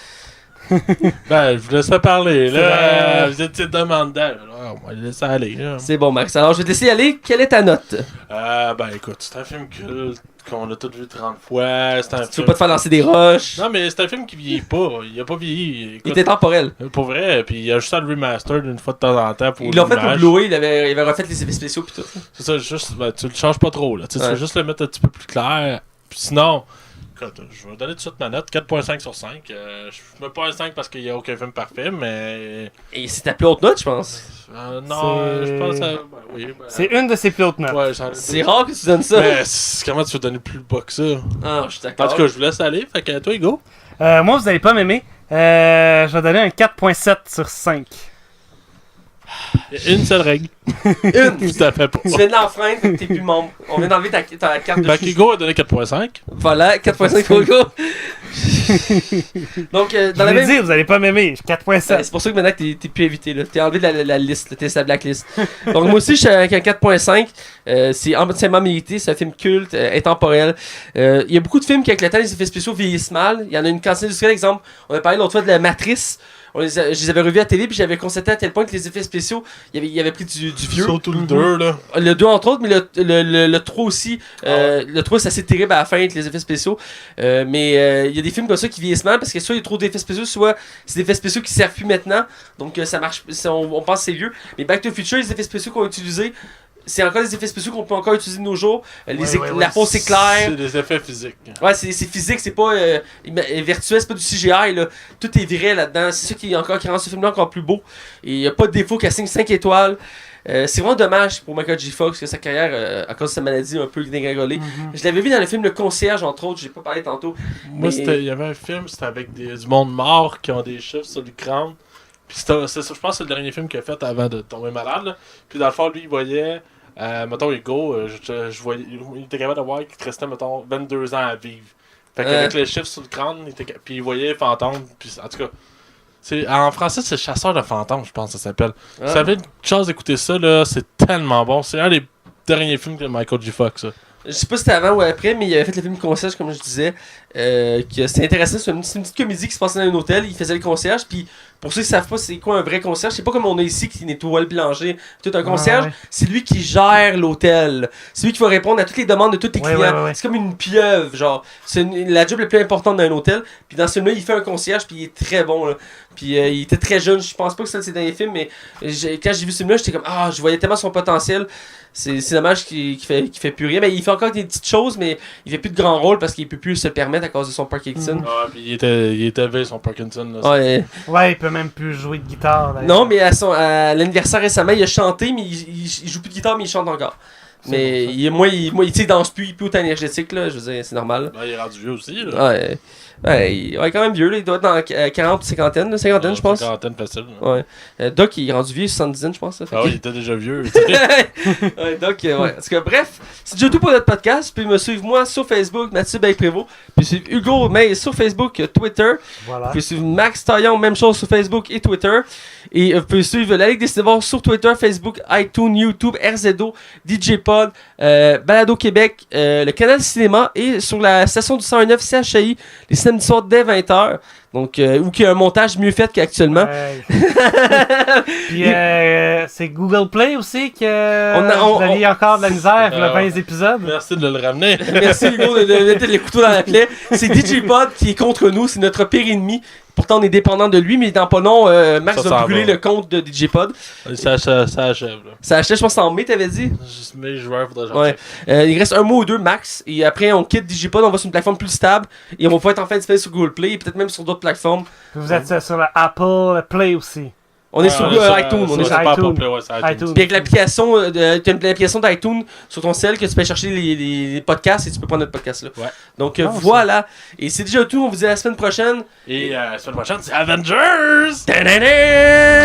Ben, je vous laisse parler, là. Vous étiez demandant. On va le laisser aller, là. C'est bon, Max. Alors, je vais te laisser aller. Quelle est ta note? Ben, écoute, c'est un film culte qu'on a tous vu 30 fois. Tu veux pas te faire lancer des roches? Non, mais c'est un film qui vieillit pas. Il a pas vieilli. Écoute, il était temporel. Pour vrai, puis il a juste à le remaster d'une fois de temps en temps. Ils l'ont fait pour Blu-ray, il avait refait les effets spéciaux pis tout. C'est ça, juste, ben, tu le changes pas trop, là. Tu fais juste le mettre un petit peu plus clair. Puis sinon, écoute, je vais donner tout de suite ma note, 4.5 sur 5. Je mets pas un 5 parce qu'il n'y a aucun film parfait, mais... Et c'est ta plus haute note, je pense. Non, je pense à... oui, c'est une de ses plus hautes notes. Ouais, c'est rare que tu donnes ça. Mais comment tu veux donner plus bas que ça? Ah, je suis d'accord. En tout cas, je vous laisse aller, fait que toi, go. Moi, vous allez pas m'aimer. Je vais donner un 4.7 sur 5. Il y a une seule règle. Une! Tout à fait pas. Tu viens de l'enfreindre, t'es plus membre. On vient d'enlever ta carte de Fait qu'Hugo a donné 4.5. Voilà, 4.5 pour Hugo. Donc, dans la même... dit, vous allez pas m'aimer. 4.7. C'est pour ça que maintenant t'es plus invité, là. T'es enlevé de la liste, là. T'es sur la blacklist. Donc, moi aussi, je suis avec un 4.5. C'est entièrement mérité. C'est un film culte, intemporel. Il y a beaucoup de films qui, avec le temps, les effets spéciaux vieillissent mal. Il y en a une quantité industrielle, exemple. On a parlé l'autre fois de la Matrice. Je les avais revus à la télé, puis j'avais constaté à tel point que les effets spéciaux, il avait pris du vieux. Surtout le 2, là. Le 2 entre autres, mais le 3 aussi. Le 3 c'est assez terrible à la fin avec les effets spéciaux. Mais il y a des films comme ça qui vieillissent mal parce que soit il y a trop d'effets spéciaux, soit c'est des effets spéciaux qui servent plus maintenant. Donc ça marche, on pense que c'est vieux. Mais Back to the Future, les effets spéciaux qu'on a utilisés, c'est encore des effets spéciaux qu'on peut encore utiliser de nos jours. La peau c'est clair. C'est des effets physiques. Ouais, c'est physique, c'est pas virtuel, c'est pas du CGI là. Tout est vrai là-dedans. C'est ça qui rend ce film-là encore plus beau. Et il n'y a pas de défaut qui assigne 5 étoiles. C'est vraiment dommage pour Michael J. Fox que sa carrière, à cause de sa maladie, un peu dégringolée. Je l'avais vu dans le film Le Concierge, entre autres, j'ai pas parlé tantôt. Moi, il y avait un film, c'était avec du monde mort qui ont des chiffres sur le crâne. Puis je pense que c'est le dernier film qu'il a fait avant de tomber malade. Là. Puis dans le fond, lui, il voyait. Mettons, Hugo, je voyais, il était capable de voir qu'il te restait, mettons, 22 ans à vivre. Fait qu'avec les chiffres sur le crâne, puis il voyait fantôme. Puis en tout cas, en français, c'est Chasseur de fantômes, je pense que ça s'appelle. Si vous avez une chance d'écouter ça, là, c'est tellement bon. C'est un des derniers films de Michael J. Fox, ça. Je sais pas si c'était avant ou après, mais il avait fait le film Concierge, comme je disais. C'était intéressant, c'est une petite comédie qui se passait dans un hôtel. Il faisait le concierge, puis pour ceux qui savent pas c'est quoi un vrai concierge, c'est pas comme on a ici qui nettoie le Blanger. Tout un concierge, c'est lui qui gère l'hôtel. C'est lui qui va répondre à toutes les demandes de tous les clients. C'est comme une pieuvre, genre. C'est la job la plus importante d'un hôtel. Puis dans ce film-là, il fait un concierge, puis il est très bon. Là. Puis il était très jeune, je pense pas que c'est ses derniers films, mais quand j'ai vu ce film-là, j'étais comme je voyais tellement son potentiel. C'est dommage qu'il fait plus rien. Mais il fait encore des petites choses, mais il fait plus de grands rôles parce qu'il peut plus se permettre à cause de son Parkinson. Ah, puis il était veille son Parkinson. Là, ouais, il peut même plus jouer de guitare. Là, non, mais à l'anniversaire récemment, il a chanté, mais il joue plus de guitare, mais il chante encore. Mais il danse plus, il est plus autant énergétique, là, je veux dire, c'est normal. Il est rendu vieux aussi. Là. Il est quand même vieux, là, il doit être dans 40 ou 50, je pense. 50 facile. Ouais. Doc, il est rendu vieux, 70, je pense. Oui, il était déjà vieux. Doc, ouais. Parce que, bref, c'est déjà tout pour notre podcast. Puis me suivre moi sur Facebook, Mathieu Baye-Prévost. Puis suivre Hugo May sur Facebook, Twitter. Voilà. Puis suivre Max Taillon, même chose sur Facebook et Twitter. Et vous pouvez suivre la Ligue des Cinévores sur Twitter, Facebook, iTunes, YouTube, RZO, DJ Pod, Balado Québec, le canal Cinéma et sur la station du 109 CHI, les samedis soirs dès 20h. Donc, où il y a un montage mieux fait qu'actuellement. Ouais. Puis c'est Google Play aussi que vous aviez encore de la misère le 20 épisodes. Merci de le ramener. Merci Hugo de mettre les couteaux dans la plaie. C'est DJ Pod qui est contre nous, c'est notre pire ennemi. Pourtant, on est dépendant de lui, mais dans pas long, Max va brûler le compte de DJ Pod. Ça achève. Là. Ça achève, je pense, en mai, t'avais dit? Juste mai, joueur, faudrait il reste un mois ou deux max, et après, on quitte DJ Pod, on va sur une plateforme plus stable, et on va pouvoir être enfin disponible sur Google Play, et peut-être même sur d'autres plateformes. Vous êtes sur la Apple Play aussi. On est sur iTunes. On est sur iTunes. Puis avec l'application, tu as une application d'iTunes sur ton cell que tu peux chercher les podcasts et tu peux prendre notre podcast là. Ouais. Donc voilà. Et c'est déjà tout. On vous dit à la semaine prochaine. Et la semaine prochaine, c'est Avengers! Ta-da-da!